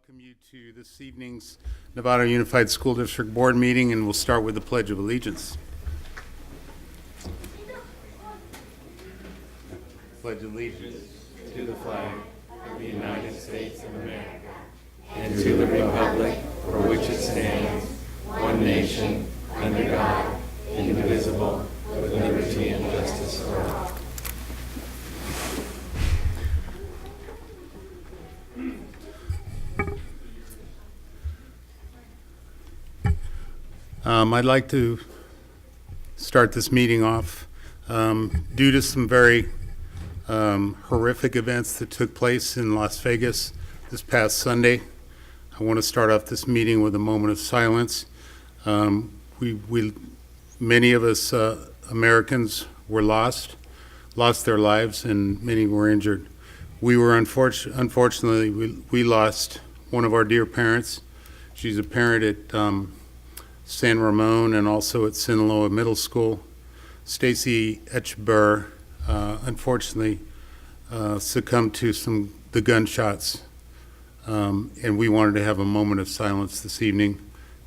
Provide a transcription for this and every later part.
welcome you to this evening's Nevada Unified School District Board meeting, and we'll start with the Pledge of Allegiance. Pledge allegiance to the flag of the United States of America and to the republic for which it stands, one nation, under God, indivisible, with liberty and justice for all. I'd like to start this meeting off due to some very horrific events that took place in Las Vegas this past Sunday. I want to start off this meeting with a moment of silence. Many of us Americans were lost their lives, and many were injured. We were unfortunately, we lost one of our dear parents. She's a parent at San Ramon and also at Sinaloa Middle School. Stacy Etchber unfortunately succumbed to the gunshots, and we wanted to have a moment of silence this evening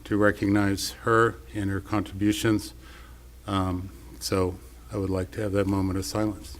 to recognize her and her contributions. So I would like to have that moment of silence.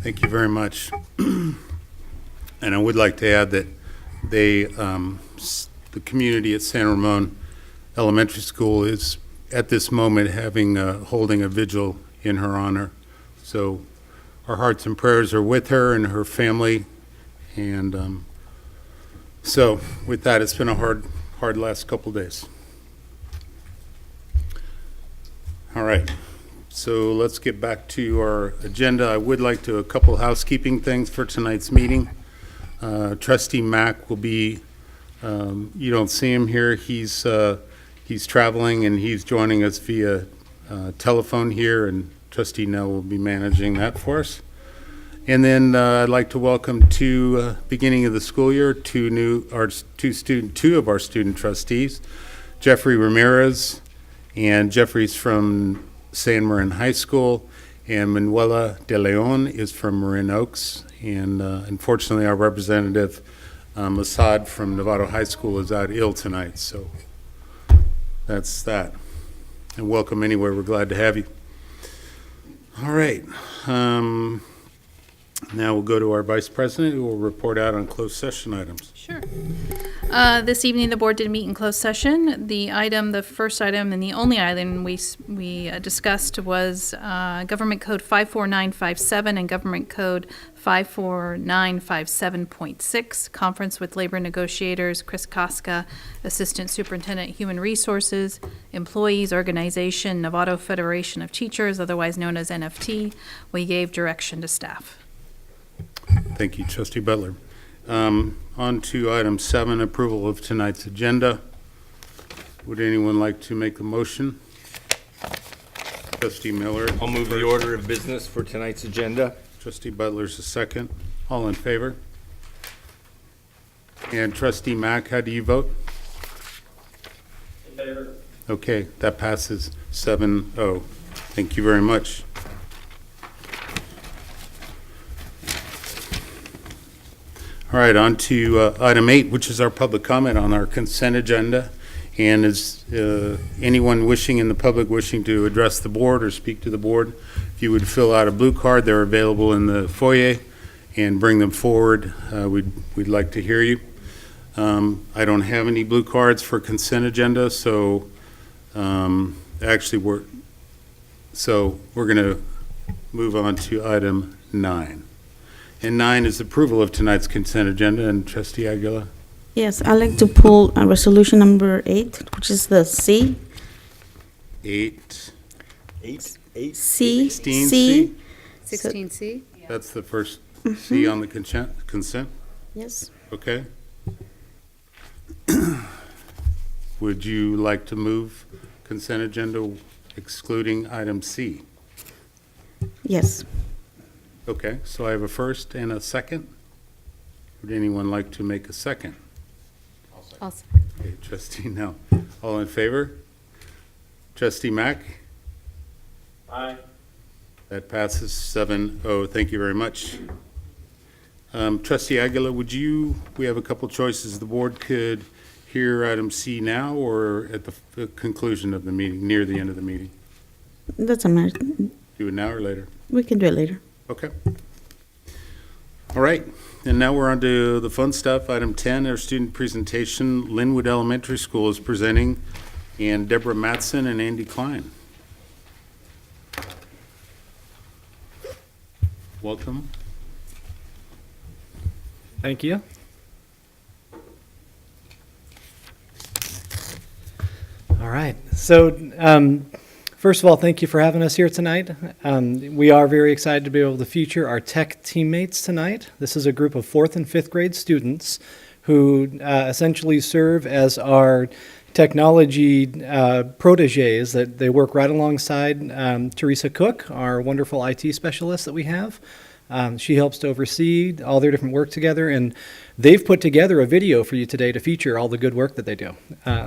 Thank you very much. And I would like to add that the community at San Ramon Elementary School is at this moment holding a vigil in her honor. So our hearts and prayers are with her and her family. And so with that, it's been a hard last couple days. All right. So let's get back to our agenda. I would like to a couple housekeeping things for tonight's meeting. Trustee Mack will be, you don't see him here. He's traveling and he's joining us via telephone here, and Trustee Nell will be managing that for us. And then I'd like to welcome beginning of the school year, two of our student trustees, Jeffrey Ramirez, and Jeffrey's from San Marin High School, and Manuela de Leon is from Marin Oaks. And unfortunately, our representative, Assad from Novato High School, is out ill tonight. So that's that. And welcome anyway. We're glad to have you. All right. Now we'll go to our Vice President, who will report out on closed session items. Sure. This evening, the board did meet in closed session. The first item and the only item we discussed was Government Code 54957 and Government Code 54957.6, conference with labor negotiators, Chris Koska, Assistant Superintendent Human Resources, Employees Organization, Novato Federation of Teachers, otherwise known as NFT. We gave direction to staff. Thank you, Trustee Butler. On to item 7, approval of tonight's agenda. Would anyone like to make a motion? Trustee Miller. I'll move the order of business for tonight's agenda. Trustee Butler's a second. All in favor? And Trustee Mack, how do you vote? In favor. Okay, that passes 7-0. Thank you very much. All right, on to item 8, which is our public comment on our consent agenda. And is anyone in the public wishing to address the board or speak to the board, if you would fill out a blue card, they're available in the foyer, and bring them forward. We'd like to hear you. I don't have any blue cards for consent agenda, so actually we're going to move on to item 9. And 9 is approval of tonight's consent agenda. And Trustee Aguilar? Yes, I'd like to pull resolution number 8, which is the C. 8. C. 16C? 16C? That's the first C on the consent? Yes. Okay. Would you like to move consent agenda excluding item C? Yes. Okay, so I have a first and a second. Would anyone like to make a second? Okay, trustee Nell. All in favor? Trustee Mack? Aye. That passes 7-0. Thank you very much. Trustee Aguilar, we have a couple choices. The board could hear item C now or at the conclusion of the meeting, near the end of the meeting. Doesn't matter. Do it now or later? We can do it later. Okay. All right, and now we're on to the fun stuff. Item 10, our student presentation. Linwood Elementary School is presenting, and Deborah Matson and Andy Klein. Welcome. Thank you. All right. So, first of all, thank you for having us here tonight. We are very excited to be able to feature our tech teammates tonight. This is a group of 4th and 5th grade students who essentially serve as our technology proteges. That they work right alongside Teresa Cook, our wonderful IT specialist that we have. She helps to oversee all their different work together, and they've put together a video for you today to feature all the good work that they do.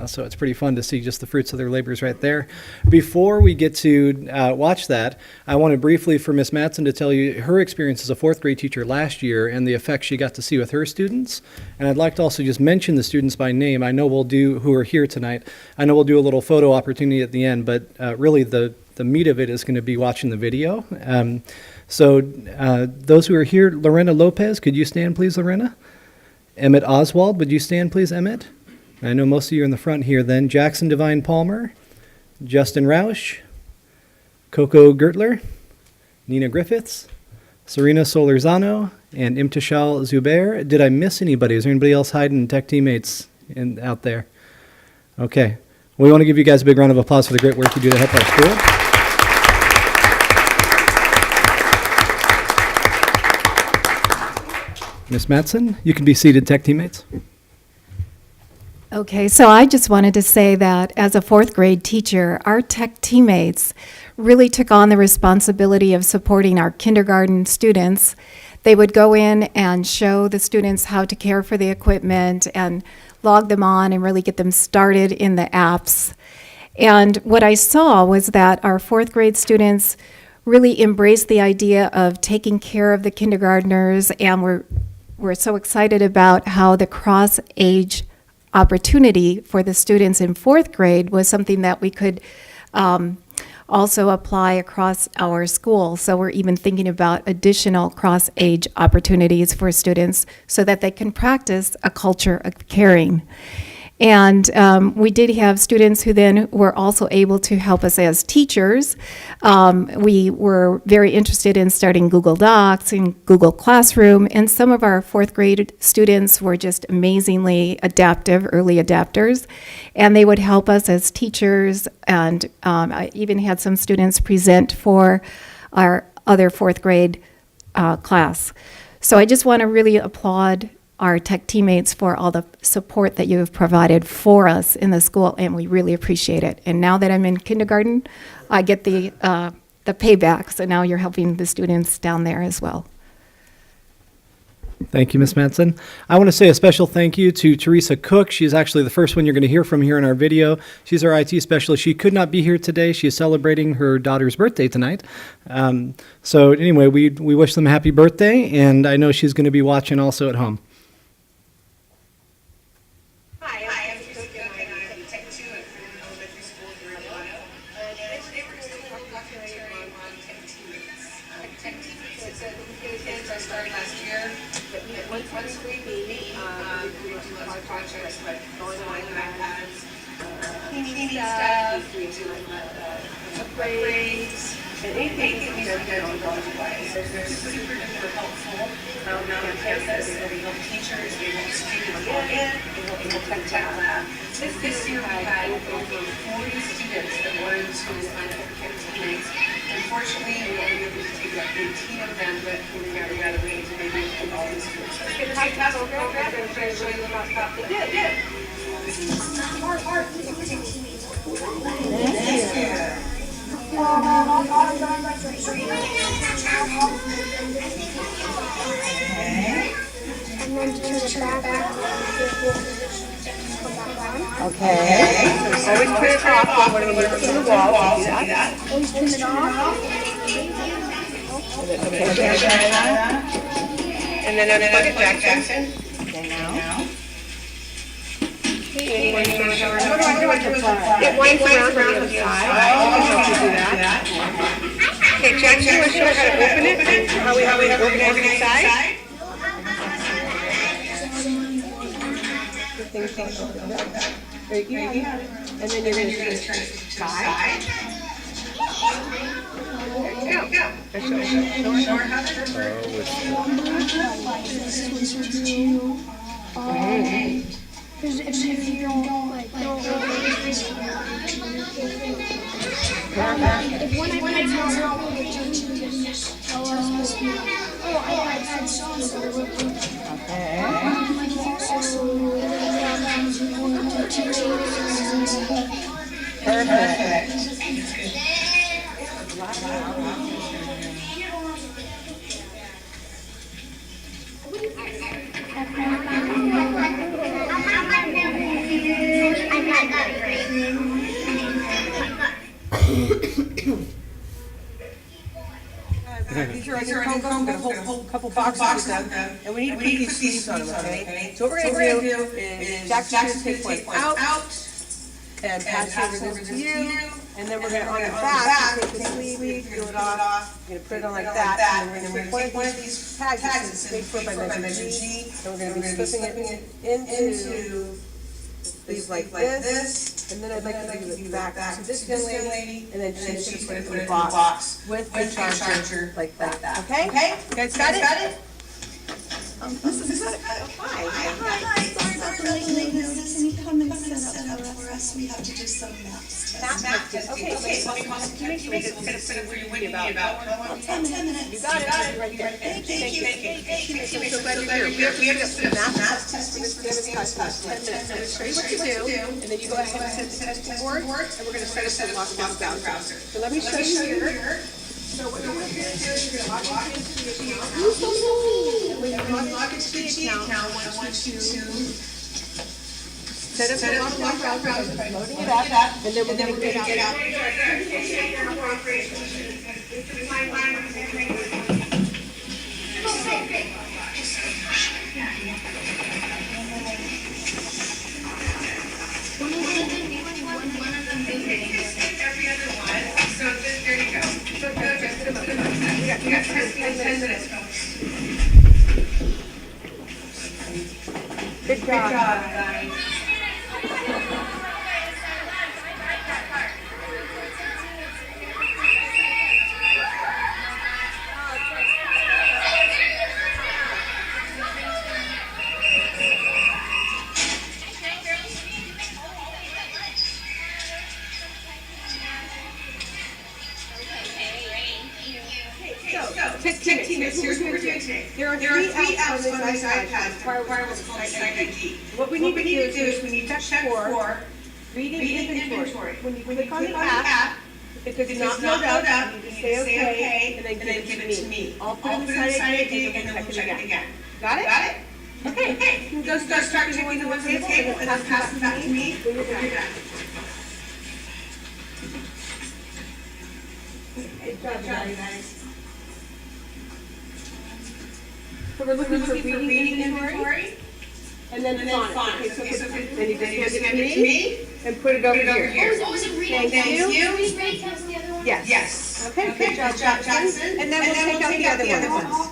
So it's pretty fun to see just the fruits of their labors right there. Before we get to watch that, I wanted briefly for Ms. Matson to tell you her experience as a 4th grade teacher last year and the effects she got to see with her students. And I'd like to also just mention the students by name. I know who are here tonight. I know we'll do a little photo opportunity at the end, but really the meat of it is going to be watching the video. So those who are here, Lorena Lopez, could you stand please, Lorena? Emmett Oswald, would you stand please, Emmett? I know most of you are in the front here then. Jackson Devine Palmer, Justin Roush, Coco Gertler, Nina Griffiths, Serena Solorzano, and Imtishal Zubair. Did I miss anybody? Is there anybody else hiding tech teammates out there? Okay. We want to give you guys a big round of applause for the great work you do to help our school. Ms. Matson, you can be seated, tech teammates. Okay, so I just wanted to say that as a 4th grade teacher, our tech teammates really took on the responsibility of supporting our kindergarten students. They would go in and show the students how to care for the equipment and log them on and really get them started in the apps. And what I saw was that our 4th grade students really embraced the idea of taking care of the kindergartners, and we're so excited about how the cross-age opportunity for the students in 4th grade was something that we could also apply across our school. So we're even thinking about additional cross-age opportunities for students so that they can practice a culture of caring. And we did have students who then were also able to help us as teachers. We were very interested in starting Google Docs and Google Classroom, and some of our 4th grade students were just amazingly adaptive, early adapters, and they would help us as teachers, and I even had some students present for our other 4th grade class. So I just want to really applaud our tech teammates for all the support that you have provided for us in the school, and we really appreciate it. And now that I'm in kindergarten, I get the payback, so now you're helping the students down there as well. Thank you, Ms. Matson. I want to say a special thank you to Teresa Cook. She's actually the first one you're going to hear from here in our video. She's our IT specialist. She could not be here today. She is celebrating her daughter's birthday tonight. So anyway, we wish them a happy birthday, and I know she's going to be watching also at home. Hi, I'm Teresa Cook, and I'm Tech 2 at Freeman Elementary School here in Ohio. And today we're going to talk about on Tech Teammates. Tech Teammates is a kids I started last year. Once we meet, we do lots of projects like going on iPads, cleaning stuff, we do upgrades, and anything we don't get on project-wise. They're super duper helpful on campus. They help teachers, they help students log in, they help them tech lab. This year we had over 40 students that wanted to sign up for Tech Teammates. Unfortunately, we were able to take about 18 of them, but we figured out a way to maybe include all the students. Yeah. And then turn it back. Okay. Always turn it off when we're looking at the wall. Do that. Always turn it off. And then unplug it back, Jackson. Okay, now. It winds around to the other side. You do that. Okay, Jackson, you want to show us how to open it? How we organize it inside? The thing comes open up. There you go. And then you're going to turn it side. There you go. Show her how to Because if you don't like, if one iPad's not working, just tell us, oh, iPad so-and-so. Perfect. These are on your Chromebook. I'm going to hold a couple boxes with them, and we need to put these sleeves on them, okay? So what we're going to do is Jackson's going to take one out and pass over this to you, and then we're going to, on the back, take the sleeve, peel it off, we're going to put it on like that, and then we're going to take one of these tags that says Space Force by Measure G, and we're going to be slipping it into sleeves like this, and then I'd like to give it back to this young lady, and then she's going to put it in the box with the charger like that. Okay? Okay? You guys got it? This is good. Hi. Sorry about the lateness. Can you come and set up for us? We have to do some math. Math testing. Okay. Let me call the community. It's going to put it where you windy about. 10 minutes. You got it. Right there. Thank you. I'm so glad you're here. We have to do a math test for this podcast. 10 minutes. I'm going to show you what to do, and then you go ahead and set the testing board, and we're going to set up the lockdown browser. So let me show you here. So what you're going to do is you're going to log into the account. When you log into the account, I want you to set up the lockdown browser by loading it up, and then we're going to get out. Every other one. So there you go. So we got 10 minutes. Good job, guys. Tech teammates, here's what we're doing today. There are three apps on this iPad require what's called Site ID. What we need to do is we need to check for reading inventory. When you click on the app, if it does not load up, you can say okay, and then give it to me. I'll put in the Site ID, and then we'll check it again. Got it? Okay. You can go start checking the ones on the table, and then pass them back to me when you're done. Good job, guys. So we're looking for reading inventory, and then font. Okay, so then you just hand it to me, and put it over here. Oh, is it reading? Thank you. Reading grade test the other one? Yes. Okay, good job, Jackson. And then we'll take out the other ones.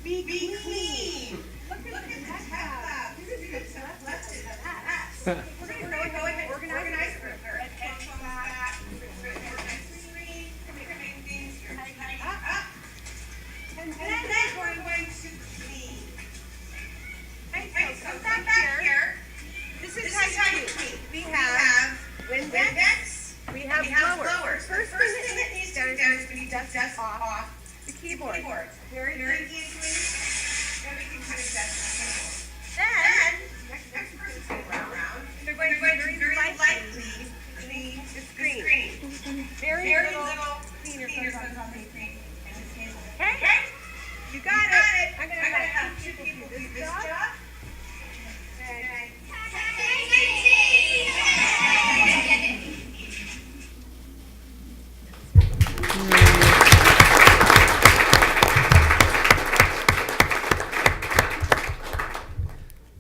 Be clean. Look at that. This is good stuff. We're going to go ahead and organize it. dust off the keyboard. Very easily. Everything kind of dust the keyboard. Then, next person's going to go around. They're going to very lightly clean the screen. Very little cleaner comes on the screen. Okay? You got it. I'm going to have two people do this job. And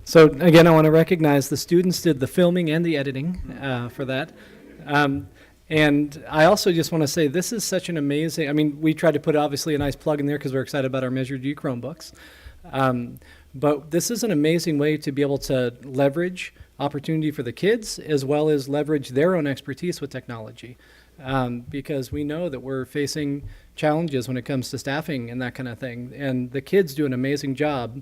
So again, I want to recognize the students did the filming and the editing for that. And I also just want to say this is such an amazing, I mean, we tried to put obviously a nice plug in there because we're excited about our Measured U Chromebooks. But this is an amazing way to be able to leverage opportunity for the kids as well as leverage their own expertise with technology. Because we know that we're facing challenges when it comes to staffing and that kind of thing. And the kids do an amazing job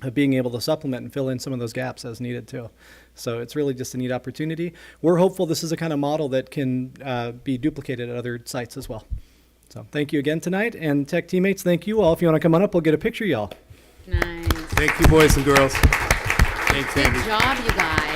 of being able to supplement and fill in some of those gaps as needed too. So it's really just a neat opportunity. We're hopeful this is a kind of model that can be duplicated at other sites as well. So thank you again tonight. And tech teammates, thank you all. If you want to come on up, we'll get a picture of y'all. Nice. Thank you, boys and girls. Thanks, Andy. Good job, you guys.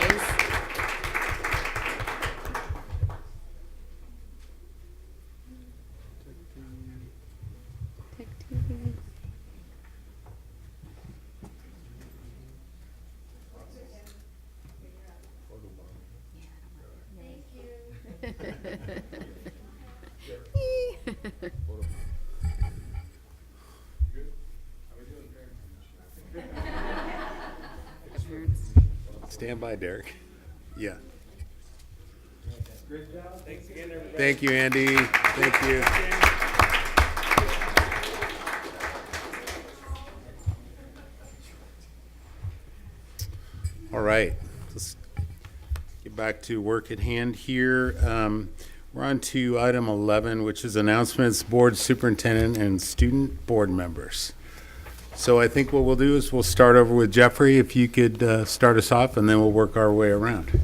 Stand by, Derek. Yeah. Great job. Thanks again, everybody. Thank you, Andy. Thank you. All right. Let's get back to work at hand here. We're on to item 11, which is announcements, board superintendent, and student board members. So I think what we'll do is we'll start over with Jeffrey, if you could start us off, and then we'll work our way around.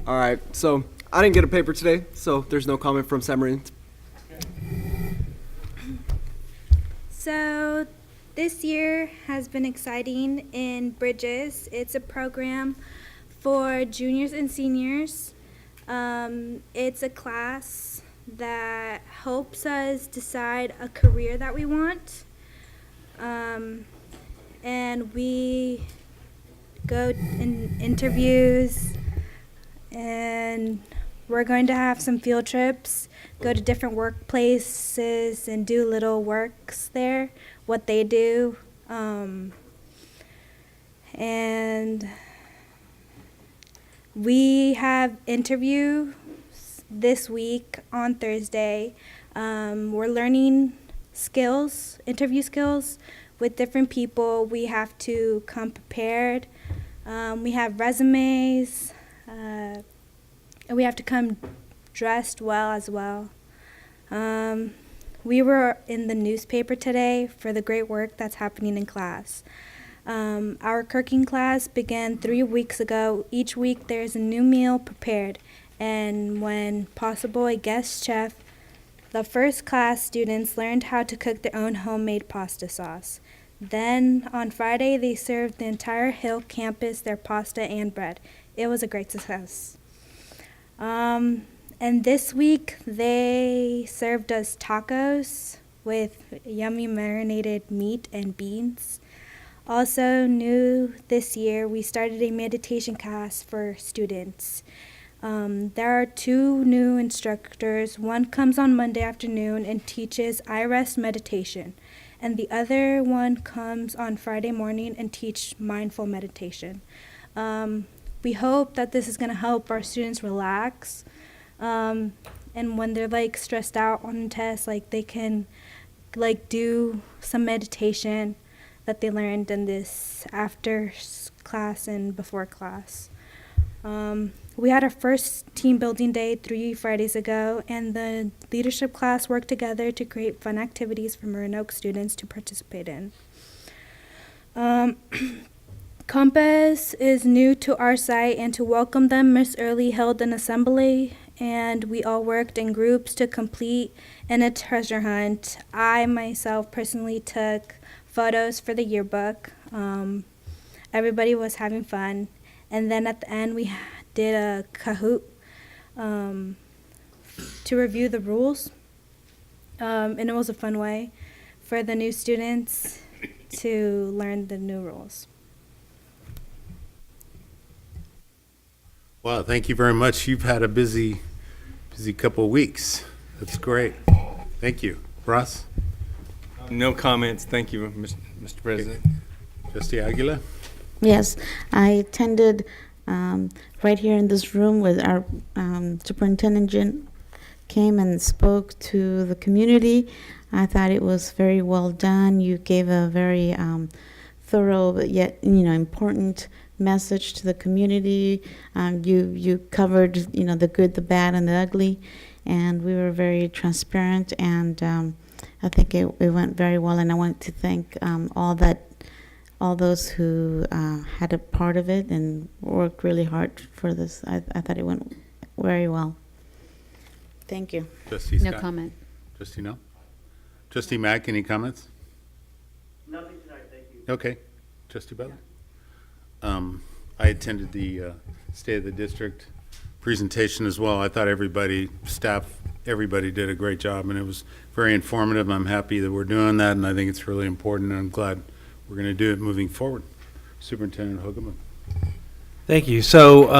All right, so I didn't get a paper today, so there's no comment from Samarin. So this year has been exciting in Bridges. It's a program for juniors and seniors. It's a class that helps us decide a career that we want. And we go in interviews, and we're going to have some field trips, go to different workplaces and do little works there, what they do. And we have interviews this week on Thursday. We're learning skills, interview skills with different people. We have to come prepared. We have resumes, and we have to come dressed well as well. We were in the newspaper today for the great work that's happening in class. Our cooking class began 3 weeks ago. Each week there's a new meal prepared, and when possible, a guest chef. The first class students learned how to cook their own homemade pasta sauce. Then on Friday, they served the entire Hill campus their pasta and bread. It was a great success. And this week, they served us tacos with yummy marinated meat and beans. Also new this year, we started a meditation class for students. There are 2 new instructors. One comes on Monday afternoon and teaches I Rest meditation, and the other one comes on Friday morning and teach mindful meditation. We hope that this is going to help our students relax, and when they're like stressed out on a test, like they can like do some meditation that they learned in this after class and before class. We had our first team building day 3 Fridays ago, and the leadership class worked together to create fun activities for Marin Oak students to participate in. Compass is new to our site, and to welcome them, Miss Early held an assembly and we all worked in groups to complete in a treasure hunt. I myself personally took photos for the yearbook. Everybody was having fun. And then at the end, we did a Kahoot to review the rules. And it was a fun way for the new students to learn the new rules. Wow, thank you very much. You've had a busy couple of weeks. That's great. Thank you. Ross? No comments. Thank you, Mr. President. Trustee Aguilar? Yes, I attended right here in this room with our superintendent came and spoke to the community. I thought it was very well done. You gave a very thorough but yet important message to the community. You covered the good, the bad, and the ugly, and we were very transparent. And I think it went very well. And I want to thank all those who had a part of it and worked really hard for this. I thought it went very well. Thank you. Trustee No Scott? comment. Trustee no? Trustee Mack, any comments? Nothing tonight, thank you. Okay. Trustee Butler? I attended the State of the District presentation as well. I thought staff, everybody did a great job, and it was very informative. I'm happy that we're doing that, and I think it's really important, and I'm glad we're going to do it moving forward. Superintendent Hogeman. Thank you. So,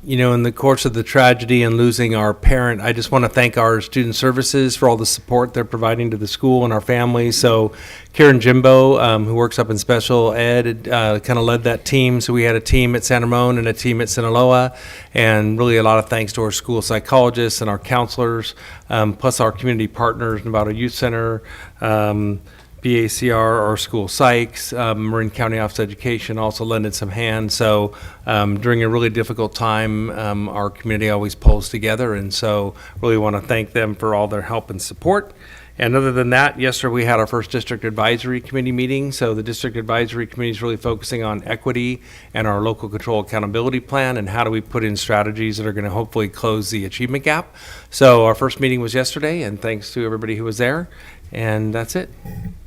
in the course of the tragedy and losing our parent, I just want to thank our student services for all the support they're providing to the school and our families. So, Karen Jimbo, who works up in special ed, kind of led that team. So we had a team at San Ramon and a team at Sinaloa, and really a lot of thanks to our school psychologists and our counselors, plus our community partners, Nevada Youth Center, BACR, our school psychs, Marin County Office of Education also lended some hands. So during a really difficult time, our community always pulls together, and so really want to thank them for all their help and support. And other than that, yesterday we had our first district advisory committee meeting. So the district advisory committee is really focusing on equity and our local control accountability plan and how do we put in strategies that are going to hopefully close the achievement gap. So our first meeting was yesterday, and thanks to everybody who was there. And that's it.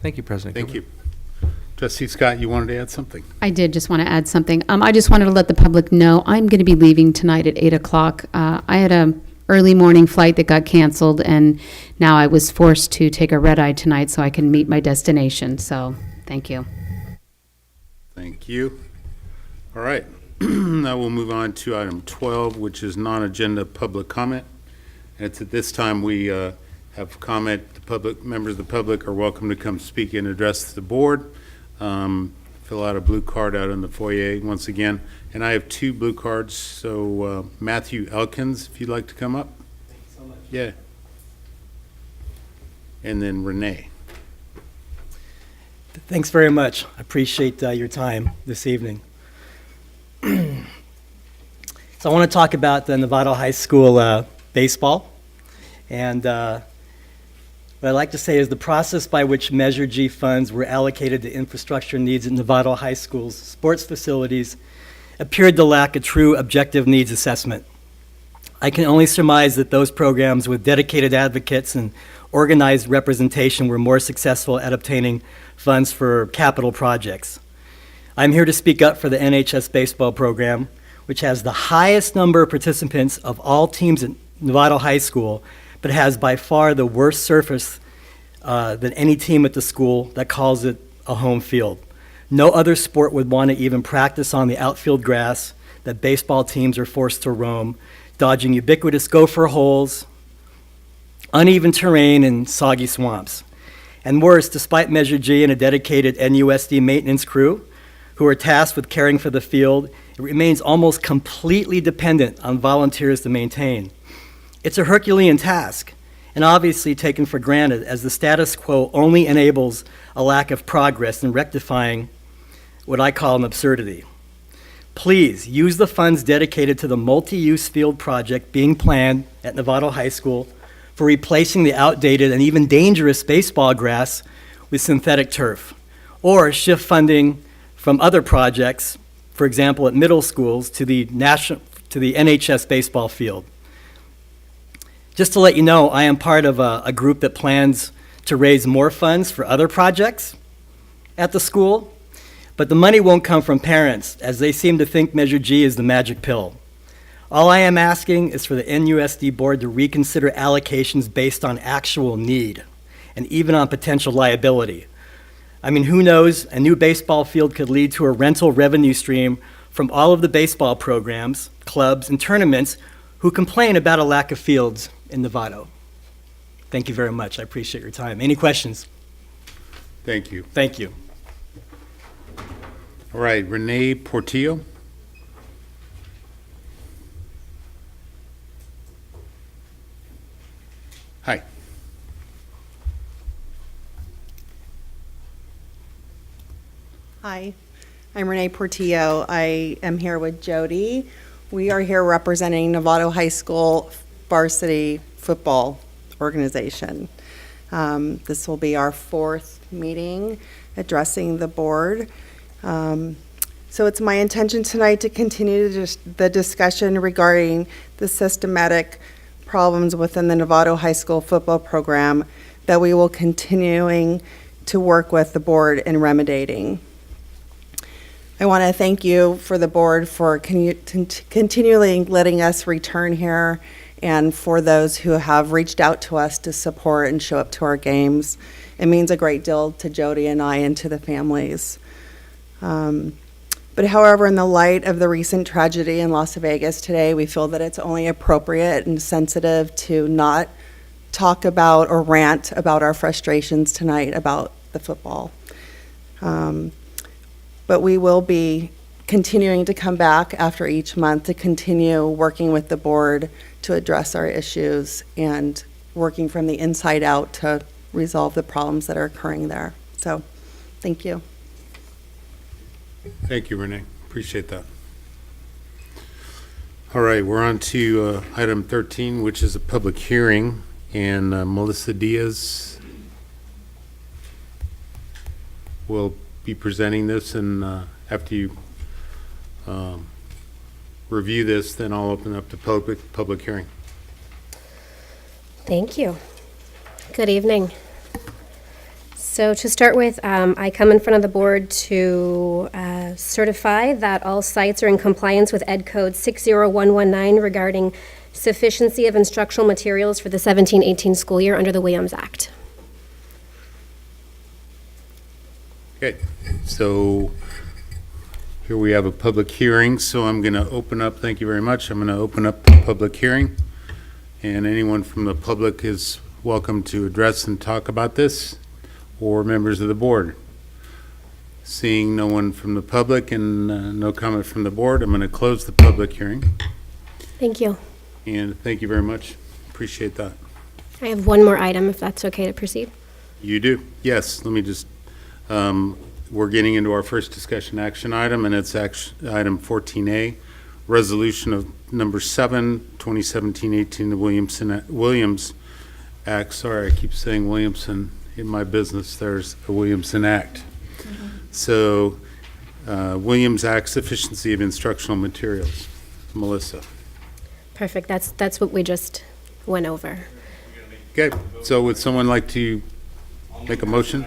Thank you, President. Thank you. Trustee Scott, you wanted to add something? I did just want to add something. I just wanted to let the public know I'm going to be leaving tonight at 8 o'clock. I had a early morning flight that got canceled, and now I was forced to take a red eye tonight so I can meet my destination. So thank you. Thank you. All right. Now we'll move on to item 12, which is non-agenda public comment. And it's at this time we have comment. The public, members of the public are welcome to come speak and address the board. Fill out a blue card out in the foyer once again. And I have 2 blue cards, so Matthew Elkins, if you'd like to come up. Thank you so much. Yeah. And then Renee. Thanks very much. I appreciate your time this evening. So I want to talk about the Nevada High School baseball. And what I'd like to say is the process by which Measure G funds were allocated to infrastructure needs at Nevada High School's sports facilities appeared to lack a true objective needs assessment. I can only surmise that those programs with dedicated advocates and organized representation were more successful at obtaining funds for capital projects. I'm here to speak up for the NHS baseball program, which has the highest number of participants of all teams at Nevada High School, but has by far the worst surface than any team at the school that calls it a home field. No other sport would want to even practice on the outfield grass that baseball teams are forced to roam, dodging ubiquitous gopher holes, uneven terrain, and soggy swamps. And worse, despite Measure G and a dedicated NUSD maintenance crew who are tasked with caring for the field, it remains almost completely dependent on volunteers to maintain. It's a Herculean task, and obviously taken for granted, as the status quo only enables a lack of progress in rectifying what I call an absurdity. Please use the funds dedicated to the multi-use field project being planned at Nevada High School for replacing the outdated and even dangerous baseball grass with synthetic turf, or shift funding from other projects, for example at middle schools, to the NHS baseball field. Just to let you know, I am part of a group that plans to raise more funds for other projects at the school, but the money won't come from parents, as they seem to think Measure G is the magic pill. All I am asking is for the NUSD board to reconsider allocations based on actual need and even on potential liability. I mean, who knows, a new baseball field could lead to a rental revenue stream from all of the baseball programs, clubs, and tournaments who complain about a lack of fields in Novato. Thank you very much. I appreciate your time. Any questions? Thank you. Thank you. All right, Renee Portillo. Hi. Hi, I'm Renee Portillo. I am here with Jody. We are here representing Novato High School varsity football organization. This will be our 4th meeting addressing the board. So it's my intention tonight to continue the discussion regarding the systematic problems within the Novato High School football program that we will continuing to work with the board in remedying. I want to thank you for the board for continually letting us return here, and for those who have reached out to us to support and show up to our games. It means a great deal to Jody and I and to the families. But however, in the light of the recent tragedy in Las Vegas today, we feel that it's only appropriate and sensitive to not talk about or rant about our frustrations tonight about the football. But we will be continuing to come back after each month to continue working with the board to address our issues and working from the inside out to resolve the problems that are occurring there. So, thank you. Thank you, Renee. Appreciate that. All right, we're on to item 13, which is a public hearing, and Melissa Diaz will be presenting this, and after you review this, then I'll open up the public hearing. Thank you. Good evening. So to start with, I come in front of the board to certify that all sites are in compliance with Ed Code 60119 regarding sufficiency of instructional materials for the 17-18 school year under the Williams Act. Okay, so here we have a public hearing, so I'm going to open up, thank you very much, I'm going to open up the public hearing, and anyone from the public is welcome to address and talk about this, or members of the board. Seeing no one from the public and no comment from the board, I'm going to close the public hearing. Thank you. And thank you very much. Appreciate that. I have one more item, if that's okay to proceed. You do? Yes. Let me just, we're getting into our first discussion action item, and it's item 14A, resolution of number 7, 2017-18, the Williams Act. Sorry, I keep saying Williamson. In my business, there's a Williamson Act. Mm-hmm. So, Williams Act, sufficiency of instructional materials. Melissa. Perfect. That's what we just went over. Okay. So, would someone like to make a motion?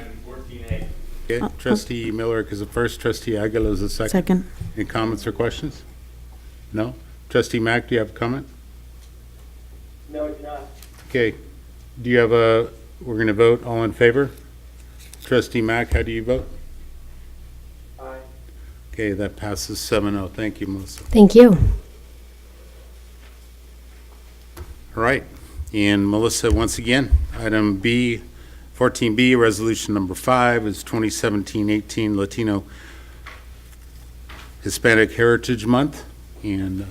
Okay. Trustee Miller is the first. Trustee Aguilar is the second. Second. Any comments or questions? No. Trustee Mack, do you have a comment? No, it's not. Okay. Do you have a? We're going to vote. All in favor? Trustee Mack, how do you vote? Aye. Okay, that passes 7-0. Thank you, Melissa. Thank you. All right. And Melissa, once again, item B, 14B, resolution number 5 is 2017-18 Latino Hispanic Heritage Month. And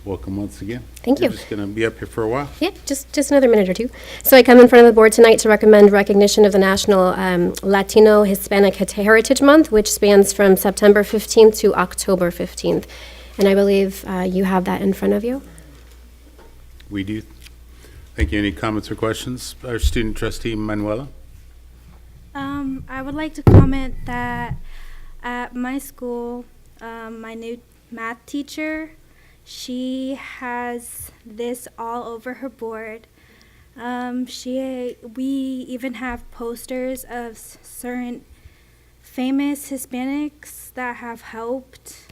welcome once again. Thank you. You're just going to be up here for a while. Yeah, just another minute or two. So I come in front of the board tonight to recommend recognition of the National Latino Hispanic Heritage Month, which spans from September 15th to October 15th. And I believe you have that in front of you. We do. Thank you. Any comments or questions? Our student trustee, Manuela. I would like to comment that at my school, my new math teacher, she has this all over her board. We even have posters of certain famous Hispanics that have helped.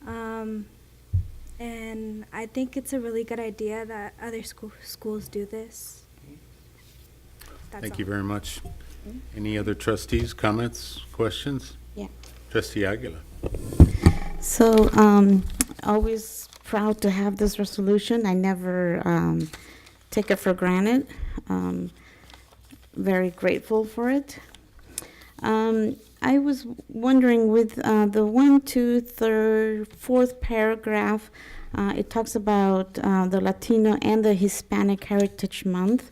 And I think it's a really good idea that other schools do this. Thank you very much. Any other trustees, comments, questions? Yeah. Trustee Aguilar. So, always proud to have this resolution. I never take it for granted. Very grateful for it. I was wondering with the 1, 2, 3, 4th paragraph, it talks about the Latino and the Hispanic Heritage Month.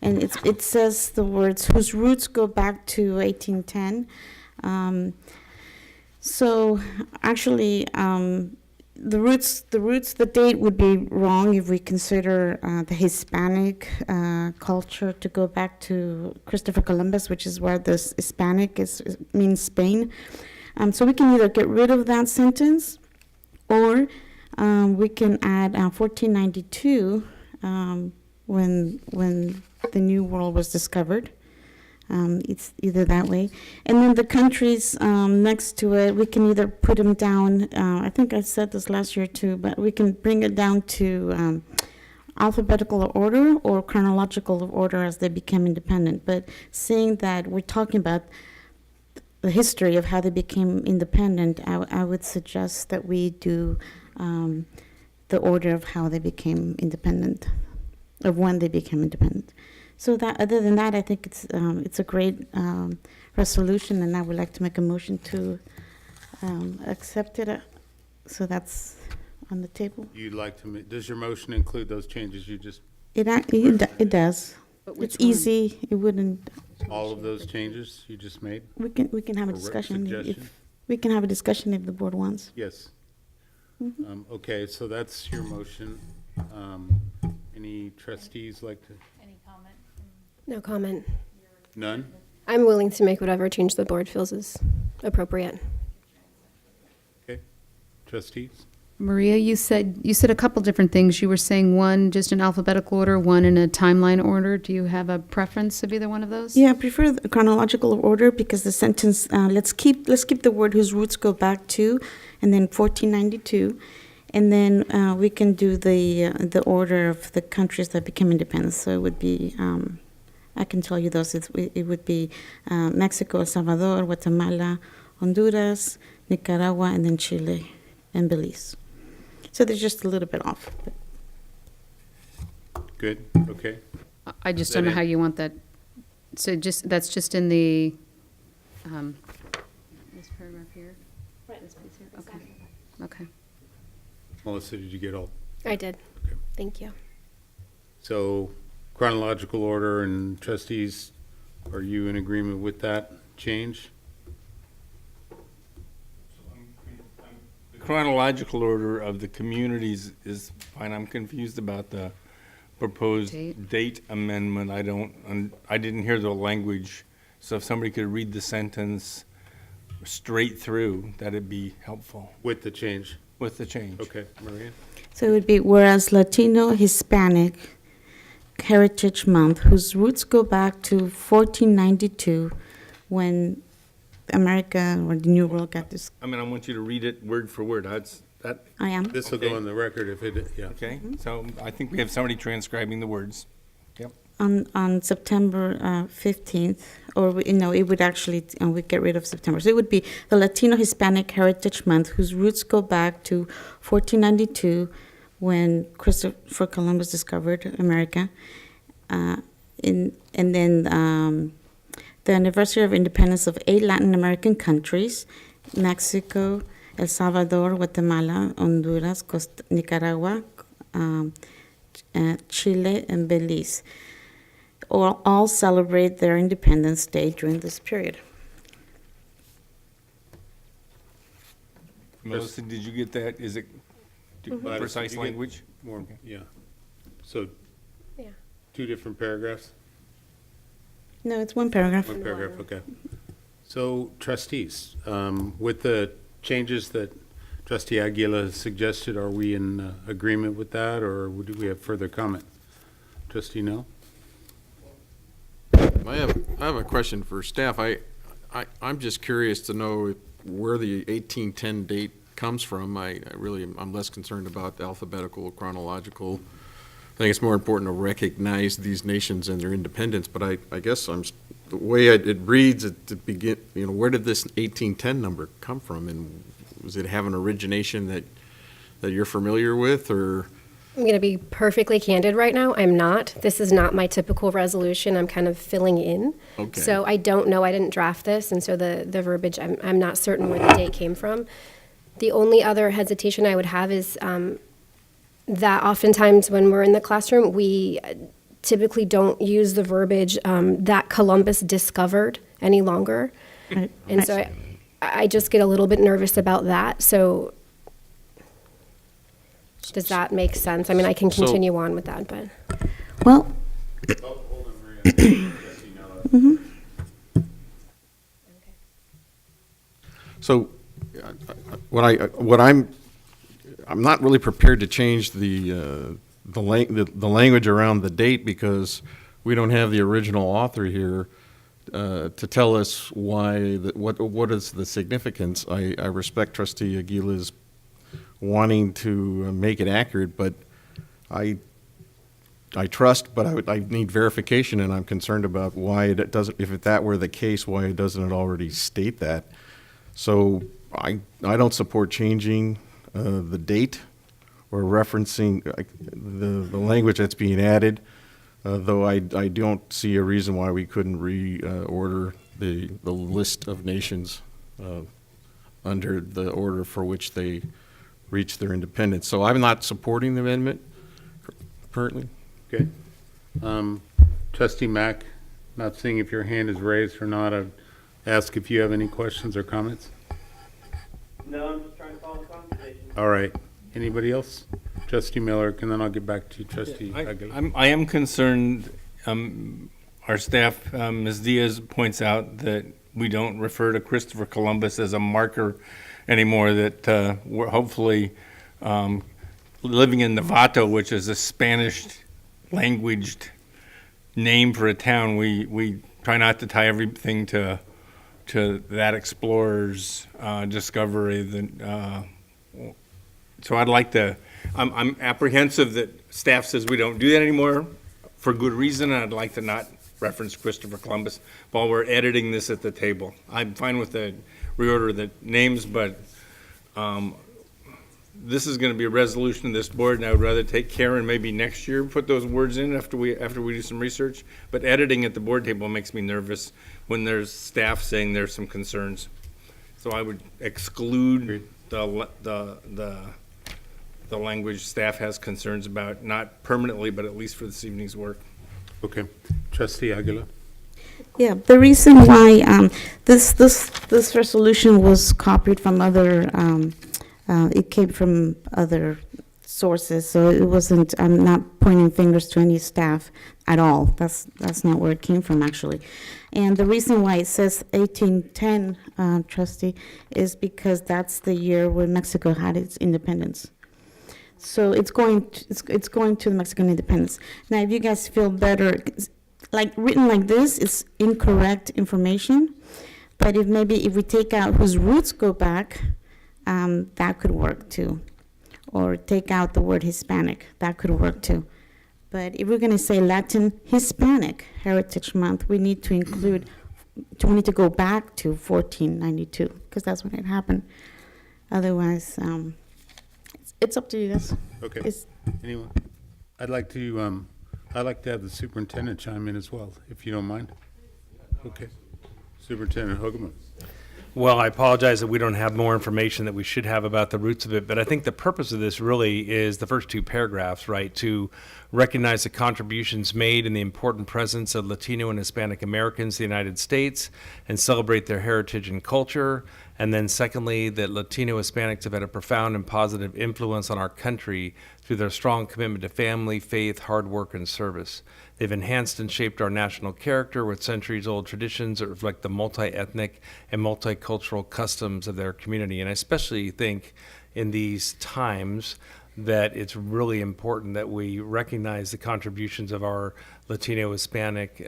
And it says the words, whose roots go back to 1810. So actually, the date would be wrong if we consider the Hispanic culture to go back to Christopher Columbus, which is where this Hispanic means Spain. So we can either get rid of that sentence, or we can add 1492 when the New World was discovered. It's either that way. And then the countries next to it, we can either put them down, I think I said this last year too, but we can bring it down to alphabetical order or chronological order as they became independent. But seeing that we're talking about the history of how they became independent, I would suggest that we do the order of how they became independent, of when they became independent. So that, other than that, I think it's a great resolution, and I would like to make a motion to accept it. So that's on the table. You'd like to, does your motion include those changes you just? It does. It's easy. It wouldn't. All of those changes you just made? We can have a Or discussion suggestion? if we can have a discussion if the board wants. Yes. Okay, so that's your motion. Any trustees like to? Any comment? No comment. None? I'm willing to make whatever change the board feels is appropriate. Okay. Trustees? Maria, you said a couple different things. You were saying one just in alphabetical order, one in a timeline order. Do you have a preference of either one of those? Yeah, I prefer the chronological order because the sentence, let's keep the word whose roots go back to, and then 1492. And then we can do the order of the countries that became independent. So it would be, I can tell you those. It would be Mexico, El Salvador, Guatemala, Honduras, Nicaragua, and then Chile and Belize. So they're just a little bit off. Good, okay. I just Is don't that know how it? you want that. So that's just in the, this paragraph here? Right. This piece here? Okay. Okay. Melissa, did you get all? I did. Okay. Thank you. So chronological order, and trustees, are you in agreement with that change? Chronological order of the communities is fine. I'm confused about the proposed date amendment. I didn't hear the language. So if somebody could read the sentence straight through, that'd be helpful. With the change? With the change. Okay, Maria? So it would be whereas Latino Hispanic Heritage Month, whose roots go back to 1492, when America or the New World got this. I want you to read it word for word. I am. This will go on the record if it, yeah. Okay, so I think we have somebody transcribing the words. Yep. On September 15th, or it would actually, we get rid of September. So it would be the Latino Hispanic Heritage Month, whose roots go back to 1492, when Christopher Columbus discovered America, and then the anniversary of independence of 8 Latin American countries: Mexico, El Salvador, Guatemala, Honduras, Nicaragua, Chile, and Belize. All celebrate their Independence Day during this period. Melissa, did you get that? Is it precise language? More, yeah. So, Yeah. 2 different paragraphs? No, it's one paragraph. One paragraph, okay. So trustees, with the changes that Trustee Aguila suggested, are we in agreement with that, or do we have further comment? Trustee, no? I have a question for staff. I'm just curious to know where the 1810 date comes from. I'm less concerned about alphabetical, chronological. I think it's more important to recognize these nations and their independence. But I guess the way it reads at the begin. Where did this 1810 number come from, and does it have an origination that you're familiar with, or? I'm going to be perfectly candid right now. I'm not. This is not my typical resolution. I'm kind of filling in. Okay. So I don't know. I didn't draft this, and so the verbiage, I'm not certain where the date came from. The only other hesitation I would have is that oftentimes when we're in the classroom, we typically don't use the verbiage that Columbus discovered any longer. Right. And so I just get a little bit nervous about that. So does that make sense? I mean, I can continue on with that, but. Well. Mhm. So, I'm not really prepared to change the language around the date, because we don't have the original author here to tell us why. What is the significance? I respect Trustee Aguila's wanting to make it accurate, but I trust, but I need verification, and I'm concerned about why it doesn't. If that were the case, why doesn't it already state that? So I don't support changing the date or referencing the language that's being added, though I don't see a reason why we couldn't reorder the list of nations under the order for which they reached their independence. So I'm not supporting the amendment currently. Okay. Trustee Mack, not seeing if your hand is raised or not. I'd ask if you have any questions or comments. No, I'm just trying to follow the conversation. All right. Anybody else? Trustee Miller, and then I'll get back to you, Trustee Aguilar. I am concerned, our staff, Ms. Diaz points out that we don't refer to Christopher Columbus as a marker anymore, that we're hopefully living in Novato, which is a Spanish languaged name for a town. We try not to tie everything to that explorer's discovery. So I'd like to, I'm apprehensive that staff says we don't do that anymore for good reason, and I'd like to not reference Christopher Columbus while we're editing this at the table. I'm fine with the reorder of the names, but this is going to be a resolution of this board, and I would rather take care and maybe next year put those words in after we do some research. But editing at the board table makes me nervous when there's staff saying there's some concerns. So I would exclude the language staff has concerns about, not permanently, but at least for this evening's work. Okay. Trustee Aguilar. Yeah, the reason why this resolution was copied from other, it came from other sources, so it wasn't. I'm not pointing fingers to any staff at all. That's not where it came from, actually. And the reason why it says 1810, Trustee, is because that's the year when Mexico had its independence. So it's going to the Mexican independence. Now, if you guys feel better, like written like this, it's incorrect information. But if we take out whose roots go back, that could work too. Or take out the word Hispanic, that could work too. But if we're going to say Latin Hispanic Heritage Month, we need to go back to 1492, because that's when it happened. Otherwise, it's up to you guys. Okay. Anyone? I'd like to have the superintendent chime in as well, if you don't mind. Okay. Superintendent Hogeman. Well, I apologize that we don't have more information that we should have about the roots of it, but I think the purpose of this really is the first two paragraphs, right? To recognize the contributions made and the important presence of Latino and Hispanic Americans in the United States and celebrate their heritage and culture. And then secondly, that Latino Hispanics have had a profound and positive influence on our country through their strong commitment to family, faith, hard work, and service. They've enhanced and shaped our national character with centuries-old traditions that reflect the multi-ethnic and multicultural customs of their community. And I especially think in these times that it's really important that we recognize the contributions of our Latino, Hispanic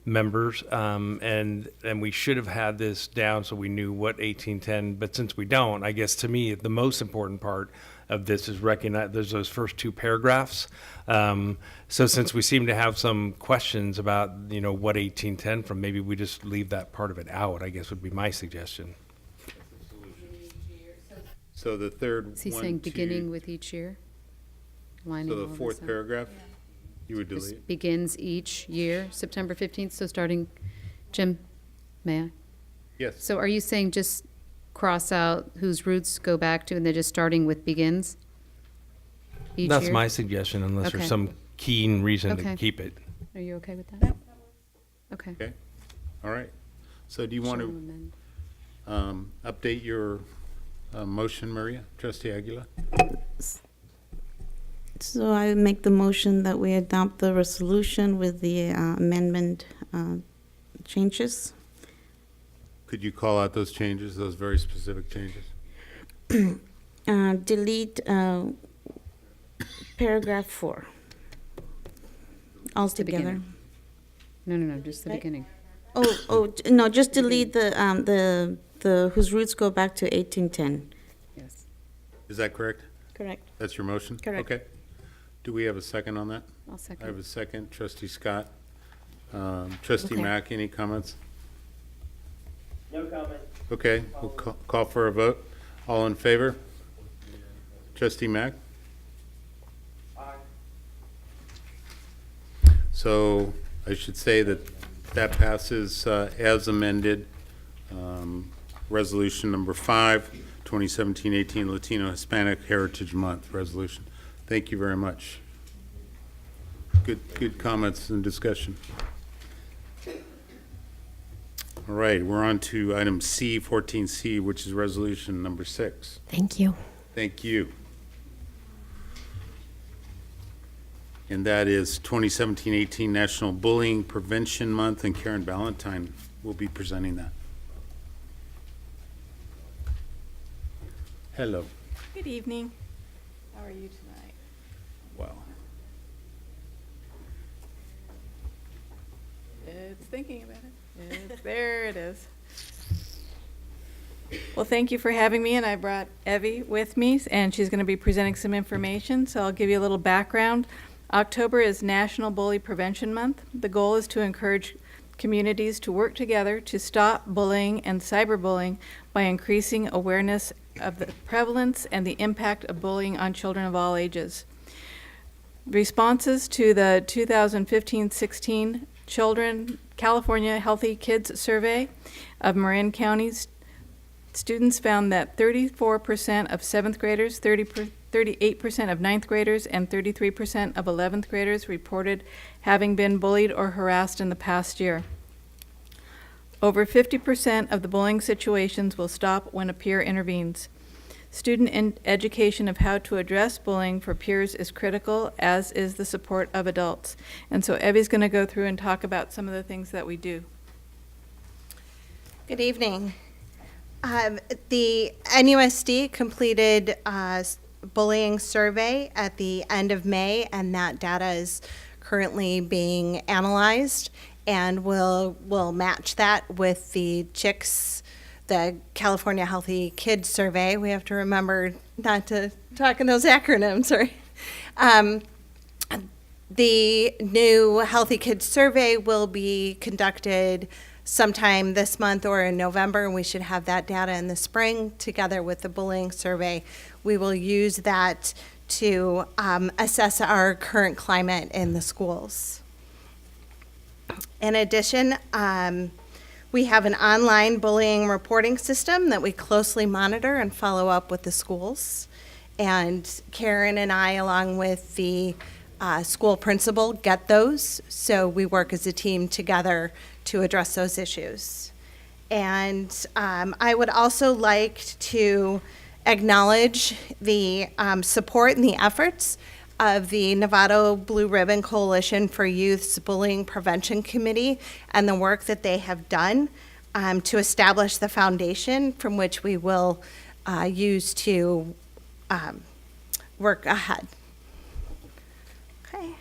members, and we should have had this down so we knew what 1810. But since we don't, I guess to me the most important part of this is recognize there's those first two paragraphs. So since we seem to have some questions about what 1810 from, maybe we just leave that part of it out, I guess would be my suggestion. So the third Is he one, saying two- beginning with each year? Lining So all the this fourth up? paragraph, you would Just delete? begins each year, September 15th, so starting, Jim, may I? Yes. So are you saying just cross out whose roots go back to, and they're just starting with begins each That's year? my suggestion, unless Okay. there's some keen reason Okay. to keep it. Are you okay with that? Okay. Okay, all right. So do you want Shall to amend? update your motion, Maria, trustee Aguilar? So I make the motion that we adopt the resolution with the amendment changes. Could you call out those changes, those very specific changes? Delete paragraph 4 altogether. beginning. No, just the Right. beginning. No, just delete the whose roots go back to 1810. Yes. Is that correct? Correct. That's your motion? Correct. Okay. Do we have a second on that? I'll second. I have a second. Trustee Scott. Trustee Okay. Mack, any comments? No comment. Okay, we'll call for a vote. All in favor? Trustee Mack? Aye. So I should say that that passes as amended. Resolution number 5, 2017-18 Latino Hispanic Heritage Month resolution. Thank you very much. Good comments and discussion. All right, we're on to item C, 14C, which is resolution number 6. Thank you. Thank you. And that is 2017-18 National Bullying Prevention Month, and Karen Ballantyne will be presenting that. Hello. Good evening. How are you tonight? Wow. It's thinking about it. There it is. Well, thank you for having me, and I brought Evie with me, and she's going to be presenting some information, so I'll give you a little background. October is National Bully Prevention Month. The goal is to encourage communities to work together to stop bullying and cyberbullying by increasing awareness of the prevalence and the impact of bullying on children of all ages. Responses to the 2015-16 California Healthy Kids Survey of Marin County's students found that 34% of 7th graders, 38% of 9th graders, and 33% of 11th graders reported having been bullied or harassed in the past year. Over 50% of the bullying situations will stop when a peer intervenes. Student education of how to address bullying for peers is critical, as is the support of adults. And so Evie's going to go through and talk about some of the things that we do. Good evening. The NUSD completed a bullying survey at the end of May, and that data is currently being analyzed, and we'll match that with the the California Healthy Kids Survey. We have to remember not to talk in those acronyms, sorry. The new Healthy Kids Survey will be conducted sometime this month or in November, and we should have that data in the spring together with the bullying survey. We will use that to assess our current climate in the schools. In addition, we have an online bullying reporting system that we closely monitor and follow up with the schools. And Karen and I, along with the school principal, get those. So we work as a team together to address those issues. And I would also like to acknowledge the support and the efforts of the Novato Blue Ribbon Coalition for Youth's Bullying Prevention Committee and the work that they have done to establish the foundation from which we will use to work ahead. Okay.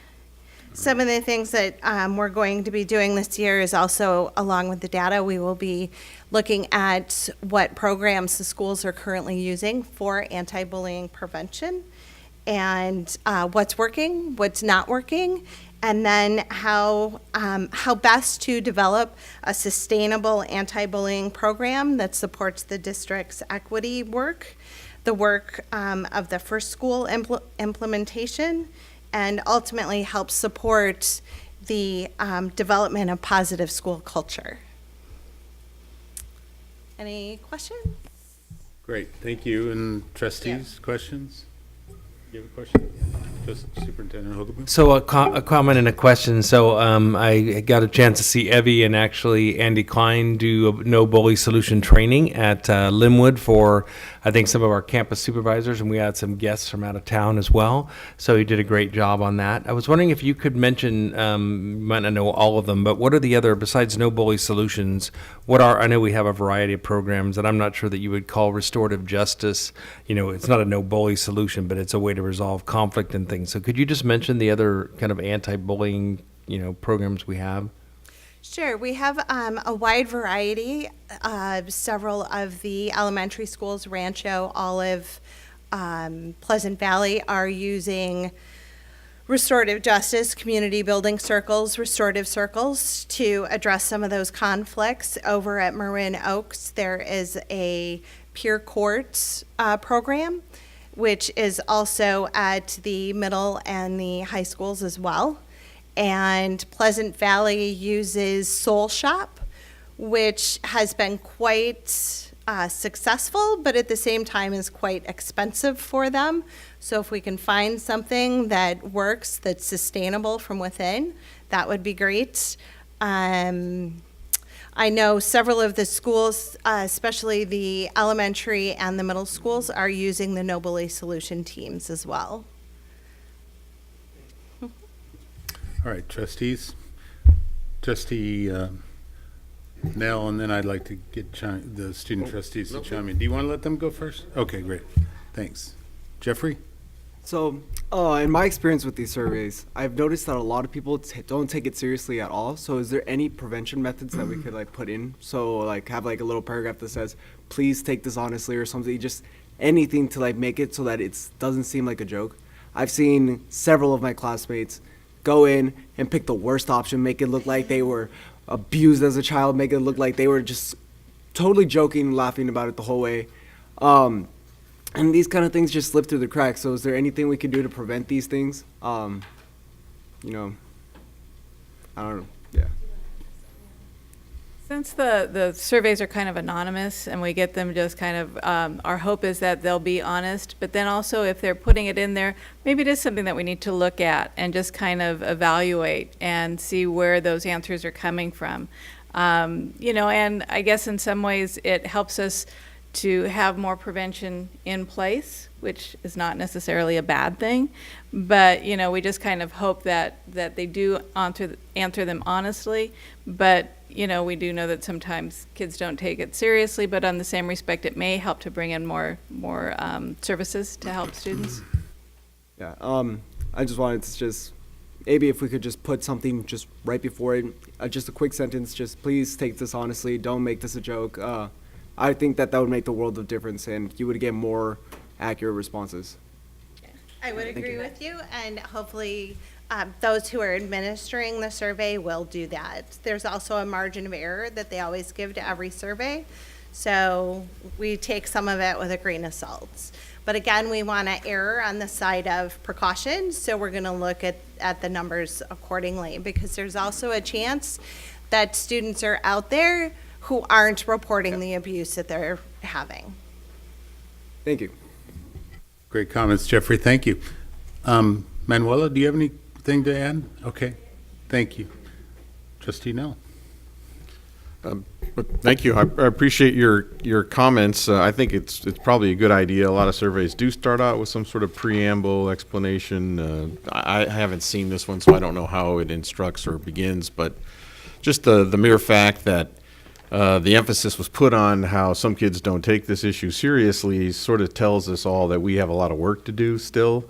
Some of the things that we're going to be doing this year is also, along with the data, we will be looking at what programs the schools are currently using for anti-bullying prevention, and what's working, what's not working, and then how best to develop a sustainable anti-bullying program that supports the district's equity work, the work of the first school implementation, and ultimately help support the development of positive school culture. Any questions? Great, thank you. And trustees, questions? You have a question? Just Superintendent Hogaboom? So a comment and a question. So I got a chance to see Evie and actually Andy Klein do a no bully solution training at Linwood for, I think, some of our campus supervisors, and we had some guests from out of town as well. So he did a great job on that. I was wondering if you could mention, you might not know all of them, but what are the other, besides no bully solutions, what are, I know we have a variety of programs that I'm not sure that you would call restorative justice. You know, it's not a no bully solution, but it's a way to resolve conflict and things. So could you just mention the other kind of anti-bullying, you know, programs we have? Sure. We have a wide variety. Several of the elementary schools, Rancho, Olive, Pleasant Valley, are using restorative justice, community building circles, restorative circles to address some of those conflicts. Over at Marin Oaks, there is a peer court program, which is also at the middle and the high schools as well. And Pleasant Valley uses Soul Shop, which has been quite successful, but at the same time is quite expensive for them. So if we can find something that works, that's sustainable from within, that would be great. I know several of the schools, especially the elementary and the middle schools, are using the No Bully Solution teams as well. All right, trustees. Trustee Nell, and then I'd like to get the student trustees to chime in. Do you want to let them go first? Okay, great. Thanks. Jeffrey? So, in my experience with these surveys, I've noticed that a lot of people don't take it seriously at all. So is there any prevention methods that we could like put in? So like have like a little paragraph that says, please take this honestly or something, just anything to like make it so that it doesn't seem like a joke. I've seen several of my classmates go in and pick the worst option, make it look like they were abused as a child, make it look like they were just totally joking, laughing about it the whole way. And these kind of things just slip through the cracks. So is there anything we can do to prevent these things? You know, I don't know, yeah. Since the surveys are kind of anonymous and we get them just kind of, our hope is that they'll be honest, but then also if they're putting it in there, maybe it is something that we need to look at and just kind of evaluate and see where those answers are coming from. You know, and I guess in some ways it helps us to have more prevention in place, which is not necessarily a bad thing, but you know, we just kind of hope that they do answer them honestly, but you know, we do know that sometimes kids don't take it seriously, but on the same respect, it may help to bring in more services to help students. Yeah, I just wanted to just, maybe if we could just put something just right before it, just a quick sentence, just please take this honestly, don't make this a joke. I think that would make the world of difference and you would get more accurate responses. I would agree with you, and hopefully those who are administering the survey will do that. There's also a margin of error that they always give to every survey, so we take some of it with a grain of salt. But again, we want to err on the side of precaution, so we're going to look at the numbers accordingly, because there's also a chance that students are out there who aren't reporting the abuse that they're having. Thank you. Great comments, Jeffrey. Thank you. Manuela, do you have anything to add? Okay. Thank you. Trustee Nell. Thank you. I appreciate your comments. I think it's probably a good idea. A lot of surveys do start out with some sort of preamble explanation. I haven't seen this one, so I don't know how it instructs or begins, but just the mere fact that the emphasis was put on how some kids don't take this issue seriously sort of tells us all that we have a lot of work to do still,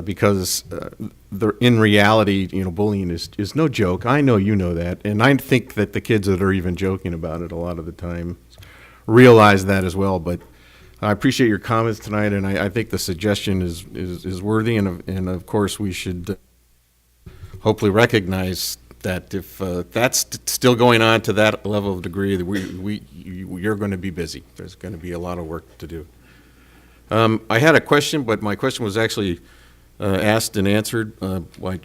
because in reality, bullying is no joke. I know you know that, and I think that the kids that are even joking about it a lot of the time realize that as well. But I appreciate your comments tonight, and I think the suggestion is worthy, and of course we should hopefully recognize that if that's still going on to that level of degree, you're going to be busy. There's going to be a lot of work to do. I had a question, but my question was actually asked and answered by by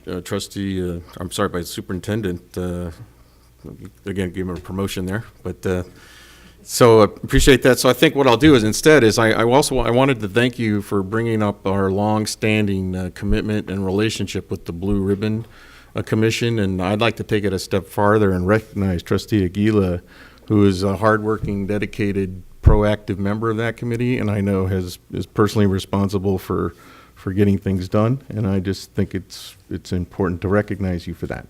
Superintendent. Again, give him a promotion there, but so appreciate that. So I think what I'll do is instead is I wanted to thank you for bringing up our long-standing commitment and relationship with the Blue Ribbon Commission, and I'd like to take it a step farther and recognize Trustee Aguila, who is a hardworking, dedicated, proactive member of that committee, and I know is personally responsible for getting things done. And I just think it's important to recognize you for that.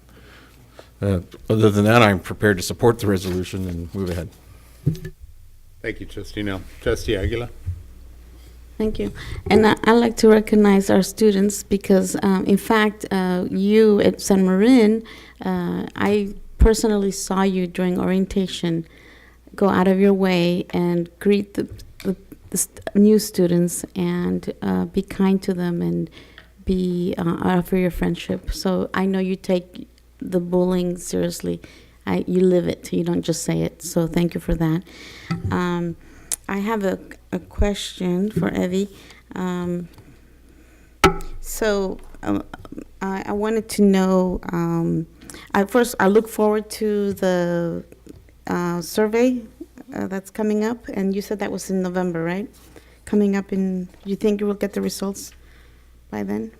Other than that, I'm prepared to support the resolution and move ahead. Thank you, Trustee Nell. Trustee Aguila. Thank you. And I'd like to recognize our students because, in fact, you at San Marin, I personally saw you during orientation go out of your way and greet the new students and be kind to them and offer your friendship. So I know you take the bullying seriously. You live it. You don't just say it. So thank you for that. I have a question for Evie. I wanted to know, I look forward to the survey that's coming up, and you said that was in November, right? Coming up you think you will get the results by then?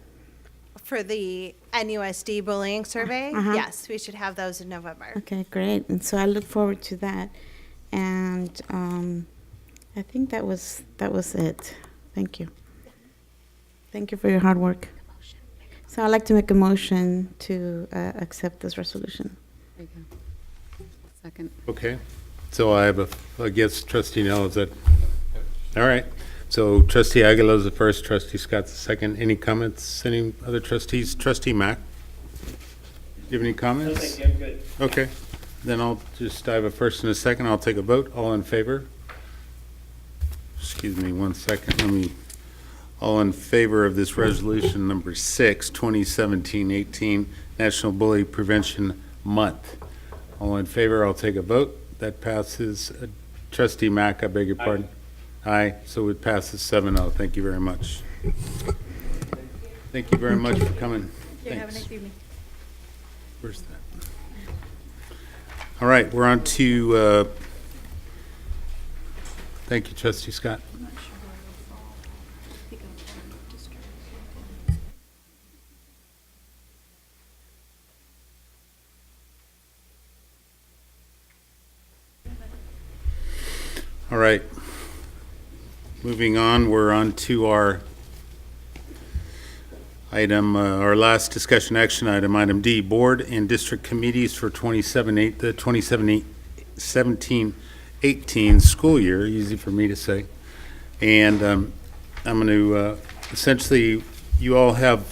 For the NUSD bullying survey, Uh-huh. yes, we should have those in November. Okay, great. And so I look forward to that. And I think that was it. Thank you. Thank you for your hard work. So I'd like to make a motion to accept this resolution. There you go. Second. Okay. So I guess Trustee Nell, is that? All right. So Trustee Aguila is the first, Trustee Scott's the second. Any comments? Any other trustees? Trustee Mack? Do you have any comments? No, thank you. I'm good. Okay. Then I have a first and a second. I'll take a vote. All in favor? Excuse me 1 second. All in favor of this resolution number 6, 2017-18, National Bully Prevention Month. All in favor, I'll take a vote. That passes. Trustee Mack, I beg your pardon. Aye. So it passes 7-0. Thank you very much. Thank you very much for coming. Yeah, have a Thanks. nice evening. Where's that? All right, we're on to, thank you, Trustee Scott. All right. Moving on, we're on to our item, our last discussion action item, item D, Board and District Committees for the 2017-18 school year, easy for me to say. And I'm going to, essentially, you all have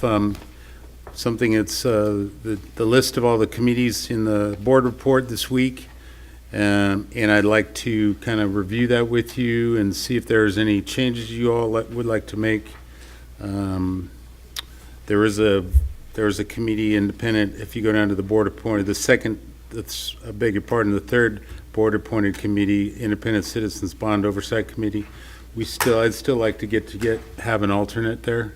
something that's the list of all the committees in the board report this week. And I'd like to kind of review that with you and see if there's any changes you all would like to make. There is a committee independent, if you go down to the board appointed, the second, that's, I beg your pardon, the third board appointed committee, Independent Citizens Bond Oversight Committee. I'd still like to have an alternate there.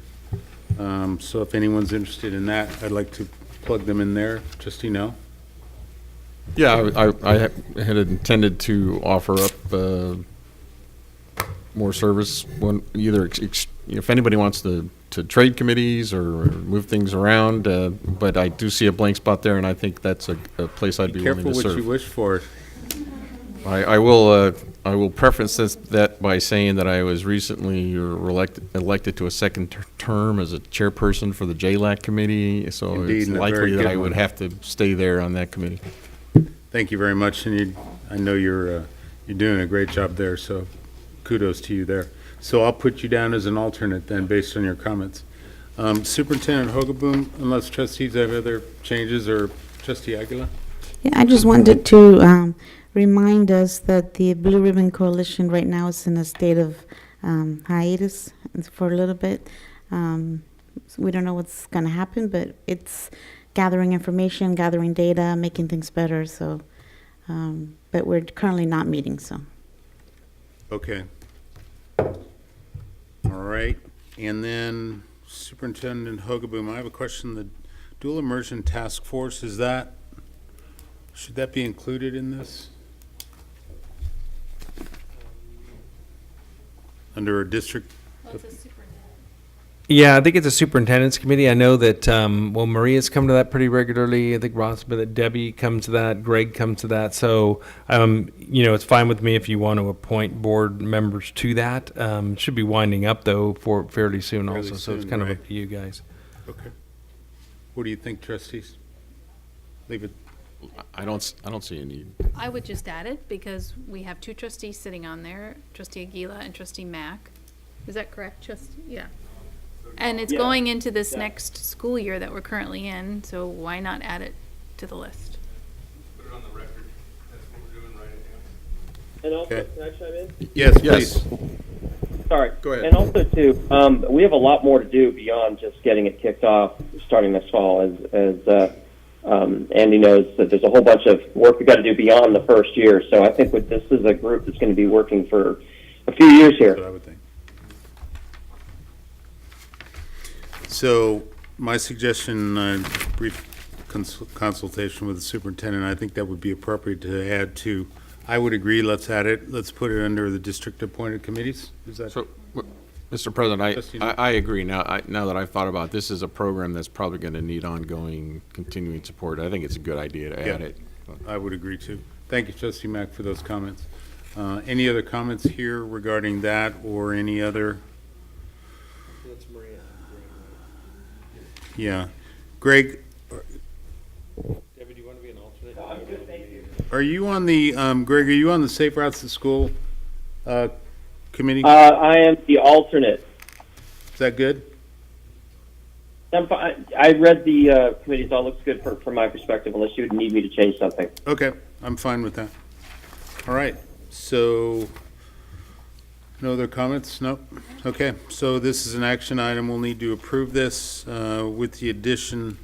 So if anyone's interested in that, I'd like to plug them in there. Trustee Nell? Yeah, I had intended to offer up more service when either if anybody wants to trade committees or move things around, but I do see a blank spot there, and I think that's a place I'd be willing to serve. Careful what you wish for. I will preference that by saying that I was recently elected to a second term as a chairperson for the JLAC committee, so Indeed, it's and a likely very that good I would one. have to stay there on that committee. Thank you very much. And I know you're doing a great job there, so kudos to you there. So I'll put you down as an alternate then, based on your comments. Superintendent Hogaboom, unless trustees have other changes, or Trustee Aguilar? Yeah, I just wanted to remind us that the Blue Ribbon Coalition right now is in a state of hiatus for a little bit. So we don't know what's going to happen, but it's gathering information, gathering data, making things better. So, but we're currently not meeting. So. Okay. All right. And then Superintendent Hogaboom, I have a question. The dual immersion task force, should that be included in this? Under a district? Yeah, I think it's a superintendent's committee. I know that, Maria's come to that pretty regularly. I think Ross, but that Debbie comes to that, Greg comes to that. So, it's fine with me if you want to appoint board members to that. Should be winding up though for fairly soon also. So it's kind of up to you guys. Okay. What do you think, trustees? Leave it. I don't see a need. I would just add it because we have two trustees sitting on there, Trustee Aguila and Trustee Mack. Is that correct, Trustee? Yeah. And it's going into this next school year that we're currently in, so why not add it to the list? Put it on the record. That's what we're doing right now. And also, Okay. can I chime in? Yes, please. Sorry. Go ahead. And also, too, we have a lot more to do beyond just getting it kicked off starting this fall. As Andy knows, that there's a whole bunch of work we've got to do beyond the first year. So I think this is a group that's going to be working for a few years here. That's what I would think. So my suggestion, brief consultation with the superintendent, I think that would be appropriate to add to. I would agree, let's add it. Let's put it under the district-appointed committees. Is that? So, Mr. President, I agree. Now that I've thought about it, this is a program that's probably going to need ongoing, continuing support. I think it's a good idea to add it. I would agree too. Thank you, Trustee Mack, for those comments. Any other comments here regarding that or any other? That's Maria. Yeah. Greg, Debbie, do you want to be an alternate? No, I'm good, thank you. are you on the, Greg, are you on the Safe Routes to School committee? I am the alternate. Is that good? I read the committees. All looks good from my perspective, unless you would need me to change something. Okay, I'm fine with that. All right, so no other comments? Nope. Okay, so this is an action item. We'll need to approve this with the addition,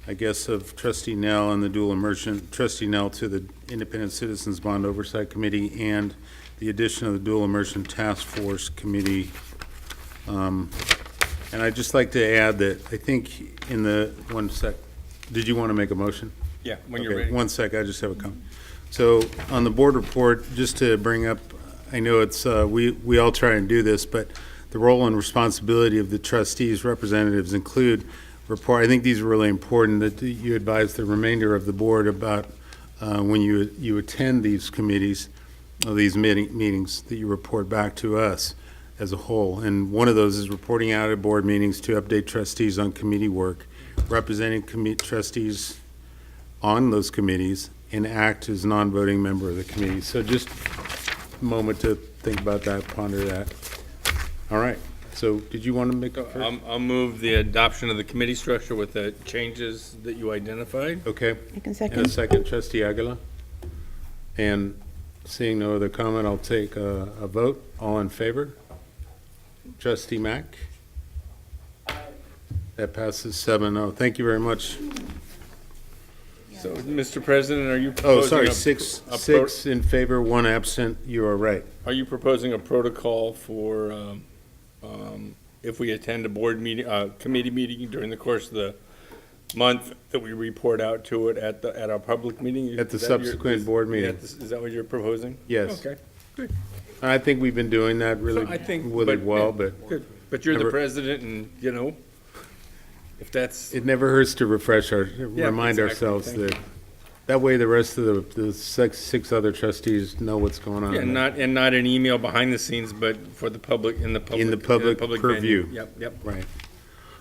I guess, of Trustee Nell and the dual immersion, Trustee Nell to the Independent Citizens Bond Oversight Committee and the addition of the dual immersion task force committee. And I'd just like to add that I think in the, one sec, did you want to make a motion? Yeah, when you're Okay, ready. 1 sec, I just have a comment. So on the board report, just to bring up, I know it's, we all try and do this, but the role and responsibility of the trustees, representatives include report. I think these are really important that you advise the remainder of the board about when you attend these committees, these meetings, that you report back to us as a whole. And one of those is reporting out at board meetings to update trustees on committee work, representing trustees on those committees, and act as non-voting member of the committee. So just a moment to think about that, ponder that. All right. So did you want to make a first? I'll move the adoption of the committee structure with the changes that you identified. Okay. I can And second. a second, Trustee Aguila. And seeing no other comment, I'll take a vote. All in favor? Trustee Mack? That passes 7-0. Thank you very much. So, Mr. President, are you Oh, proposing sorry, a six in favor, 1 absent. You are right. Are you proposing a protocol for if we attend a board meeting, committee meeting during the course of the month, that we report out to it at our public meeting? At the Is that your- subsequent board meeting. Is that what you're proposing? Yes. Okay, good. I think we've been doing that really So I think, really well, but good. But you're the Never- president, and, if that's, it never hurts to remind exactly. ourselves Thank that, that way the rest of the six other trustees know what's going on. yeah, not an email behind the scenes, but for the public, in the public purview. venue. Yep. Right.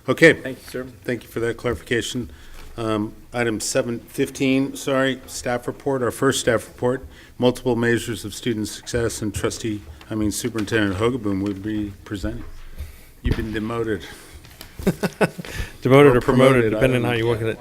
Okay. Thank you, sir. Thank you for that clarification. Item 715, staff report, our first staff report, multiple measures of student success, and Superintendent Hogaboom would be presenting. You've been demoted. Demoted Or or promoted, promoted, I depending don't on how you know. look at it.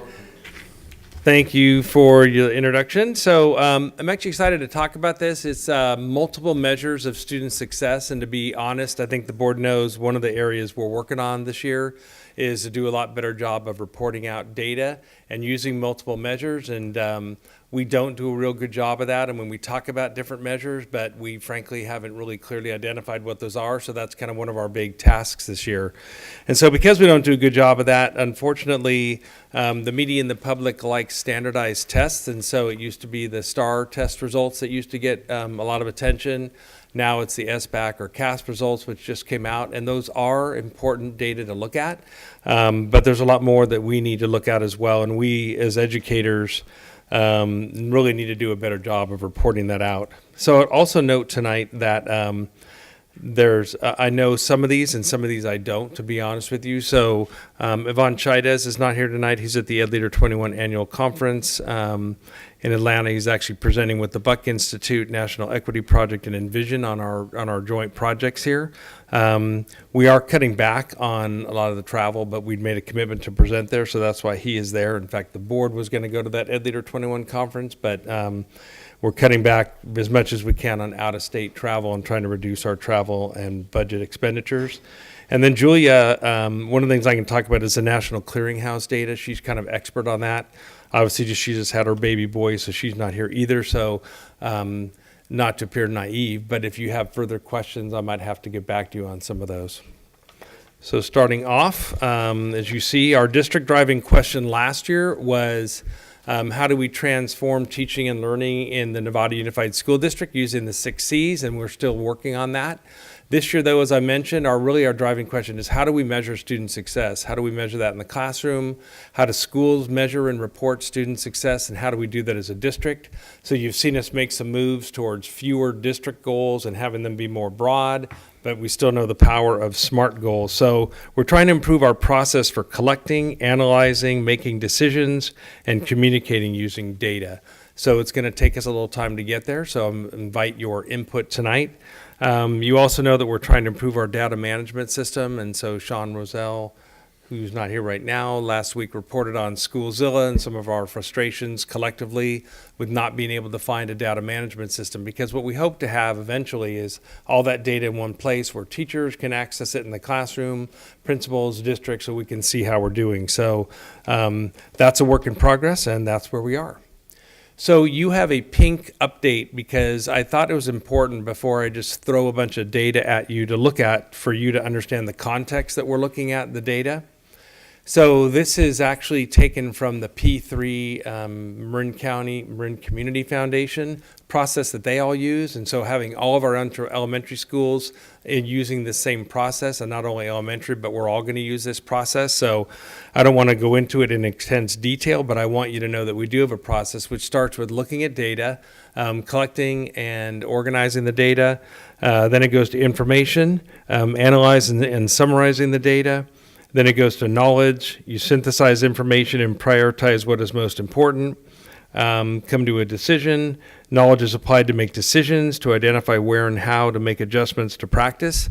Thank you for your introduction. So I'm actually excited to talk about this. It's multiple measures of student success. And to be honest, I think the board knows one of the areas we're working on this year is to do a lot better job of reporting out data and using multiple measures. And we don't do a real good job of that. And when we talk about different measures, but we frankly haven't really clearly identified what those are. So that's kind of one of our big tasks this year. And so because we don't do a good job of that, unfortunately, the media and the public like standardized tests. And so it used to be the STAR test results that used to get a lot of attention. Now it's the SBAC or CASP results, which just came out, and those are important data to look at. But there's a lot more that we need to look at as well, and we as educators really need to do a better job of reporting that out. So I'd also note tonight that I know some of these and some of these I don't, to be honest with you. So Ivan Chaidez is not here tonight. He's at the Ed Leader 21 annual conference in Atlanta. He's actually presenting with the Buck Institute, National Equity Project, and Envision on our joint projects here. We are cutting back on a lot of the travel, but we'd made a commitment to present there, so that's why he is there. In fact, the board was going to go to that Ed Leader 21 conference, but we're cutting back as much as we can on out-of-state travel and trying to reduce our travel and budget expenditures. And then Julia, one of the things I can talk about is the National Clearinghouse data. She's kind of expert on that. Obviously, she just had her baby boy, so she's not here either. So not to appear naive, but if you have further questions, I might have to get back to you on some of those. So starting off, as you see, our district driving question last year was, how do we transform teaching and learning in the Nevada Unified School District using the 6 C's, and we're still working on that. This year, though, as I mentioned, our driving question is, how do we measure student success? How do we measure that in the classroom? How do schools measure and report student success, and how do we do that as a district? So you've seen us make some moves towards fewer district goals and having them be more broad, but we still know the power of SMART goals. So we're trying to improve our process for collecting, analyzing, making decisions, and communicating using data. So it's going to take us a little time to get there, so I invite your input tonight. You also know that we're trying to improve our data management system, and so Sean Roselle, who's not here right now, last week reported on Schoolzilla and some of our frustrations collectively with not being able to find a data management system, because what we hope to have eventually is all that data in one place where teachers can access it in the classroom, principals, districts, so we can see how we're doing. So that's a work in progress, and that's where we are. So you have a pink update because I thought it was important before I just throw a bunch of data at you to look at for you to understand the context that we're looking at the data. So this is actually taken from the P3 Marin Community Foundation process that they all use. And so having all of our elementary schools using the same process, and not only elementary, but we're all going to use this process. So I don't want to go into it in intense detail, but I want you to know that we do have a process which starts with looking at data, collecting and organizing the data. Then it goes to information, analyzing and summarizing the data. Then it goes to knowledge. You synthesize information and prioritize what is most important. Come to a decision. Knowledge is applied to make decisions, to identify where and how to make adjustments to practice.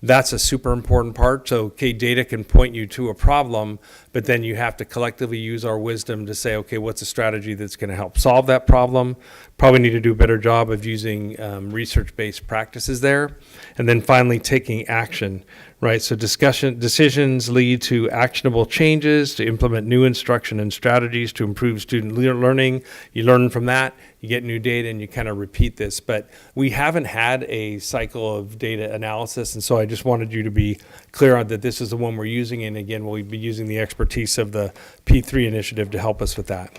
That's a super important part. So, okay, data can point you to a problem, but then you have to collectively use our wisdom to say, okay, what's a strategy that's going to help solve that problem? Probably need to do a better job of using research-based practices there. And then finally, taking action, right? So decisions lead to actionable changes, to implement new instruction and strategies to improve student learning. You learn from that, you get new data, and you kind of repeat this. But we haven't had a cycle of data analysis, and so I just wanted you to be clear on that this is the one we're using, and again, we'll be using the expertise of the P3 initiative to help us with that.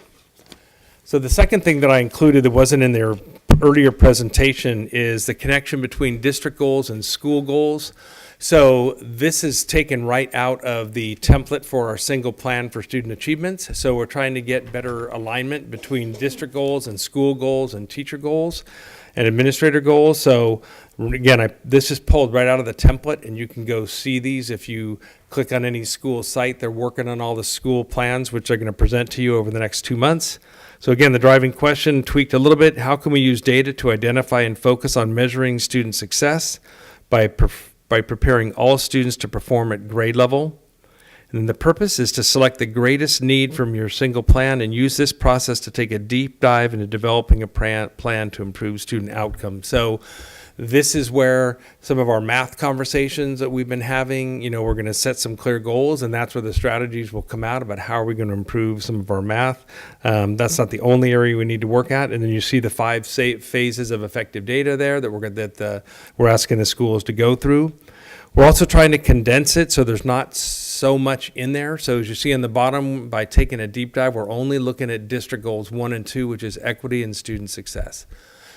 So the second thing that I included that wasn't in their earlier presentation is the connection between district goals and school goals. So this is taken right out of the template for our single plan for student achievements. So we're trying to get better alignment between district goals and school goals and teacher goals and administrator goals. So again, this is pulled right out of the template, and you can go see these if you click on any school site. They're working on all the school plans, which they're going to present to you over the next 2 months. So again, the driving question tweaked a little bit. How can we use data to identify and focus on measuring student success by preparing all students to perform at grade level? And then the purpose is to select the greatest need from your single plan and use this process to take a deep dive into developing a plan to improve student outcomes. So this is where some of our math conversations that we've been having, we're going to set some clear goals, and that's where the strategies will come out about how are we going to improve some of our math. That's not the only area we need to work at. And then you see the 5 phases of effective data there that we're asking the schools to go through. We're also trying to condense it so there's not so much in there. So as you see on the bottom, by taking a deep dive, we're only looking at district goals 1 and 2, which is equity and student success.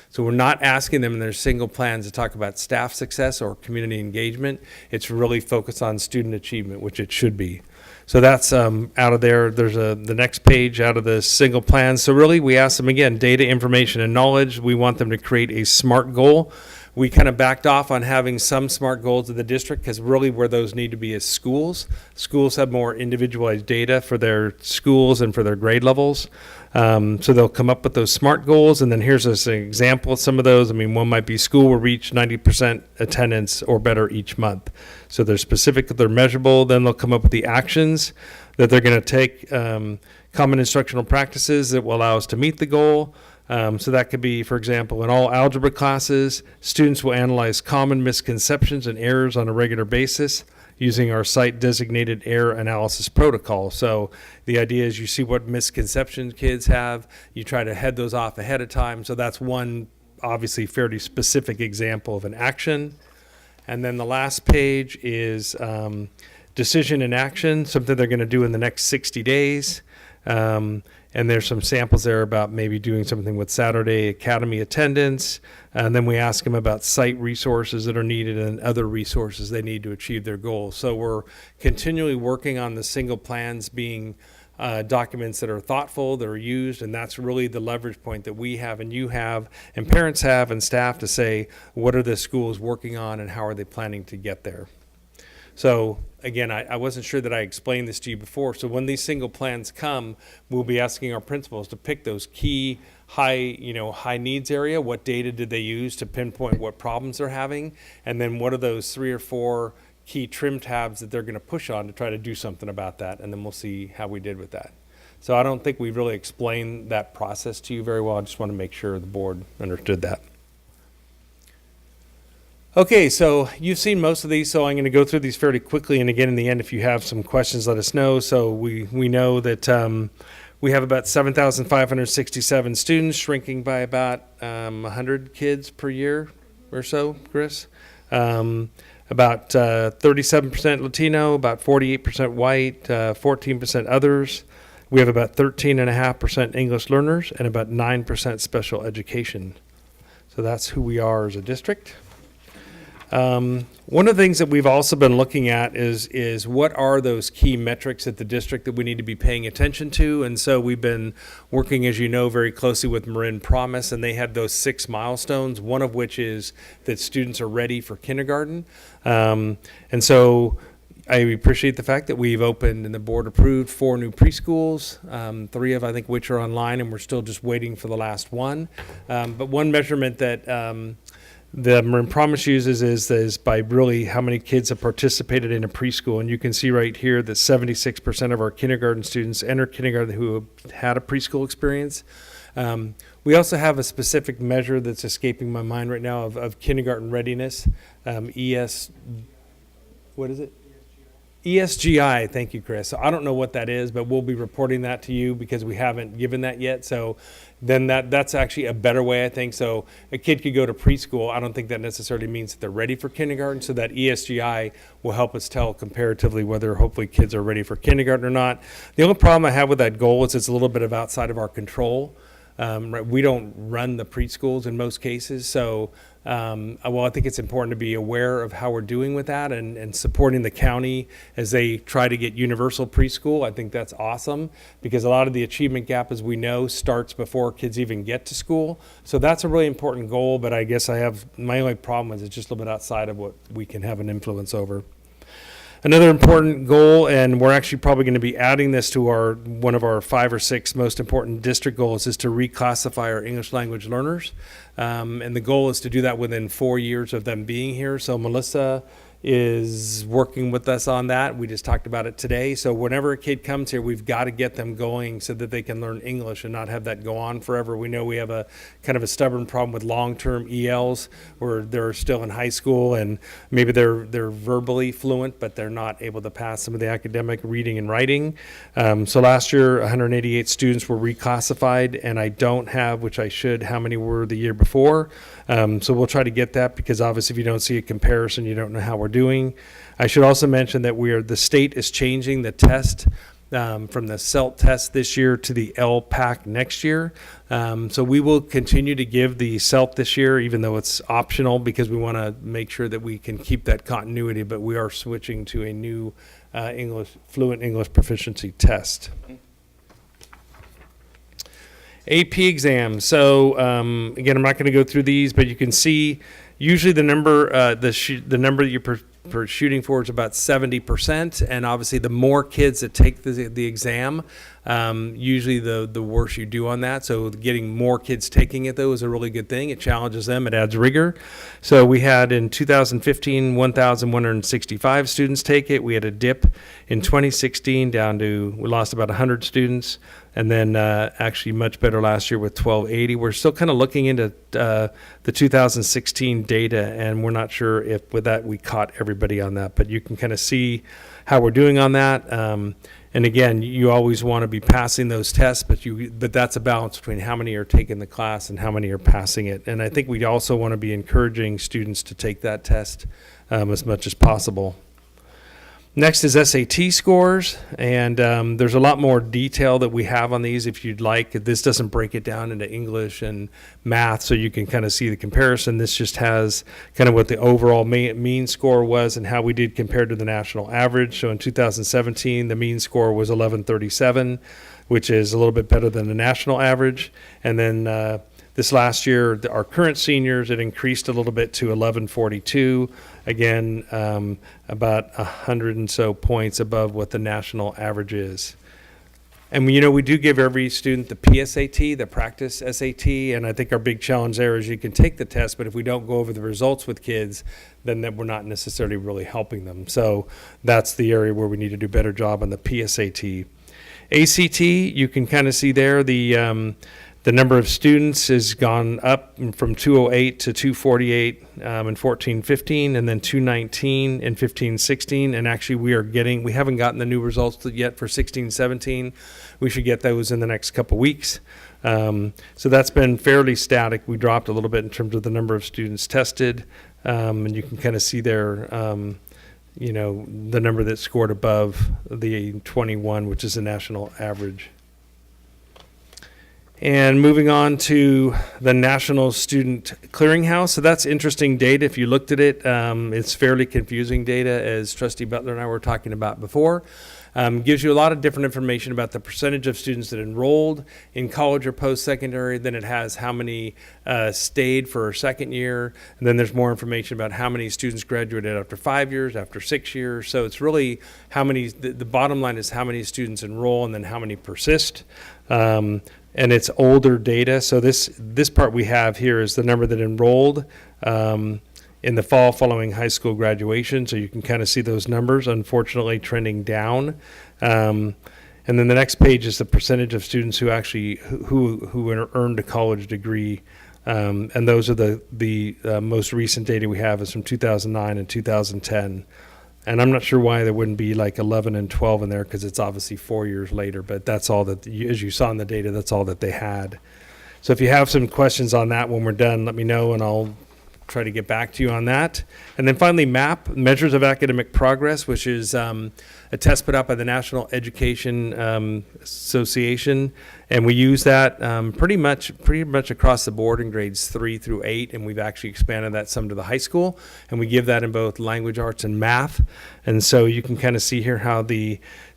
So we're not asking them in their single plans to talk about staff success or community engagement. It's really focused on student achievement, which it should be. So that's out of there. There's the next page out of the single plan. So really we ask them again, data, information, and knowledge. We want them to create a SMART goal. We kind of backed off on having some SMART goals of the district because really where those need to be is schools. Schools have more individualized data for their schools and for their grade levels. So they'll come up with those SMART goals, and then here's an example of some of those. I mean, one might be school will reach 90% attendance or better each month. So they're specific, they're measurable. Then they'll come up with the actions that they're going to take, common instructional practices that will allow us to meet the goal. So that could be, for example, in all algebra classes, students will analyze common misconceptions and errors on a regular basis using our site-designated error analysis protocol. So the idea is you see what misconceptions kids have, you try to head those off ahead of time. So that's one obviously fairly specific example of an action. And then the last page is decision and action, something they're going to do in the next 60 days. And there's some samples there about maybe doing something with Saturday Academy attendance. And then we ask them about site resources that are needed and other resources they need to achieve their goals. So we're continually working on the single plans being documents that are thoughtful, that are used, and that's really the leverage point that we have and you have and parents have and staff to say, what are the schools working on and how are they planning to get there? So again, I wasn't sure that I explained this to you before. So when these single plans come, we'll be asking our principals to pick those key high needs area. What data did they use to pinpoint what problems they're having? And then what are those 3 or 4 key trim tabs that they're going to push on to try to do something about that? And then we'll see how we did with that. So I don't think we've really explained that process to you very well. I just want to make sure the board understood that. Okay, so you've seen most of these, so I'm going to go through these fairly quickly. And again, in the end, if you have some questions, let us know. So we know that we have about 7,567 students, shrinking by about 100 kids per year or so, Chris. About 37% Latino, about 48% white, 14% others. We have about 13.5% English learners and about 9% special education. So that's who we are as a district. One of the things that we've also been looking at is what are those key metrics at the district that we need to be paying attention to. And so we've been working, as you know, very closely with Marin Promise, and they had those 6 milestones, one of which is that students are ready for kindergarten. And so I appreciate the fact that we've opened and the board approved 4 new preschools, 3 of I think which are online, and we're still just waiting for the last one. But one measurement that the Marin Promise uses is by really how many kids have participated in a preschool. And you can see right here that 76% of our kindergarten students enter kindergarten who have had a preschool experience. We also have a specific measure that's escaping my mind right now of kindergarten readiness. What is it? ESGI, thank you, Chris. So I don't know what that is, but we'll be reporting that to you because we haven't given that yet. So then that's actually a better way, I think. So a kid could go to preschool. I don't think that necessarily means that they're ready for kindergarten. So that ESGI will help us tell comparatively whether hopefully kids are ready for kindergarten or not. The only problem I have with that goal is it's a little bit outside of our control. We don't run the preschools in most cases, so Well, I think it's important to be aware of how we're doing with that and supporting the county as they try to get universal preschool. I think that's awesome because a lot of the achievement gap, as we know, starts before kids even get to school. So that's a really important goal, but I guess my only problem is it's just a little bit outside of what we can have an influence over. Another important goal, and we're actually probably going to be adding this to one of our 5 or 6 most important district goals, is to reclassify our English language learners. And the goal is to do that within 4 years of them being here. So Melissa is working with us on that. We just talked about it today. So whenever a kid comes here, we've got to get them going so that they can learn English and not have that go on forever. We know we have a kind of a stubborn problem with long-term ELs where they're still in high school and maybe they're verbally fluent, but they're not able to pass some of the academic reading and writing. So last year, 188 students were reclassified, and I don't have, which I should, how many were the year before. So we'll try to get that because obviously if you don't see a comparison, you don't know how we're doing. I should also mention that the state is changing the test from the CELT test this year to the LPAC next year. So we will continue to give the CELT this year, even though it's optional because we want to make sure that we can keep that continuity, but we are switching to a new fluent English proficiency test. AP exams. So again, I'm not going to go through these, but you can see usually the number the number that you're shooting for is about 70%, and obviously the more kids that take the exam, usually the worse you do on that. So getting more kids taking it, though, is a really good thing. It challenges them. It adds rigor. So we had in 2015, 1,165 students take it. We had a dip in 2016 we lost about 100 students. And then actually much better last year with 1,280. We're still kind of looking into the 2016 data, and we're not sure if with that we caught everybody on that. But you can kind of see how we're doing on that. And again, you always want to be passing those tests, but that's a balance between how many are taking the class and how many are passing it. And I think we also want to be encouraging students to take that test as much as possible. Next is SAT scores, and there's a lot more detail that we have on these if you'd like. This doesn't break it down into English and math, so you can kind of see the comparison. This just has kind of what the overall mean score was and how we did compared to the national average. So in 2017, the mean score was 1137, which is a little bit better than the national average. And then this last year, our current seniors, it increased a little bit to 1142. Again, about 100 and so points above what the national average is. And we do give every student the PSAT, the practice SAT, and I think our big challenge there is you can take the test, but if we don't go over the results with kids, then we're not necessarily really helping them. So that's the area where we need to do a better job on the PSAT. ACT, you can kind of see there the number of students has gone up from 208 to 248 in 14-15, and then 219 in 15-16. And actually, we haven't gotten the new results yet for 16-17. We should get those in the next couple weeks. So that's been fairly static. We dropped a little bit in terms of the number of students tested, and you can kind of see there, the number that scored above the 21, which is the national average. And moving on to the National Student Clearinghouse. So that's interesting data. If you looked at it, it's fairly confusing data, as Trustee Butler and I were talking about before. Gives you a lot of different information about the percentage of students that enrolled in college or post-secondary. Then it has how many stayed for a second year. And then there's more information about how many students graduated after 5 years, after 6 years. So it's really how many, the bottom line is how many students enroll and then how many persist. And it's older data. So this part we have here is the number that enrolled in the fall following high school graduation. So you can kind of see those numbers, unfortunately, trending down. And then the next page is the percentage of students who actually who earned a college degree. And those are the most recent data we have is from 2009 and 2010. And I'm not sure why there wouldn't be like 11 and 12 in there because it's obviously 4 years later, but that's all that, as you saw in the data, that's all that they had. So if you have some questions on that when we're done, let me know and I'll try to get back to you on that. And then finally, MAP, Measures of Academic Progress, which is a test put out by the National Education Association. And we use that pretty much across the board in grades 3 through 8. And we've actually expanded that some to the high school. And we give that in both language arts and math. And so you can kind of see here how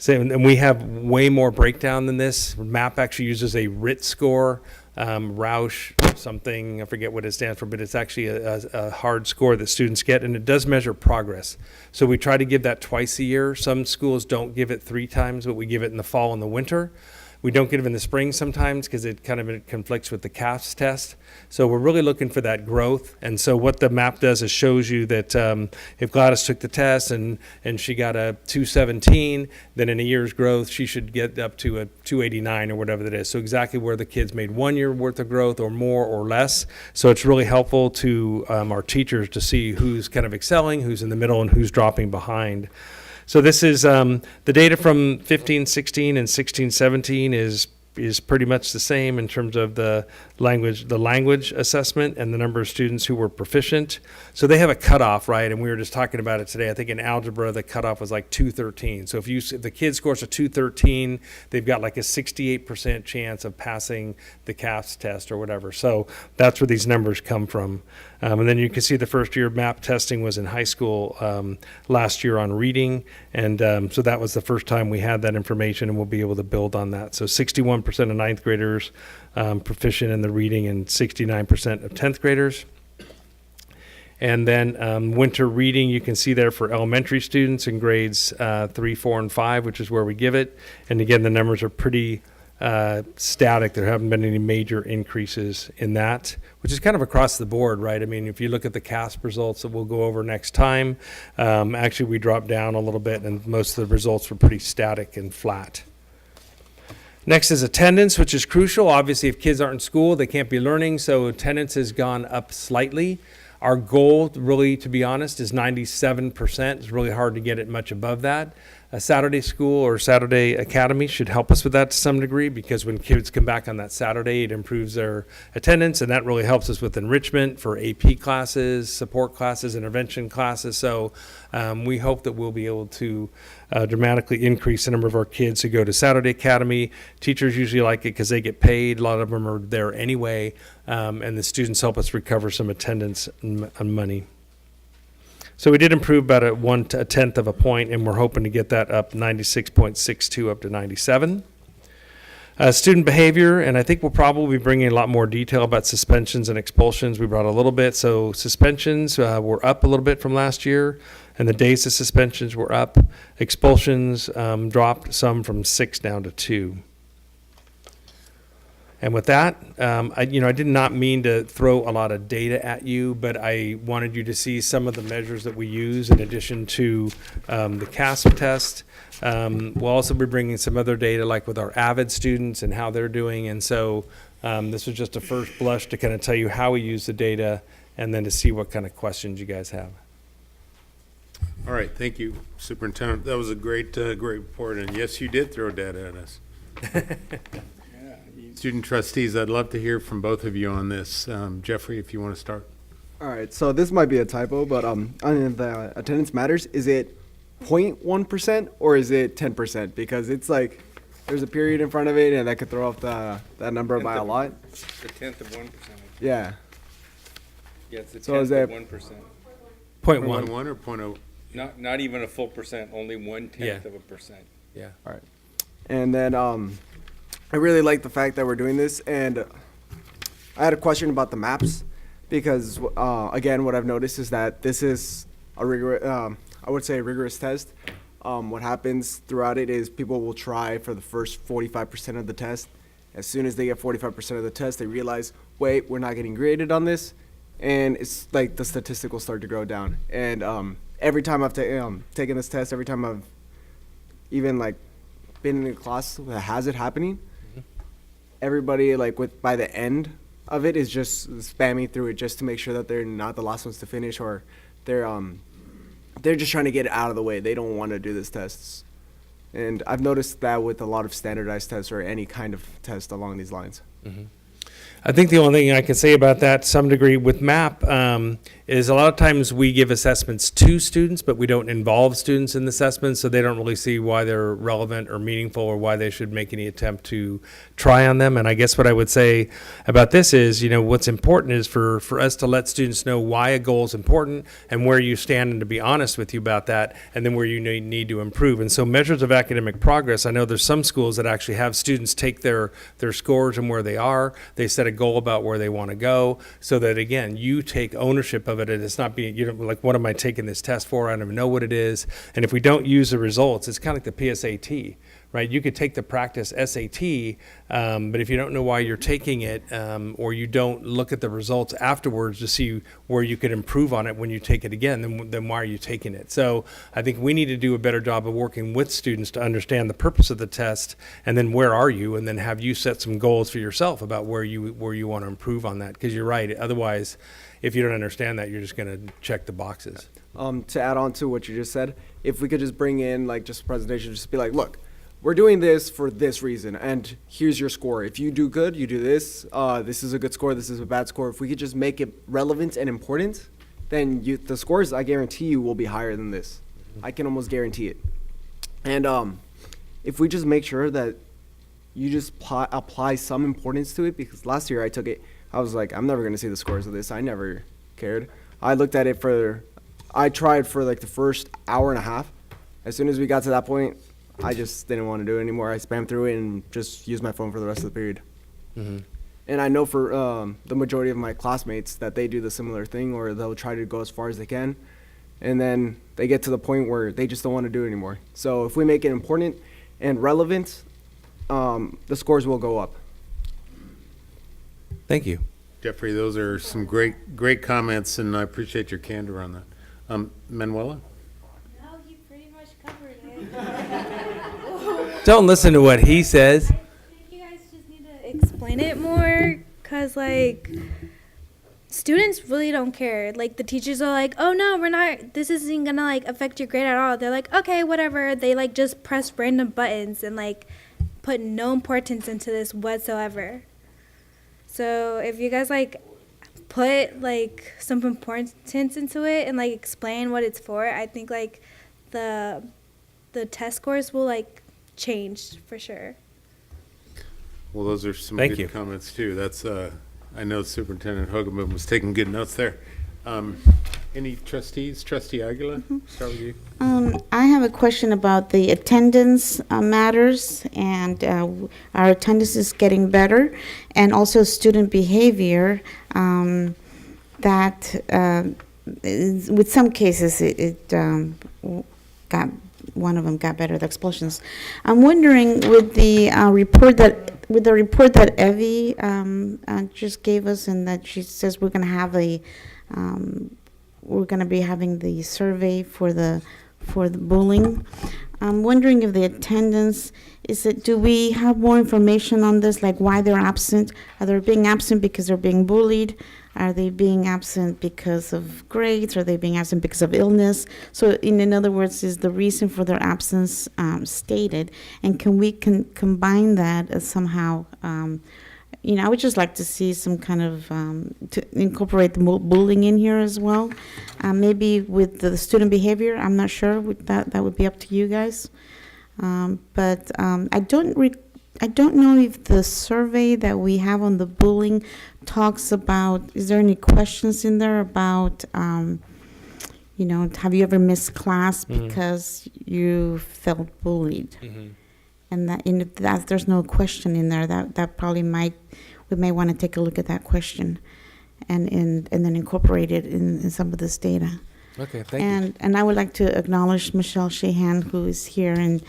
and we have way more breakdown than this. MAP actually uses a RIT score, Roush something, I forget what it stands for, but it's actually a hard score that students get, and it does measure progress. So we try to give that twice a year. Some schools don't give it 3 times, but we give it in the fall and the winter. We don't get it in the spring sometimes because it kind of conflicts with the CAFS test. So we're really looking for that growth. And so what the map does is shows you that if Gladys took the test and she got a 217, then in a year's growth, she should get up to a 289 or whatever that is. So exactly where the kids made 1 year worth of growth or more or less. So it's really helpful to our teachers to see who's kind of excelling, who's in the middle, and who's dropping behind. So this is the data from 15-16 and 16-17 is pretty much the same in terms of the language assessment and the number of students who were proficient. So they have a cutoff, right? And we were just talking about it today. I think in algebra, the cutoff was like 213. So if the kid scores a 213, they've got like a 68% chance of passing the CAFS test or whatever. So that's where these numbers come from. And then you can see the first year of MAP testing was in high school last year on reading. And so that was the first time we had that information, and we'll be able to build on that. So 61% of ninth graders proficient in the reading and 69% of 10th graders. And then winter reading, you can see there for elementary students in grades 3, 4, and 5, which is where we give it. And again, the numbers are pretty static. There haven't been any major increases in that, which is kind of across the board, right? I mean, if you look at the CASP results that we'll go over next time, actually we dropped down a little bit, and most of the results were pretty static and flat. Next is attendance, which is crucial. Obviously, if kids aren't in school, they can't be learning, so attendance has gone up slightly. Our goal, really, to be honest, is 97%. It's really hard to get it much above that. A Saturday school or Saturday academy should help us with that to some degree, because when kids come back on that Saturday, it improves their attendance, and that really helps us with enrichment for AP classes, support classes, intervention classes. So we hope that we'll be able to dramatically increase the number of our kids who go to Saturday academy. Teachers usually like it because they get paid. A lot of them are there anyway, and the students help us recover some attendance and money. So we did improve about a tenth of a point, and we're hoping to get that up 96.62 up to 97. Student behavior, and I think we'll probably be bringing a lot more detail about suspensions and expulsions. We brought a little bit. So suspensions were up a little bit from last year, and the days of suspensions were up. Expulsions dropped some from 6 down to 2. And with that, I did not mean to throw a lot of data at you, but I wanted you to see some of the measures that we use in addition to the CASP test. We'll also be bringing some other data, like with our AVID students and how they're doing. And so this was just a first blush to kind of tell you how we use the data, and then to see what kind of questions you guys have. All right, thank you, Superintendent. That was a great report, and yes, you did throw data at us. Student trustees, I'd love to hear from both of you on this. Jeffrey, if you want to start. All right, so this might be a typo, but on the attendance matters, is it 0.1% or is it 10%? Because it's like there's a period in front of it, and that could throw off that number by a lot. The 10th of 1%. Yeah. Yeah, it's the 10th So is that of 1%. 0.11 or 0.0? Not even a full percent, only 1/10 of a percent. Yeah. All right. And then I really like the fact that we're doing this, and I had a question about the maps, because again, what I've noticed is that this is a rigorous test. What happens throughout it is people will try for the first 45% of the test. As soon as they get 45% of the test, they realize, wait, we're not getting graded on this, and it's like the statistics will start to go down. And every time I've taken this test, every time I've even like been in a class that has it happening, everybody by the end of it is just spamming through it just to make sure that they're not the last ones to finish, or they're just trying to get it out of the way. They don't want to do these tests. And I've noticed that with a lot of standardized tests or any kind of test along these lines. Mm-hmm. I think the only thing I can say about that to some degree with MAP is a lot of times we give assessments to students, but we don't involve students in the assessments, so they don't really see why they're relevant or meaningful or why they should make any attempt to try on them. And I guess what I would say about this is, what's important is for us to let students know why a goal is important and where you stand, and to be honest with you about that, and then where you need to improve. And so measures of academic progress, I know there's some schools that actually have students take their scores and where they are. They set a goal about where they want to go, so that, again, you take ownership of it, and it's not being, like, what am I taking this test for? I don't even know what it is. And if we don't use the results, it's kind of like the PSAT, right? You could take the practice SAT, but if you don't know why you're taking it, or you don't look at the results afterwards to see where you could improve on it when you take it again, then why are you taking it? So I think we need to do a better job of working with students to understand the purpose of the test, and then where are you, and then have you set some goals for yourself about where you want to improve on that. Because you're right, otherwise, if you don't understand that, you're just going to check the boxes. To add on to what you just said, if we could just bring in like just a presentation, just be like, look, we're doing this for this reason, and here's your score. If you do good, you do this. This is a good score. This is a bad score. If we could just make it relevant and important, then the scores, I guarantee you, will be higher than this. I can almost guarantee it. And if we just make sure that you just apply some importance to it, because last year I took it, I was like, I'm never going to see the scores of this. I never cared. I looked at it I tried for like the first hour and a half. As soon as we got to that point, I just didn't want to do it anymore. I spammed through it and just used my phone for the rest of the period. Mm-hmm. And I know for the majority of my classmates that they do the similar thing, or they'll try to go as far as they can, and then they get to the point where they just don't want to do it anymore. So if we make it important and relevant, the scores will go up. Thank you. Jeffrey, those are some great comments, and I appreciate your candor on that. Manuela? No, he pretty much covered it. Don't listen to what he says. I think you guys just need to explain it more, because, like, students really don't care. Like, the teachers are like, oh, no, this isn't going to, like, affect your grade at all. They're like, okay, whatever. They, like, just press random buttons and, like, put no importance into this whatsoever. So if you guys, like, put, like, some importance into it and, like, explain what it's for, I think, like, the test scores will, like, change for sure. Well, those are some Thank good you. comments, too. That's, I know Superintendent Hogeman was taking good notes there. Any trustees? Trustee Aguilar, start with you. I have a question about the attendance matters, and our attendance is getting better, and also student behavior. With some cases, one of them got better, the expulsions. I'm wondering with the report that Evie just gave us, and that she says we're going to have we're going to be having the survey for the bullying. I'm wondering if the attendance do we have more information on this, like why they're absent? Are they being absent because they're being bullied? Are they being absent because of grades? Are they being absent because of illness? So in other words, is the reason for their absence stated? And can we combine that as somehow? I would just like to see some kind of, to incorporate the bullying in here as well. Maybe with the student behavior, I'm not sure. That would be up to you guys. But I don't know if the survey that we have on the bullying talks about, is there any questions in there about, have you ever missed class because you felt bullied? Mm-hmm. And if there's no question in there, that probably we may want to take a look at that question and then incorporate it in some of this data. Okay, thank you. And I would like to acknowledge Michelle Shahan, who is here, and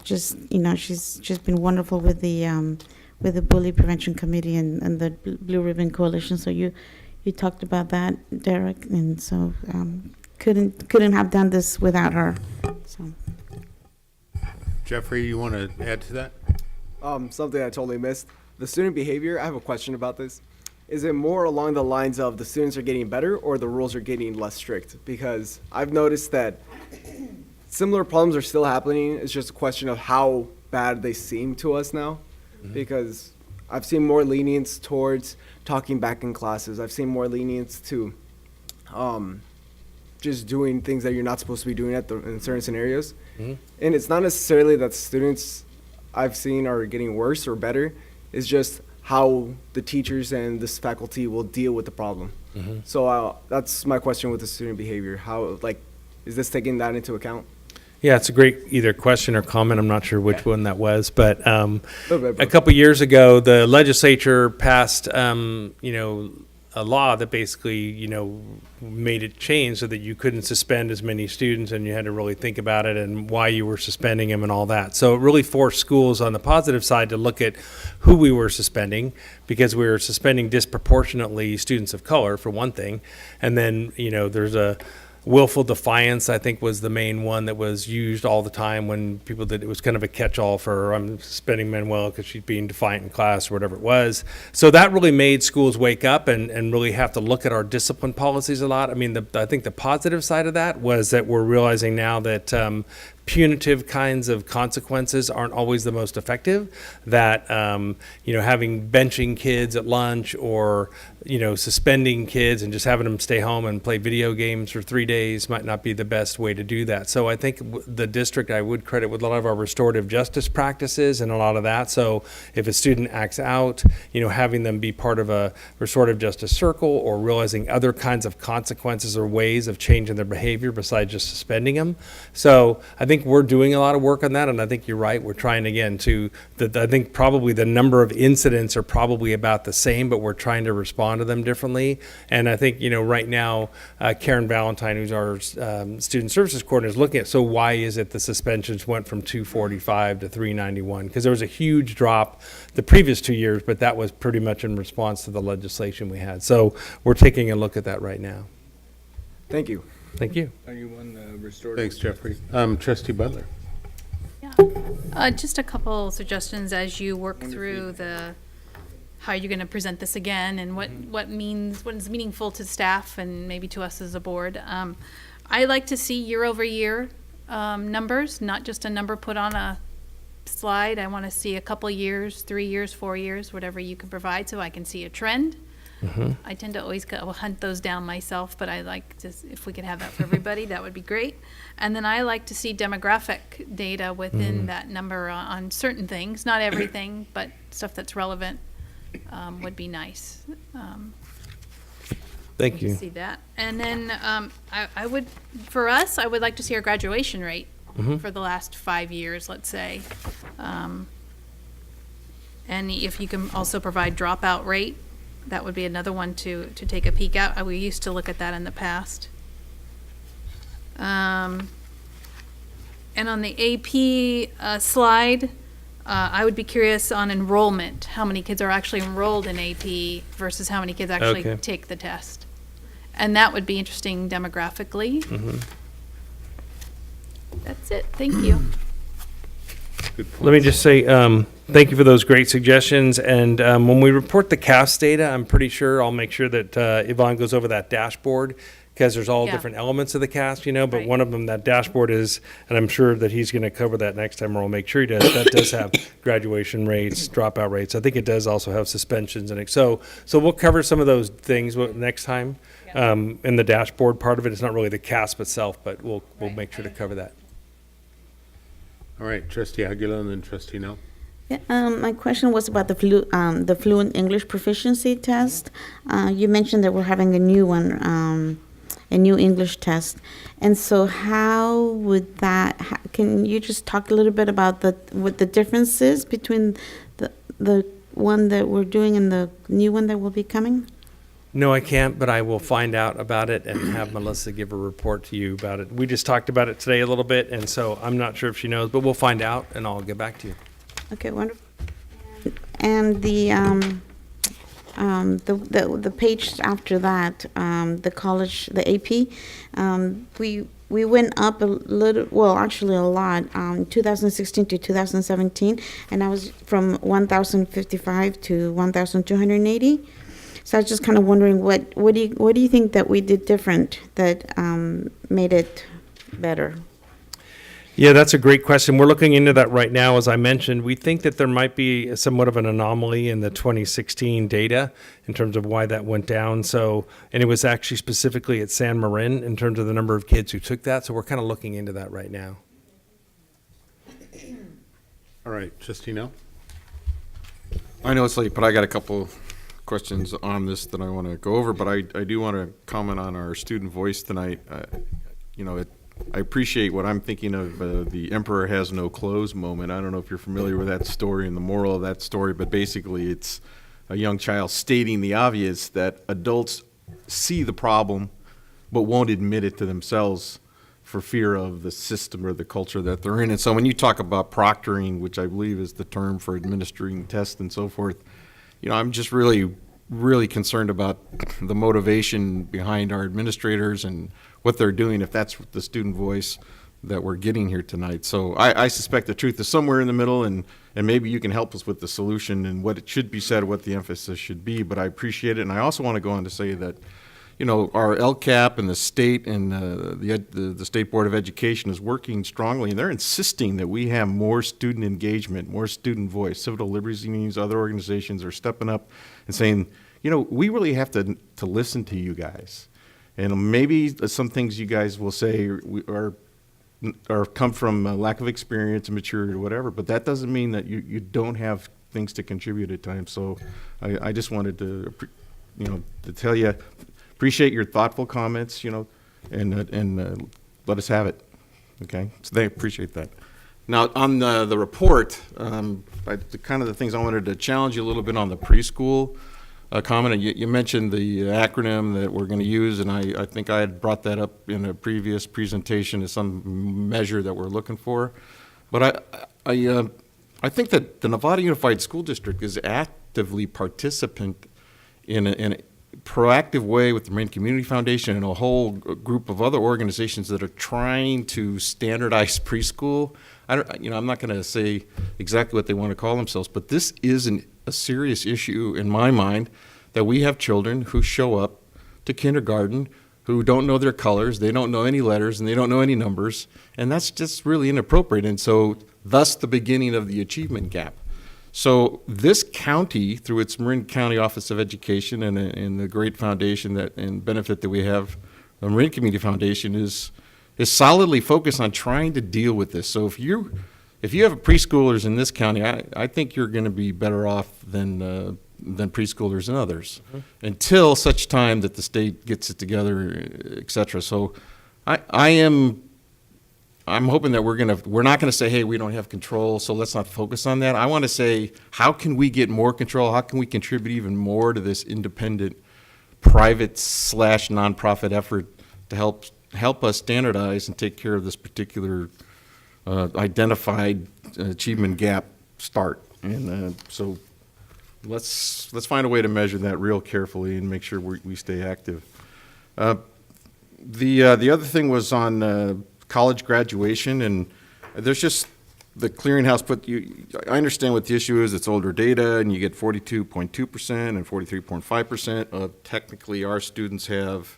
just, she's just been wonderful with the Bully Prevention Committee and the Blue Ribbon Coalition. So you talked about that, Derek, and so couldn't have done this without her. So. Jeffrey, you want to add to that? Something I totally missed. The student behavior, I have a question about this. Is it more along the lines of the students are getting better or the rules are getting less strict? Because I've noticed that similar problems are still happening. It's just a question of how bad they seem to us now. Mm-hmm. Because I've seen more lenience towards talking back in classes. I've seen more lenience to just doing things that you're not supposed to be doing in certain scenarios. Mhm. And it's not necessarily that students I've seen are getting worse or better. It's just how the teachers and this faculty will deal with the problem. Mhm. So that's my question with the student behavior. How, like, is this taking that into account? Yeah, it's a great either question or comment. I'm not sure which one that was, but Little bit, a couple years ago, the legislature passed, a law that basically, made it change so that you couldn't suspend as many students, and you had to really think about it and why you were suspending them and all that. So it really forced schools on the positive side to look at who we were suspending, because we were suspending disproportionately students of color, for one thing. And then, there's a willful defiance, I think, was the main one that was used all the time when people did. It was kind of a catch-all for, I'm suspending Manuel because she's being defiant in class or whatever it was. So that really made schools wake up and really have to look at our discipline policies a lot. I mean, I think the positive side of that was that we're realizing now that punitive kinds of consequences aren't always the most effective, that having benching kids at lunch or suspending kids and just having them stay home and play video games for 3 days might not be the best way to do that. So I think the district, I would credit with a lot of our restorative justice practices and a lot of that. So if a student acts out, having them be part of a restorative justice circle, or realizing other kinds of consequences or ways of changing their behavior besides just suspending them. So I think we're doing a lot of work on that, and I think you're right. We're trying again I think probably the number of incidents are probably about the same, but we're trying to respond to them differently. And I think, right now, Karen Valentine, who's our student services coordinator, is looking at, so why is it the suspensions went from 245 to 391? Because there was a huge drop the previous 2 years, but that was pretty much in response to the legislation we had. So we're taking a look at that right now. Thank you. Thank you. Are you on restorative? Thanks, Jeffrey. Trustee Butler. Just a couple suggestions as you work through how you're going to present this again, and what is meaningful to staff and maybe to us as a board. I like to see year-over-year numbers, not just a number put on a slide. I want to see a couple years, 3 years, 4 years, whatever you can provide, so I can see a trend. Mhm. I tend to always hunt those down myself, but I like to, if we could have that for everybody, that would be great. And then I like to see demographic data within that number on certain things, not everything, but stuff that's relevant would be nice. Thank you. See that. And then I would, for us, I would like to see our graduation rate for the last 5 years, let's say. And if you can also provide dropout rate, that would be another one to take a peek at. We used to look at that in the past. And on the AP slide, I would be curious on enrollment, how many kids are actually enrolled in AP versus how many kids actually Okay. take the test. And that would be interesting demographically. Mhm. That's it. Thank you. Let me just say, thank you for those great suggestions. And when we report the CAS data, I'm pretty sure I'll make sure that Yvonne goes over that dashboard, because there's all different elements of the CAS, but one of them, that dashboard is, and I'm sure that he's going to cover that next time, or I'll make sure he does, that does have graduation rates, dropout rates. I think it does also have suspensions in it. So we'll cover some of those things next time. In the dashboard part of it, it's not really the CASP itself, but we'll make sure to cover that. All right, Trustee Aguilar and then Trustee Nell. Yeah, my question was about the fluent English proficiency test. You mentioned that we're having a new one, a new English test, and so how would that? Can you just talk a little bit about what the difference is between the one that we're doing and the new one that will be coming? No, I can't, but I will find out about it and have Melissa give a report to you about it. We just talked about it today a little bit, and so I'm not sure if she knows, but we'll find out and I'll get back to you. Okay, wonderful. And the page after that, the college, the AP, we went up a little, well, actually a lot, 2016 to 2017, and I was from 1,055 to 1,280. So I was just kind of wondering, what do you think that we did different that made it better? Yeah, that's a great question. We're looking into that right now. As I mentioned, we think that there might be somewhat of an anomaly in the 2016 data in terms of why that went down. So, and it was actually specifically at San Marin in terms of the number of kids who took that. So we're kind of looking into that right now. All right, Trustee Nell? I know it's late, but I got a couple questions on this that I want to go over, but I do want to comment on our student voice tonight. I appreciate what I'm thinking of, the emperor has no clothes moment. I don't know if you're familiar with that story and the moral of that story, but basically it's a young child stating the obvious that adults see the problem but won't admit it to themselves for fear of the system or the culture that they're in. And so when you talk about proctoring, which I believe is the term for administering tests and so forth, I'm just really concerned about the motivation behind our administrators and what they're doing, if that's the student voice that we're getting here tonight. So I suspect the truth is somewhere in the middle, and maybe you can help us with the solution and what it should be said, what the emphasis should be, but I appreciate it. And I also want to go on to say that, our LCAP and the state and the State Board of Education is working strongly, and they're insisting that we have more student engagement, more student voice. Civil Liberties Unions, other organizations are stepping up and saying, we really have to listen to you guys. And maybe some things you guys will say are come from a lack of experience and maturity or whatever, but that doesn't mean that you don't have things to contribute at times. So I just wanted to, to tell you, appreciate your thoughtful comments, and let us have it. Okay, so they appreciate that. Now on the report, the things I wanted to challenge you a little bit on the preschool comment. You mentioned the acronym that we're going to use, and I think I had brought that up in a previous presentation as some measure that we're looking for. But I think that the Nevada Unified School District is actively participant in a proactive way with the Marine Community Foundation and a whole group of other organizations that are trying to standardize preschool. I'm not going to say exactly what they want to call themselves, but this is a serious issue in my mind, that we have children who show up to kindergarten who don't know their colors, they don't know any letters, and they don't know any numbers, and that's just really inappropriate. And so thus the beginning of the achievement gap. So this county, through its Marin County Office of Education and the great foundation and benefit that we have, the Marin Community Foundation is solidly focused on trying to deal with this. So if you have preschoolers in this county, I think you're going to be better off than preschoolers in others, until such time that the state gets it together, et cetera. So I'm hoping that we're not going to say, hey, we don't have control, so let's not focus on that. I want to say, how can we get more control? How can we contribute even more to this independent, private / nonprofit effort to help us standardize and take care of this particular identified achievement gap start? And so let's find a way to measure that real carefully and make sure we stay active. The other thing was on college graduation, and there's just the Clearinghouse I understand what the issue is. It's older data, and you get 42.2% and 43.5% of technically our students have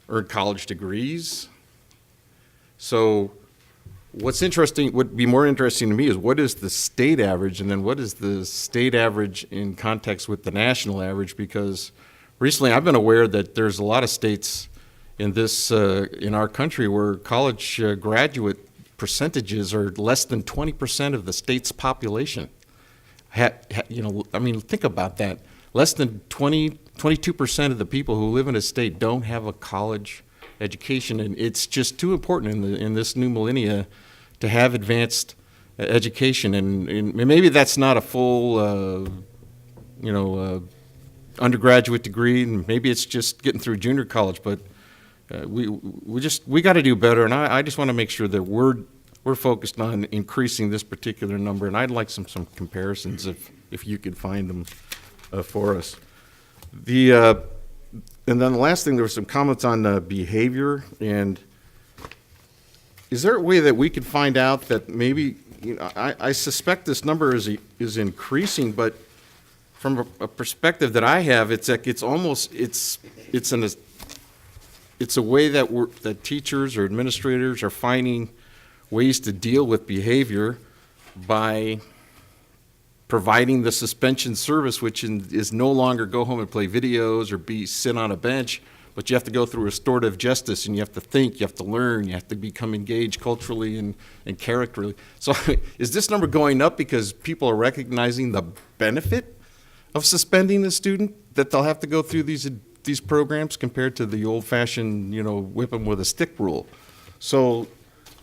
earned college degrees. So what's interesting, would be more interesting to me, is what is the state average, and then what is the state average in context with the national average? Because recently I've been aware that there's a lot of states in our country where college graduate percentages are less than 20% of the state's population. Think about that. Less than 22% of the people who live in a state don't have a college education, and it's just too important in this new millennia to have advanced education. And maybe that's not a full, undergraduate degree, and maybe it's just getting through junior college, but we got to do better, and I just want to make sure that we're focused on increasing this particular number, and I'd like some comparisons if you could find them for us. And then the last thing, there were some comments on behavior, and is there a way that we could find out that maybe, I suspect this number is increasing, but from a perspective that I have, it's a way that teachers or administrators are finding ways to deal with behavior by providing the suspension service, which is no longer go home and play videos or sit on a bench, but you have to go through restorative justice, and you have to think, you have to learn, you have to become engaged culturally and characterally. So is this number going up because people are recognizing the benefit of suspending a student, that they'll have to go through these programs compared to the old-fashioned, whip them with a stick rule? So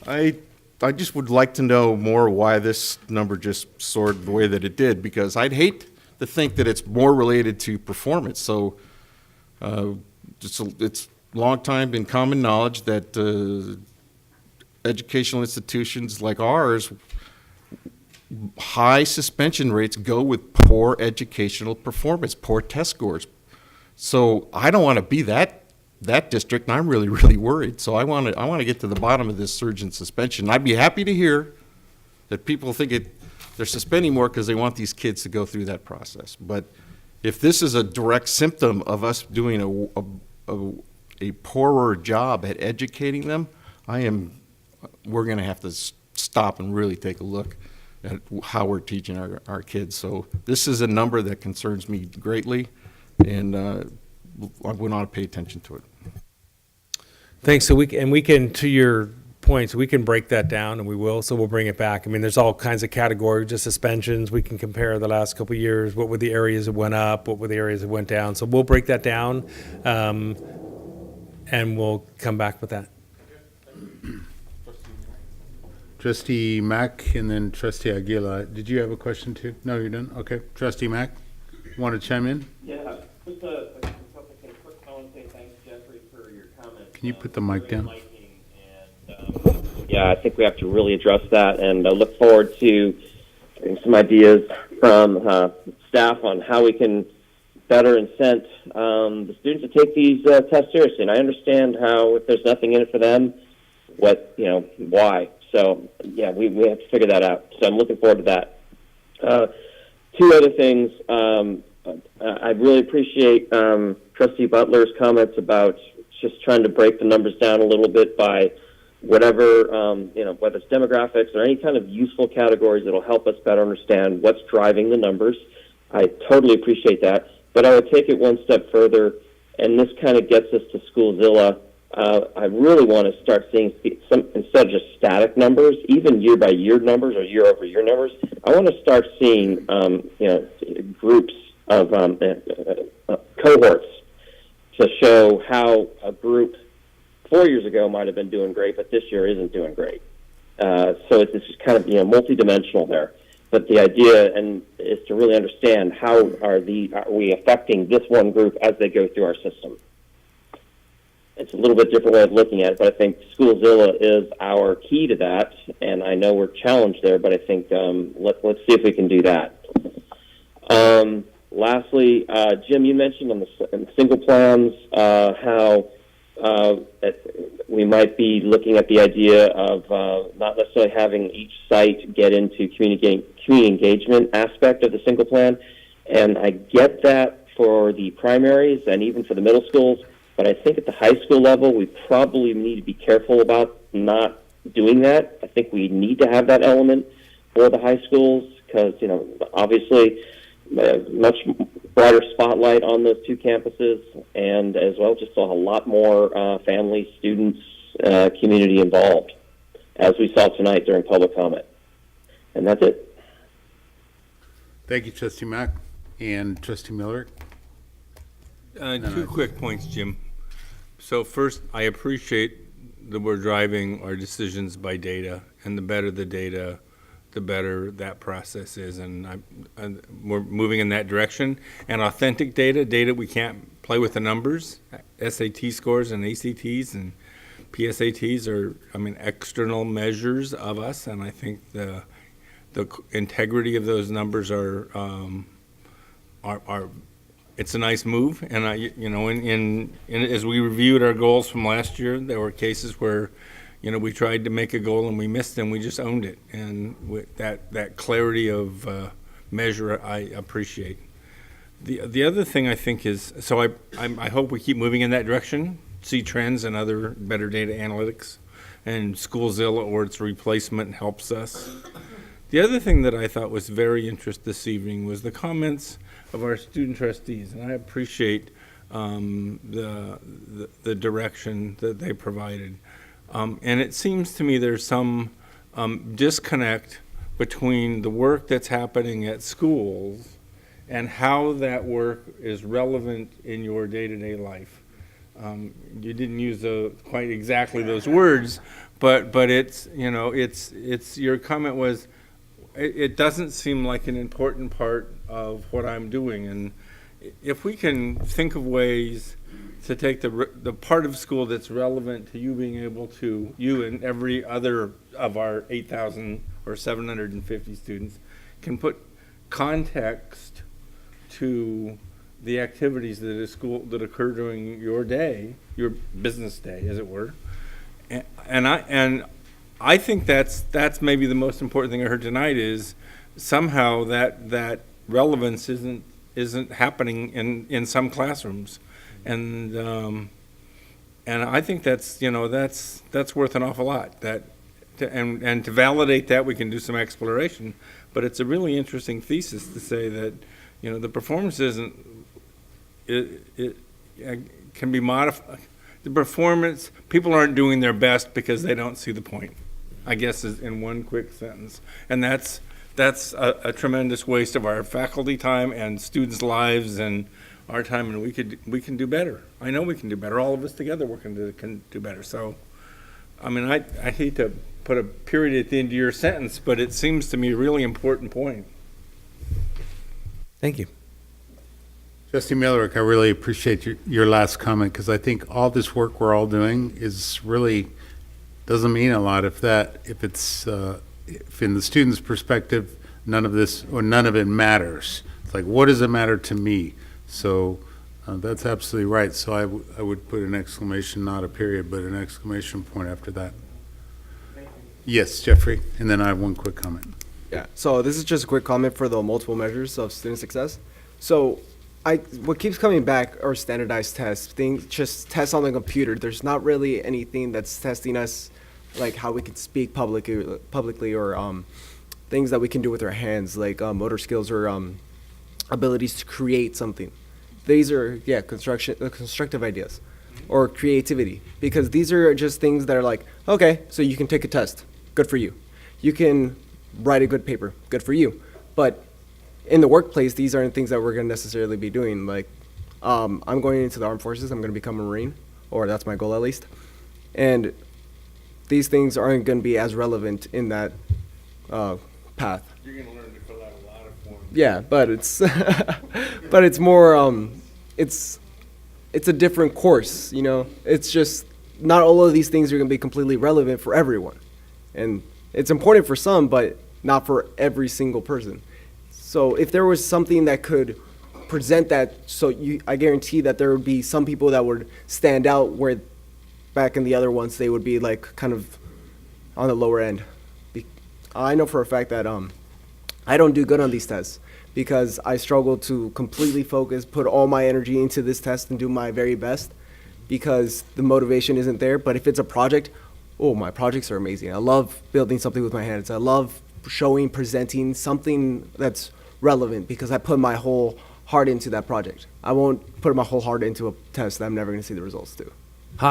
I just would like to know more why this number just soared the way that it did, because I'd hate to think that it's more related to performance. So it's long time been common knowledge that educational institutions like ours, high suspension rates go with poor educational performance, poor test scores. So I don't want to be that district, and I'm really, really worried. So I want to get to the bottom of this surge in suspension. I'd be happy to hear that people think they're suspending more because they want these kids to go through that process. But if this is a direct symptom of us doing a poorer job at educating them, we're going to have to stop and really take a look at how we're teaching our kids. So this is a number that concerns me greatly, and I would not pay attention to it. Thanks. So we can, to your points, we can break that down, and we will. So we'll bring it back. I mean, there's all kinds of categories, just suspensions. We can compare the last couple of years. What were the areas that went up? What were the areas that went down? So we'll break that down, and we'll come back with that. Trustee Mack and then Trustee Aguila. Did you have a question too? No, you're done? Okay. Trustee Mack, want to chime in? Yeah, just a quick comment. Say thanks, Jeffrey, for your comments. Can you put the mic down? Yeah, I think we have to really address that, and I look forward to getting some ideas from staff on how we can better incent the students to take these tests seriously. And I understand how, if there's nothing in it for them, why. So, yeah, we have to figure that out. So I'm looking forward to that. Two other things. I really appreciate Trustee Butler's comments about just trying to break the numbers down a little bit by whatever, whether it's demographics or any kind of useful categories that'll help us better understand what's driving the numbers. I totally appreciate that. But I would take it one step further, and this kind of gets us to Schoolzilla. I really want to start seeing some, instead of just static numbers, even year-by-year numbers or year-over-year numbers. I want to start seeing, groups of cohorts to show how a group 4 years ago might have been doing great, but this year isn't doing great. So it's just kind of multidimensional there. But the idea is to really understand how are we affecting this one group as they go through our system. It's a little bit different way of looking at it, but I think Schoolzilla is our key to that, and I know we're challenged there, but I think let's see if we can do that. Lastly, Jim, you mentioned in the single plans how we might be looking at the idea of not necessarily having each site get into community engagement aspect of the single plan, and I get that for the primaries and even for the middle schools. But I think at the high school level, we probably need to be careful about not doing that. I think we need to have that element for the high schools because, obviously, much brighter spotlight on those two campuses, and as well, just a lot more families, students, community involved, as we saw tonight during public comment. And that's it. Thank you, Trustee Mack and Trustee Miller. Two quick points, Jim. So first, I appreciate that we're driving our decisions by data, and the better the data, the better that process is, and we're moving in that direction. And authentic data we can't play with the numbers. SAT scores and ACTs and PSATs are, external measures of us, and I think the integrity of those numbers are it's a nice move, and as we reviewed our goals from last year, there were cases where, we tried to make a goal and we missed, and we just owned it. And with that clarity of measure, I appreciate. The other thing I think is, so I hope we keep moving in that direction, see trends and other better data analytics. and Schoolzilla or its replacement helps us. The other thing that I thought was very interesting this evening was the comments of our student trustees, and I appreciate the direction that they provided. And it seems to me there's some disconnect between the work that's happening at schools and how that work is relevant in your day-to-day life. You didn't use quite exactly those words, but it's, you know, it's your comment was, it doesn't seem like an important part of what I'm doing. And if we can think of ways to take the part of school that's relevant to you being able to, you and every other of our 8,000 or 750 students, can put context to the activities that occur during your day, your business day, as it were. And I think that's maybe the most important thing I heard tonight is somehow that relevance isn't happening in some classrooms, and I think that's worth an awful lot. And to validate that, we can do some exploration. But it's a really interesting thesis to say that the performance it can be modified. The performance, people aren't doing their best because they don't see the point, I guess, is in one quick sentence. And that's a tremendous waste of our faculty time and students' lives and our time, and we can do better. I know we can do better. All of us together can do better. So, I mean, I hate to put a period at the end of your sentence, but it seems to me a really important point. Thank you. Trustee Millerick, I really appreciate your last comment, because I think all this work we're all doing is really doesn't mean a lot if in the student's perspective, none of it matters. It's like, what does it matter to me? So that's absolutely right. So I would put an exclamation, not a period, but an exclamation point after that. Yes, Jeffrey, and then I have one quick comment. Yeah, so this is just a quick comment for the multiple measures of student success. So what keeps coming back are standardized tests, just tests on the computer. There's not really anything that's testing us, like how we can speak publicly or things that we can do with our hands, like motor skills or abilities to create something. These are, constructive ideas or creativity, because these are just things that are like, okay, so you can take a test, good for you. You can write a good paper, good for you. But in the workplace, these aren't things that we're going to necessarily be doing. Like, I'm going into the armed forces, I'm going to become a Marine, or that's my goal at least. And these things aren't going to be as relevant in that path. You're going to learn to fill out a lot of forms. Yeah, but it's but it's more it's a different course, It's just not all of these things are going to be completely relevant for everyone. And it's important for some, but not for every single person. So if there was something that could present that, I guarantee that there would be some people that would stand out where back in the other ones they would be like kind of on the lower end. I know for a fact that I don't do good on these tests because I struggle to completely focus, put all my energy into this test and do my very best because the motivation isn't there. But if it's a project, my projects are amazing. I love building something with my hands. I love presenting something that's relevant because I put my whole heart into that project. I won't put my whole heart into a test that I'm never going to see the results to.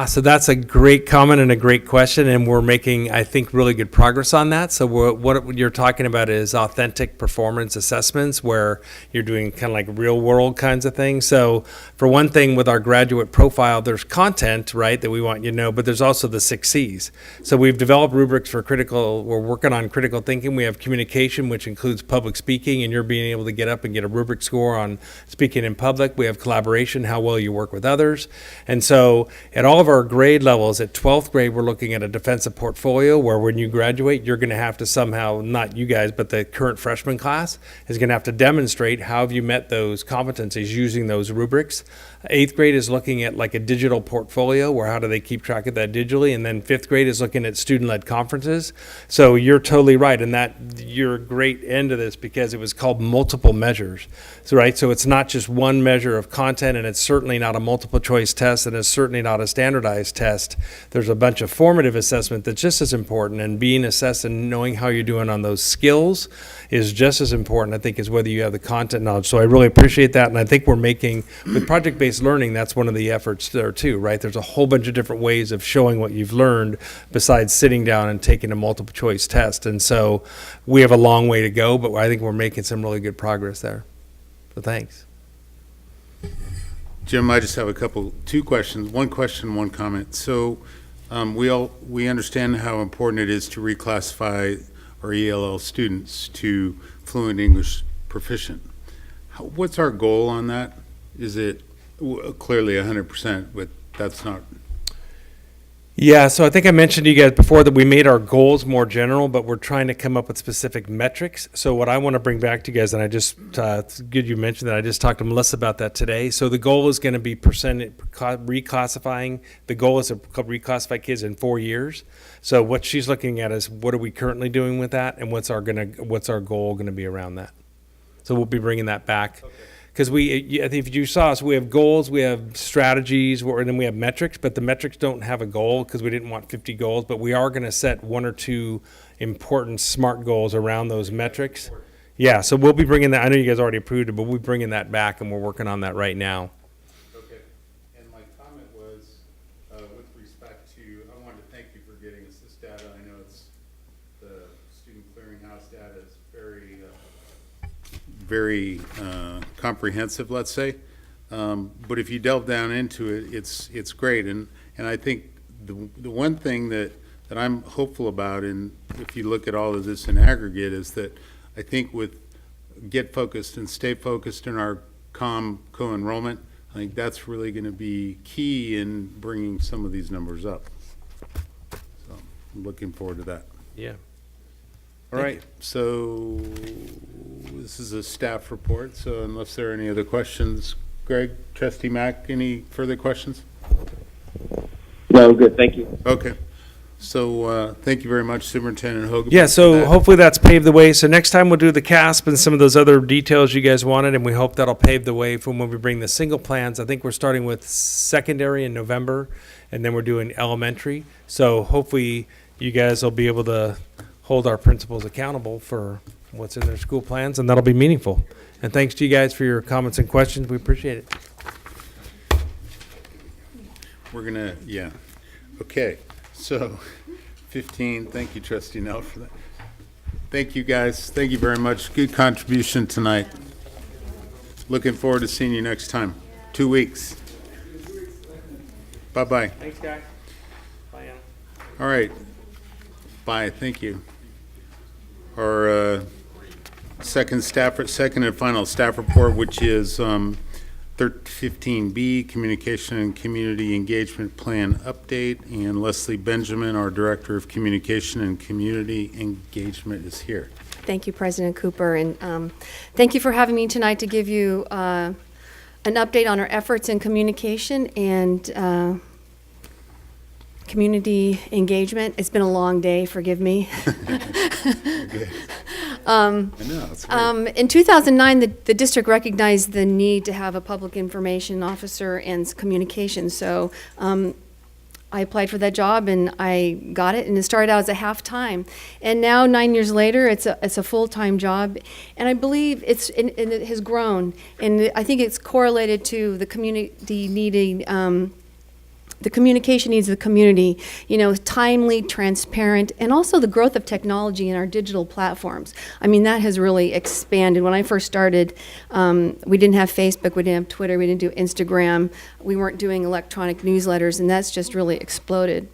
So that's a great comment and a great question, and we're making, I think, really good progress on that. So what you're talking about is authentic performance assessments where you're doing kind of like real world kinds of things. So for one thing, with our graduate profile, there's content, right, that we want you to know, but there's also the 6 C's. So we've developed rubrics for we're working on critical thinking. We have communication, which includes public speaking, and you're being able to get up and get a rubric score on speaking in public. We have collaboration, how well you work with others. And so at all of our grade levels, at 12th grade, we're looking at a defensive portfolio where when you graduate, you're going to have to somehow, not you guys, but the current freshman class is going to have to demonstrate how have you met those competencies using those rubrics. 8th grade is looking at like a digital portfolio where how do they keep track of that digitally, and then 5th grade is looking at student-led conferences. So you're totally right, and that you're a great end of this because it was called multiple measures. So right, so it's not just one measure of content, and it's certainly not a multiple choice test, and it's certainly not a standardized test. There's a bunch of formative assessment that's just as important, and being assessed and knowing how you're doing on those skills is just as important, I think, as whether you have the content knowledge. So I really appreciate that, and I think we're making, with project-based learning, that's one of the efforts there too, right? There's a whole bunch of different ways of showing what you've learned besides sitting down and taking a multiple choice test. And so we have a long way to go, but I think we're making some really good progress there. So thanks. Jim, I just have two questions. One question, one comment. So we understand how important it is to reclassify our ELL students to fluent English proficient. What's our goal on that? Is it clearly 100%, but that's not? Yeah, so I think I mentioned to you guys before that we made our goals more general, but we're trying to come up with specific metrics. So what I want to bring back to you guys, and I just, it's good you mentioned that, I just talked to Melissa about that today. So the goal is going to be reclassifying. The goal is to reclassify kids in 4 years. So what she's looking at is what are we currently doing with that, and what's our goal going to be around that. So we'll be bringing that back. Because I think if you saw us, we have goals, we have strategies, and then we have metrics, but the metrics don't have a goal because we didn't want 50 goals, but we are going to set 1 or 2 important SMART goals around those metrics. Yeah, so we'll be bringing that. I know you guys already approved it, but we'll be bringing that back, and we're working on that right now. Okay. And my comment was, with respect to, I wanted to thank you for getting us this data. I know it's the Student Clearinghouse data is very comprehensive, let's say. But if you delve down into it, it's great. And I think the one thing that I'm hopeful about, and if you look at all of this in aggregate, is that I think with get focused and stay focused in our co-enrollment, I think that's really going to be key in bringing some of these numbers up. So I'm looking forward to that. Yeah. All right, so this is a staff report, so unless there are any other questions, Greg, Trustee Mack, any further questions? No, I'm good, thank you. Okay, so thank you very much, Superintendent Hogan. Yeah, so hopefully that's paved the way. So next time we'll do the CASP and some of those other details you guys wanted, and we hope that'll pave the way for when we bring the single plans. I think we're starting with secondary in November, and then we're doing elementary. So hopefully you guys will be able to hold our principals accountable for what's in their school plans, and that'll be meaningful. And thanks to you guys for your comments and questions. We appreciate it. We're gonna, yeah. Okay, so 15, thank you, Trustee Nell, for that. Thank you, guys. Thank you very much. Good contribution tonight. Looking forward to seeing you next time. 2 weeks. Bye-bye. Thanks, guys. Bye, Anna. All right. Bye, thank you. Our second and final staff report, which is 15B, Communication and Community Engagement Plan Update, and Leslie Benjamin, our Director of Communication and Community Engagement, is here. Thank you, President Cooper, and thank you for having me tonight to give you an update on our efforts in communication and community engagement. It's been a long day, forgive me. I know, it's great. In 2009, the district recognized the need to have a public information officer and communication. So I applied for that job and I got it, and it started out as a half-time. And now, 9 years later, it's a full-time job. And I believe it has grown. And I think it's correlated to the community needing the communication needs of the community, timely, transparent, and also the growth of technology in our digital platforms. I mean, that has really expanded. When I first started, we didn't have Facebook, we didn't have Twitter, we didn't do Instagram, we weren't doing electronic newsletters, and that's just really exploded.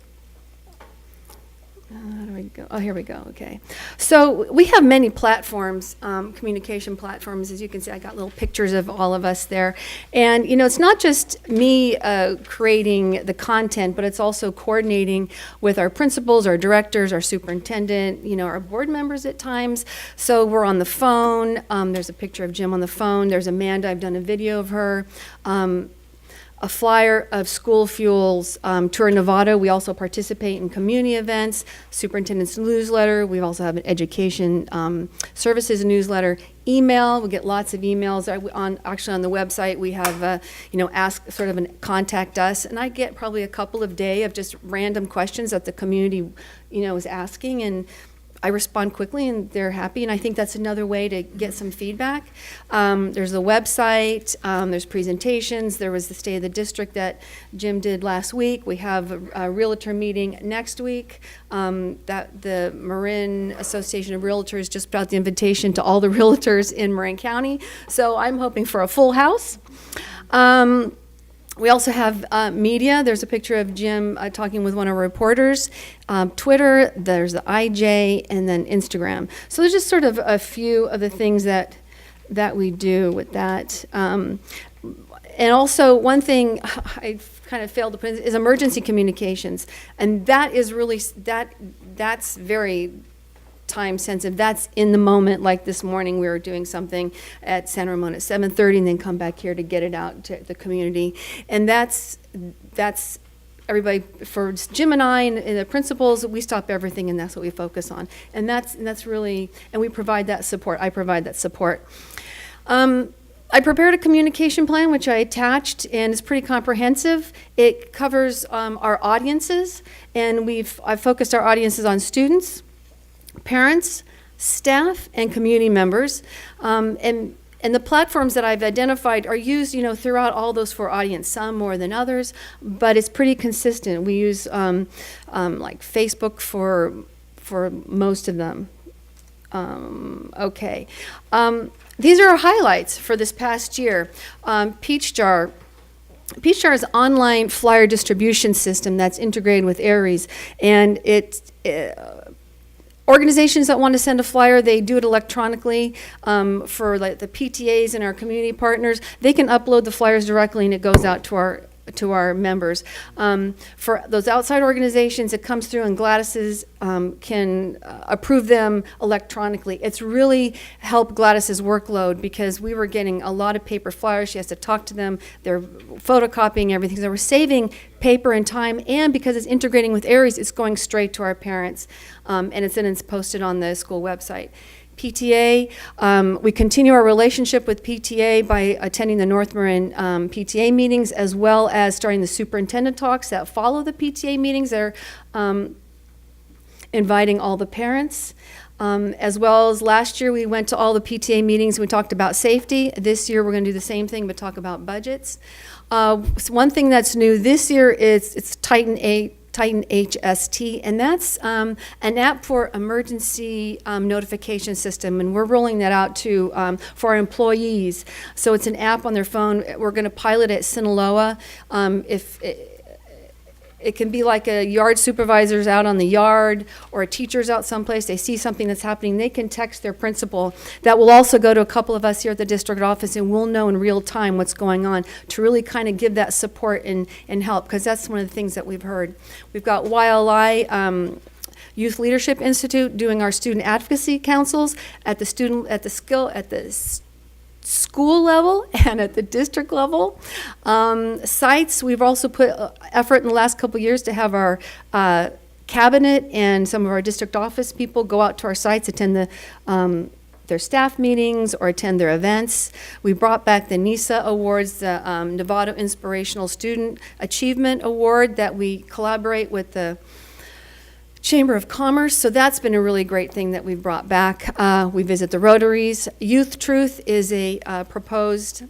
How do we go? Oh, here we go. Okay. So we have many platforms, communication platforms. As you can see, I got little pictures of all of us there. And, it's not just me creating the content, but it's also coordinating with our principals, our directors, our superintendent, our board members at times. So we're on the phone. There's a picture of Jim on the phone. There's Amanda. I've done a video of her. a flyer of School Fuel's Tour Nevada. We also participate in community events, superintendent's newsletter. We also have an education services newsletter. Email, we get lots of emails. Actually on the website, we have, ask sort of contact us. And I get probably a couple of days of just random questions that the community, is asking. And I respond quickly and they're happy, and I think that's another way to get some feedback. There's the website, there's presentations, there was the State of the District that Jim did last week. We have a realtor meeting next week. That the Marin Association of Realtors just put out the invitation to all the realtors in Marin County, so I'm hoping for a full house. We also have media. There's a picture of Jim talking with one of our reporters. Twitter, there's the IJ, and then Instagram. So there's just sort of a few of the things that we do with that. And also one thing I kind of failed to put in is emergency communications. And that is really, that's very time sensitive. That's in the moment. Like this morning, we were doing something at San Ramon at 7:30, and then come back here to get it out to the community. And that's everybody. For Jim and I and the principals, we stop everything, and that's what we focus on. And that's really, and we provide that support. I provide that support. I prepared a communication plan, which I attached, and it's pretty comprehensive. It covers our audiences, and I've focused our audiences on students, parents, staff, and community members. And the platforms that I've identified are used, throughout all those four audiences, some more than others, but it's pretty consistent. We use like Facebook for most of them. Okay. These are our highlights for this past year. Peach Jar is an online flyer distribution system that's integrated with Aries, and organizations that want to send a flyer, they do it electronically. For like the PTAs and our community partners, they can upload the flyers directly and it goes out to our members. For those outside organizations, it comes through and Gladys's can approve them electronically. It's really helped Gladys's workload because we were getting a lot of paper flyers. She has to talk to them. They're photocopying everything. So we're saving paper and time, and because it's integrating with Aries, it's going straight to our parents, and it's posted on the school website. PTA, we continue our relationship with PTA by attending the North Marin PTA meetings, as well as starting the superintendent talks that follow the PTA meetings. They're inviting all the parents. As well as last year, we went to all the PTA meetings. We talked about safety. This year, we're going to do the same thing, but talk about budgets. So one thing that's new this year is it's Titan HST, and that's an app for emergency notification system, and we're rolling that out for our employees. So it's an app on their phone. We're going to pilot it at Sinaloa. It can be like a yard supervisor's out on the yard or a teacher's out someplace. They see something that's happening. They can text their principal. That will also go to a couple of us here at the district office, and we'll know in real time what's going on to really kind of give that support and help, because that's one of the things that we've heard. We've got YLI, Youth Leadership Institute, doing our student advocacy councils at the school level and at the district level. Sites, we've also put effort in the last couple of years to have our cabinet and some of our district office people go out to our sites, attend their staff meetings or attend their events. We brought back the NISA Awards, the Nevada Inspirational Student Achievement Award, that we collaborate with the Chamber of Commerce, so that's been a really great thing that we've brought back. We visit the Rotaries. Youth Truth is a proposed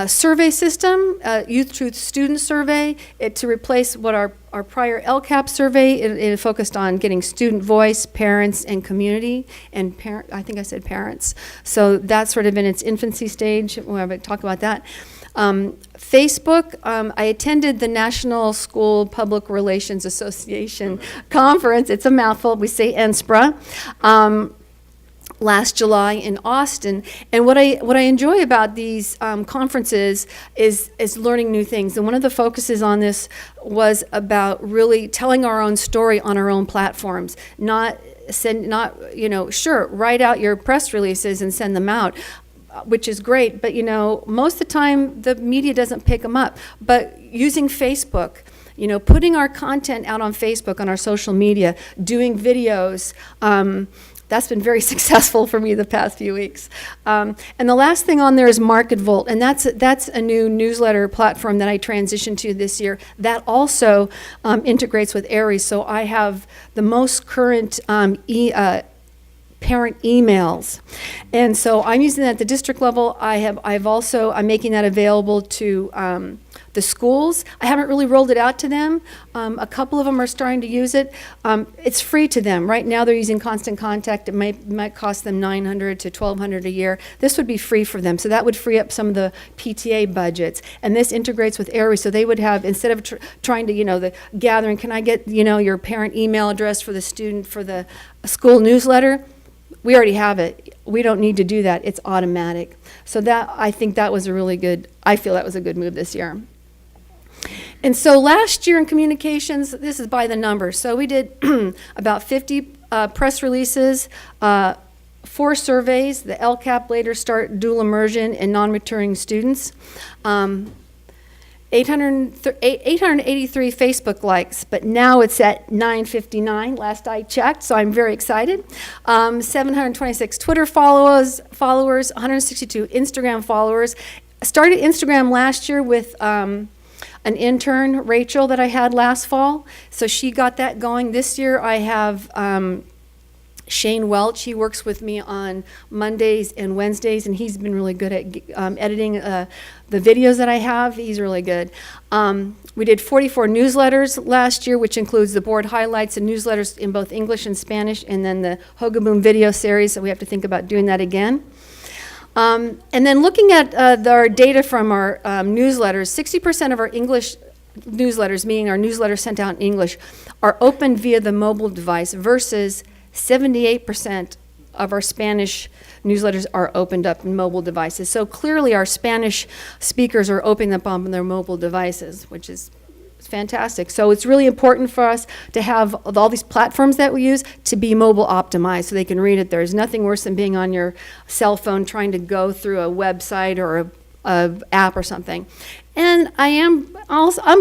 survey system, Youth Truth Student Survey, to replace what our prior LCAP survey. It focused on getting student voice, parents, and community, and I think I said parents. So that's sort of in its infancy stage. We'll have to talk about that. Facebook, I attended the National School Public Relations Association conference. It's a mouthful. We say NSPRA. Last July in Austin, and what I enjoy about these conferences is learning new things. And one of the focuses on this was about really telling our own story on our own platforms. Sure, write out your press releases and send them out. which is great, but most of the time the media doesn't pick them up. But using Facebook, putting our content out on Facebook, on our social media, doing videos, that's been very successful for me the past few weeks. And the last thing on there is Market Volt, and that's a new newsletter platform that I transitioned to this year that also integrates with Aries. So I have the most current parent emails, and so I'm using that at the district level. I'm making that available to the schools. I haven't really rolled it out to them. A couple of them are starting to use it. It's free to them. Right now they're using Constant Contact. It might cost them $900 to $1,200 a year. This would be free for them. So that would free up some of the PTA budgets. And this integrates with Aries. So they would have, instead of trying to, the gathering, can I get, your parent email address for the student for the school newsletter? We already have it. We don't need to do that. It's automatic. So I think that was I feel that was a good move this year. And so last year in communications, this is by the numbers. So we did about 50 press releases, 4 surveys, the LCAP later start dual immersion and non-returning students, 883 Facebook likes, but now it's at 959 last I checked, so I'm very excited. 726 Twitter followers, 162 Instagram followers. I started Instagram last year with an intern, Rachel, that I had last fall. So she got that going. This year I have Shane Welch. He works with me on Mondays and Wednesdays, and he's been really good at editing the videos that I have. He's really good. We did 44 newsletters last year, which includes the board highlights and newsletters in both English and Spanish, and then the Hogaboom video series, so we have to think about doing that again. And then looking at our data from our newsletters, 60% of our English newsletters, meaning our newsletters sent out in English, are opened via the mobile device versus 78% of our Spanish newsletters are opened up in mobile devices. So clearly our Spanish speakers are opening them up on their mobile devices, which is fantastic. So it's really important for us to have all these platforms that we use to be mobile optimized so they can read it. There's nothing worse than being on your cell phone trying to go through a website or a app or something. And I'm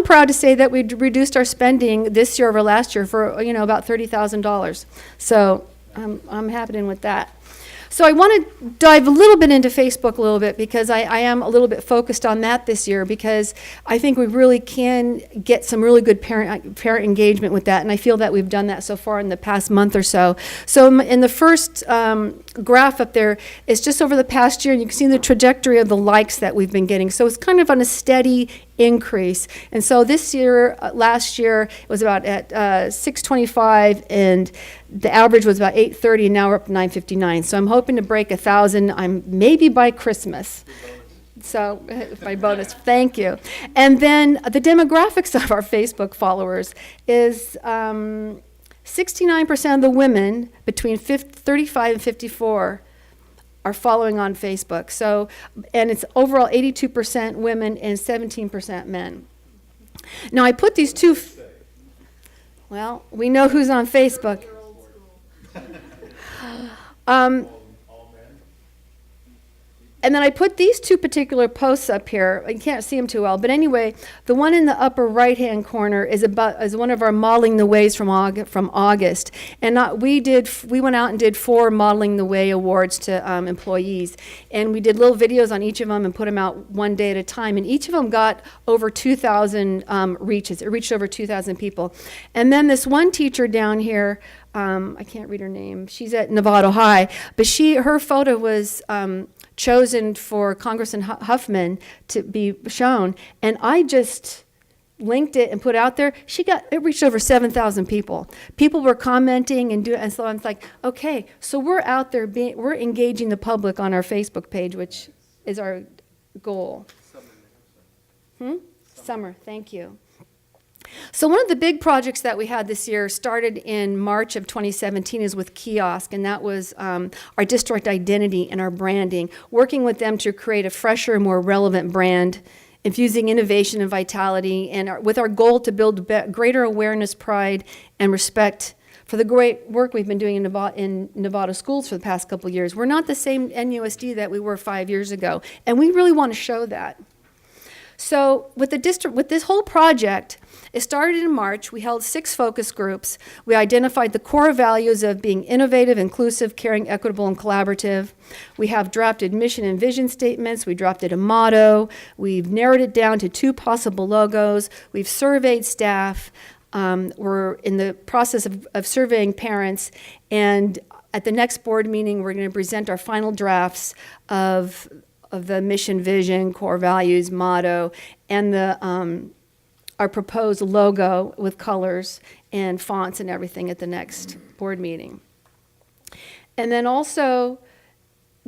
proud to say that we reduced our spending this year over last year for about $30,000. So I'm happy with that. So I want to dive a little bit into Facebook a little bit because I am a little bit focused on that this year because I think we really can get some really good parent engagement with that, and I feel that we've done that so far in the past month or so. So in the first graph up there is just over the past year, and you can see the trajectory of the likes that we've been getting. So it's kind of on a steady increase. And so this year, last year, it was about at 625, and the average was about 830, and now we're up to 959. So I'm hoping to break 1,000. I'm maybe by Christmas. So my bonus, thank you. And then the demographics of our Facebook followers is 69% of the women between 35 and 54 are following on Facebook. So, and it's overall 82% women and 17% men. Now I put these two, well, we know who's on Facebook. And then I put these two particular posts up here. You can't see them too well, but anyway, the one in the upper right-hand corner is one of our Modeling the Ways from August. And we went out and did 4 Modeling the Way awards to employees, and we did little videos on each of them and put them out one day at a time. And each of them got over 2,000 reaches. It reached over 2,000 people. And then this one teacher down here, I can't read her name. She's at Novato High, but her photo was chosen for Congressman Huffman to be shown, and I just linked it and put it out there. It reached over 7,000 people. People were commenting and so I'm like, okay, so we're out there we're engaging the public on our Facebook page, which is our goal. Summer, thank you. So one of the big projects that we had this year started in March of 2017 is with Kiosk, and that was our district identity and our branding, working with them to create a fresher, more relevant brand, infusing innovation and vitality, and with our goal to build greater awareness, pride, and respect for the great work we've been doing in Nevada schools for the past couple of years. We're not the same NUSD that we were 5 years ago, and we really want to show that. So with the district, with this whole project, it started in March. We held 6 focus groups. We identified the core values of being innovative, inclusive, caring, equitable, and collaborative. We have drafted mission and vision statements. We drafted a motto. We've narrowed it down to 2 possible logos. We've surveyed staff. We're in the process of surveying parents. And at the next board meeting, we're going to present our final drafts of the mission, vision, core values, motto, and our proposed logo with colors and fonts and everything at the next board meeting. And then also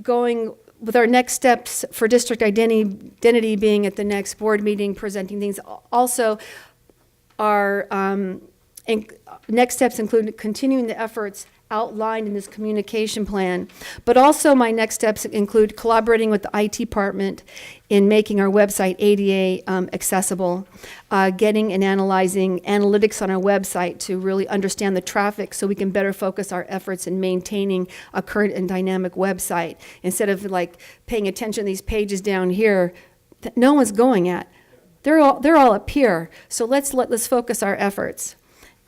going with our next steps for district identity being at the next board meeting, presenting things. Also, our next steps include continuing the efforts outlined in this communication plan, but also my next steps include collaborating with the IT department in making our website ADA accessible, getting and analyzing analytics on our website to really understand the traffic so we can better focus our efforts in maintaining a current and dynamic website instead of like paying attention to these pages down here that no one's going at. They're all up here. So let's focus our efforts.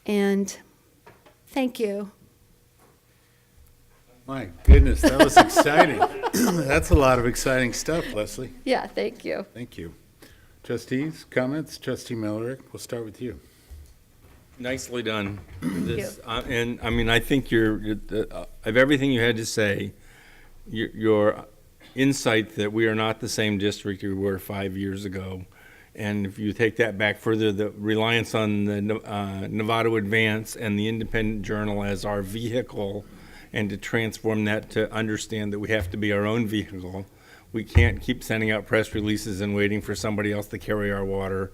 And thank you. My goodness, that was exciting. That's a lot of exciting stuff, Leslie. Yeah, thank you. Thank you. Trustees, comments? Trustee Millerick, we'll start with you. Nicely done. And I mean, I think of everything you had to say, your insight that we are not the same district we were 5 years ago. And if you take that back further, the reliance on the Nevada Advance and the Independent Journal as our vehicle, and to transform that to understand that we have to be our own vehicle. We can't keep sending out press releases and waiting for somebody else to carry our water,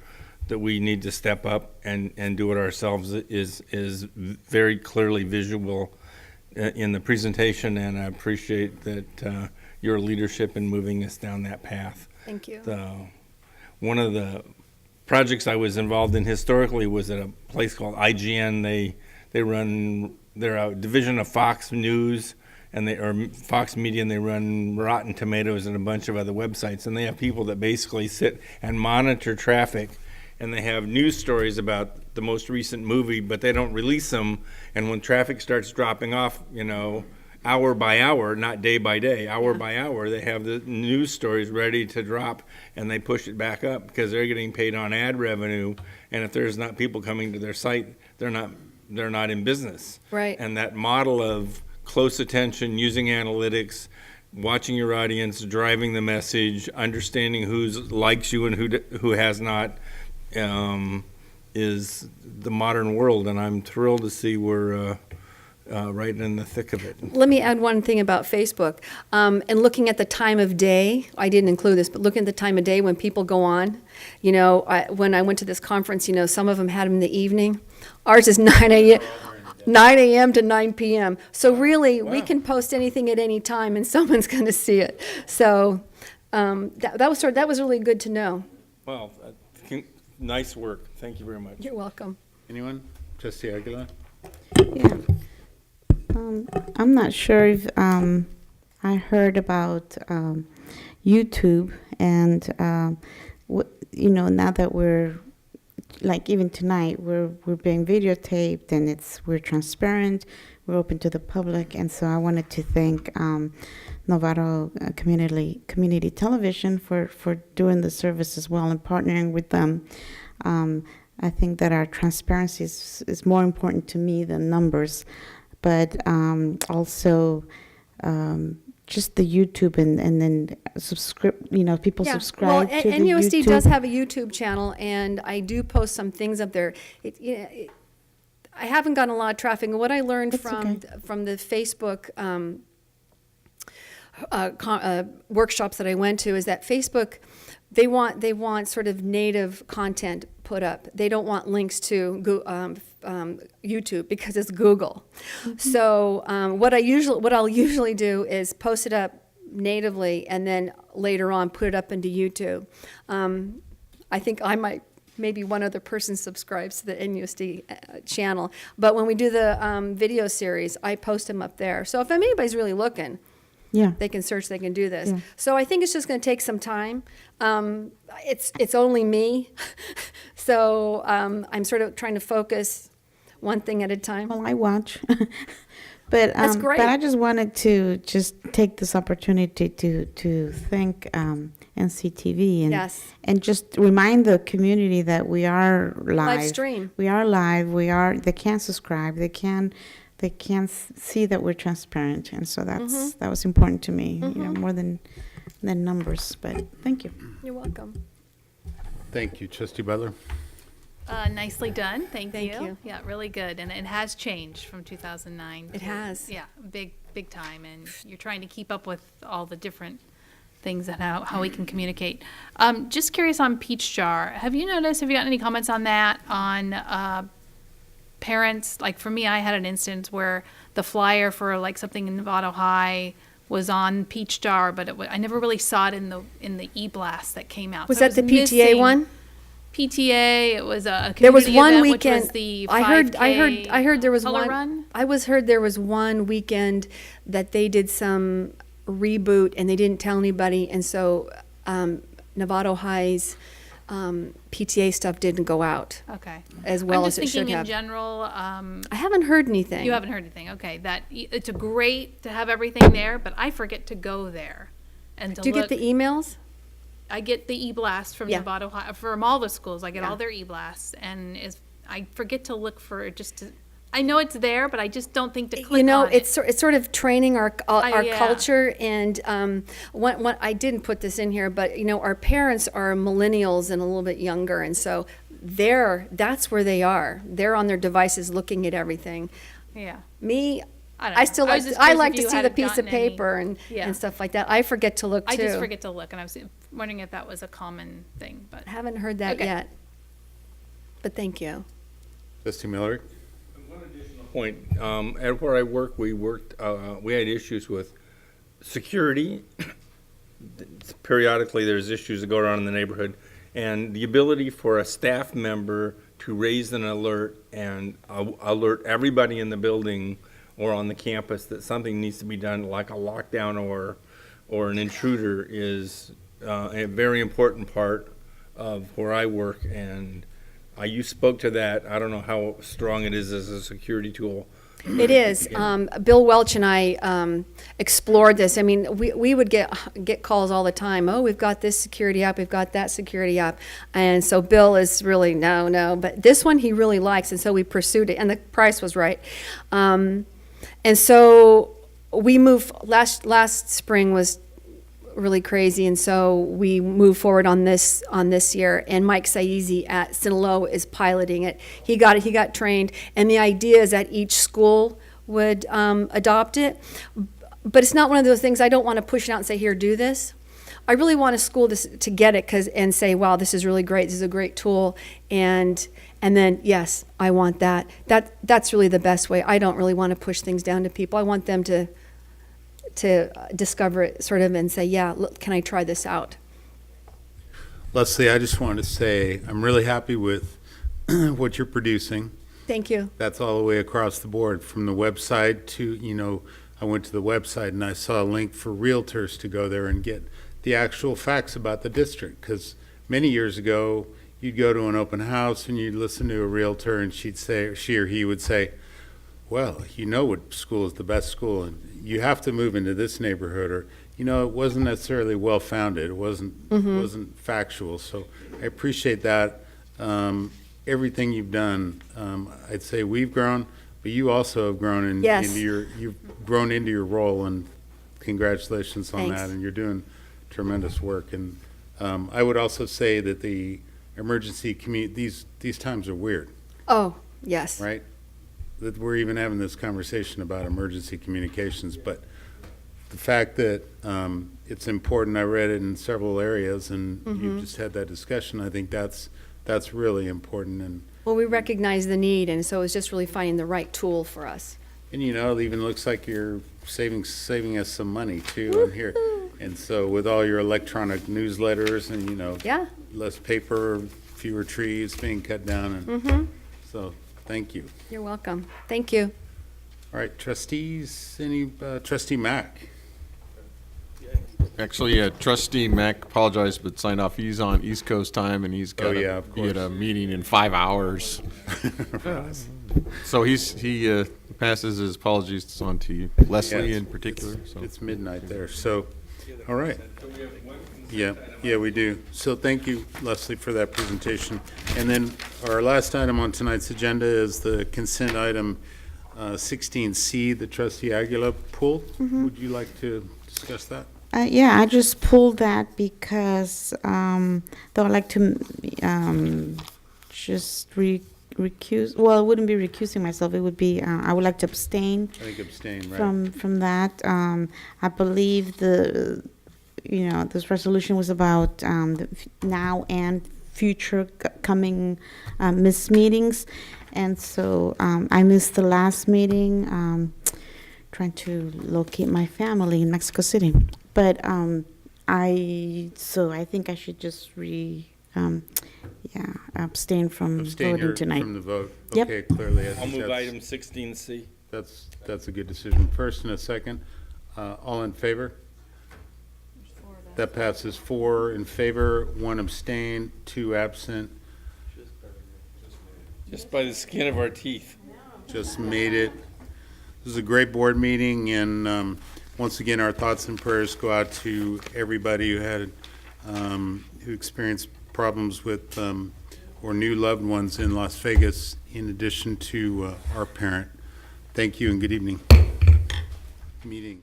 that we need to step up and do it ourselves is very clearly visual in the presentation, and I appreciate that your leadership in moving us down that path. Thank you. One of the projects I was involved in historically was at a place called IGN. They're a division of Fox News or Fox Media, and they run Rotten Tomatoes and a bunch of other websites. And they have people that basically sit and monitor traffic, and they have news stories about the most recent movie, but they don't release them. And when traffic starts dropping off, hour by hour, not day by day, hour by hour, they have the news stories ready to drop, and they push it back up because they're getting paid on ad revenue. And if there's not people coming to their site, they're not in business. Right. And that model of close attention, using analytics, watching your audience, driving the message, understanding who likes you and who has not, is the modern world. And I'm thrilled to see we're right in the thick of it. Let me add one thing about Facebook. And looking at the time of day, I didn't include this, but looking at the time of day when people go on, when I went to this conference, some of them had them in the evening. Ours is 9 a.m. to 9 p.m. So really, we can post anything at any time, and someone's going to see it. So that was really good to know. Well, nice work. Thank you very much. You're welcome. Anyone? Trustee Aguilar? Yeah. I'm not sure if I heard about YouTube, and now that we're like even tonight we're being videotaped, and we're transparent, we're open to the public, and so I wanted to thank Novato Community Television for doing the service as well and partnering with them. I think that our transparency is more important to me than numbers. But also just the YouTube and then people subscribe to the NUSD YouTube. does have a YouTube channel, and I do post some things up there. I haven't gotten a lot of traffic. And what I learned from the Facebook workshops that I went to is that Facebook, they want sort of native content put up. They don't want links to YouTube because it's Google. Mm-hmm. So what I'll usually do is post it up natively and then later on put it up into YouTube. I think I might maybe one other person subscribes to the NUSD channel. But when we do the video series, I post them up there. So if anybody's really looking, Yeah. they can search, they can do this. Yeah. So I think it's just going to take some time. It's only me. So I'm sort of trying to focus one thing at a time. Well, I watch. But That's great. But I just wanted to just take this opportunity to thank NCTV and Yes. and just remind the community that we are live. stream. We are live. We are. They can subscribe. They can see that we're transparent, and so that was important to me. You know, more than numbers. But thank you. You're welcome. Thank you, Trustee Butler. Nicely done, thank you. Thank you. Yeah, really good, and it has changed from 2009. It has. Yeah, big time, and you're trying to keep up with all the different things and how we can communicate. Just curious on Peach Jar, have you gotten any comments on that, on parents? Like for me, I had an instance where the flyer for like something in Novato High was on Peach Jar, but I never really saw it in the e-blast that came out. Was So that it the PTA missing. one? PTA. It was a community There was one event, weekend. which was the 5K I heard there was color one. run. I heard there was one weekend that they did some reboot and they didn't tell anybody, and so Novato High's PTA stuff didn't go out. Okay. As well I'm as just it should thinking in have. general. I haven't heard anything. You haven't heard anything. Okay, it's great to have everything there, but I forget to go there and to Do you get the emails? I get the e-blast from Yeah. Novato High, from all the schools. I get Yeah. all their e-blasts, and I forget to look for it I know it's there, but I just don't think to click on it. It's sort of training our Yeah. culture, and one I didn't put this in here, but our parents are millennials and a little bit younger, and so that's where they are. They're on their devices looking at everything. Yeah. Me, I don't know. still I was like just I curious like if to you see the had piece of gotten any- paper and Yeah. and stuff like that. I forget to look too. I just forget to look, and I was wondering if that was a common thing, but. I haven't heard that Okay. yet. But thank you. Trustee Miller? Point, at where I work, we had issues with security. Periodically, there's issues that go around in the neighborhood, and the ability for a staff member to raise an alert and alert everybody in the building or on the campus that something needs to be done, like a lockdown or an intruder, is a very important part of where I work, and you spoke to that. I don't know how strong it is as a security tool. It is. Bill Welch and I explored this. I mean, we would get calls all the time. Oh, we've got this security app, we've got that security app, and so Bill is really no. But this one he really likes, and so we pursued it, and the price was right. And so we moved. Last spring was really crazy, and so we moved forward on this year, and Mike Saizi at Sinaloa is piloting it. He got trained, and the idea is that each school would adopt it, but it's not one of those things. I don't want to push it out and say, here, do this. I really want a school to get it and say, wow, this is really great, this is a great tool, and then, yes, I want that. That's really the best way. I don't really want to push things down to people. I want them to discover it sort of and say, yeah, look, can I try this out? Leslie, I just wanted to say I'm really happy with what you're producing. Thank you. That's all the way across the board, from the website to, I went to the website and I saw a link for realtors to go there and get the actual facts about the district. Because many years ago, you'd go to an open house and you'd listen to a realtor and she or he would say, well, what school is the best school, and you have to move into this neighborhood, or, it wasn't necessarily well-founded. It wasn't factual. So I appreciate that. Everything you've done, I'd say we've grown, but you also have grown Yes. you've grown into your role, and congratulations on Thanks. that. And you're doing tremendous work. And I would also say that the emergency these times are weird. Oh, yes. Right? That we're even having this conversation about emergency communications, but the fact that it's important, I read it in several areas, and you just had that discussion. I think that's really important, and Well, we recognize the need, and so it's just really finding the right tool for us. it even looks like you're saving us some money too in here. And so with all your electronic newsletters and Yeah. less paper, fewer trees being cut down, and Mm-hmm. so, thank you. You're welcome. Thank you. All right, trustees, trustee Mack? Actually, Trustee Mack apologized, but signed off. He's on East Coast time, and he's Oh, got yeah, of be at course. a meeting in 5 hours. So he passes his apologies on to Leslie Yeah, in particular. it's- So It's midnight there, so, all right. Yeah, we do. So thank you, Leslie, for that presentation. And then our last item on tonight's agenda is the consent item 16C, the trustee Aguilar pulled. Would you like to discuss that? Yeah, I just pulled that because though I'd like to just recuse. Well, it wouldn't be recusing myself. It would be I would like to abstain. I think abstain, right? From that. I believe this resolution was about the now and future coming missed meetings, and so I missed the last meeting. Trying to locate my family in Mexico City. But I think I should just abstain from Abstain voting tonight. from the vote. Yep. Okay, clearly. I I'll think move that's- item 16C. That's a good decision. First and a second. All in favor? That passes 4 in favor, 1 abstain, 2 absent. Just by the skin of our teeth. Just made it. This is a great board meeting, and once again, our thoughts and prayers go out to everybody who had, who experienced problems with or new loved ones in Las Vegas, in addition to our parent. Thank you and good evening. Meeting.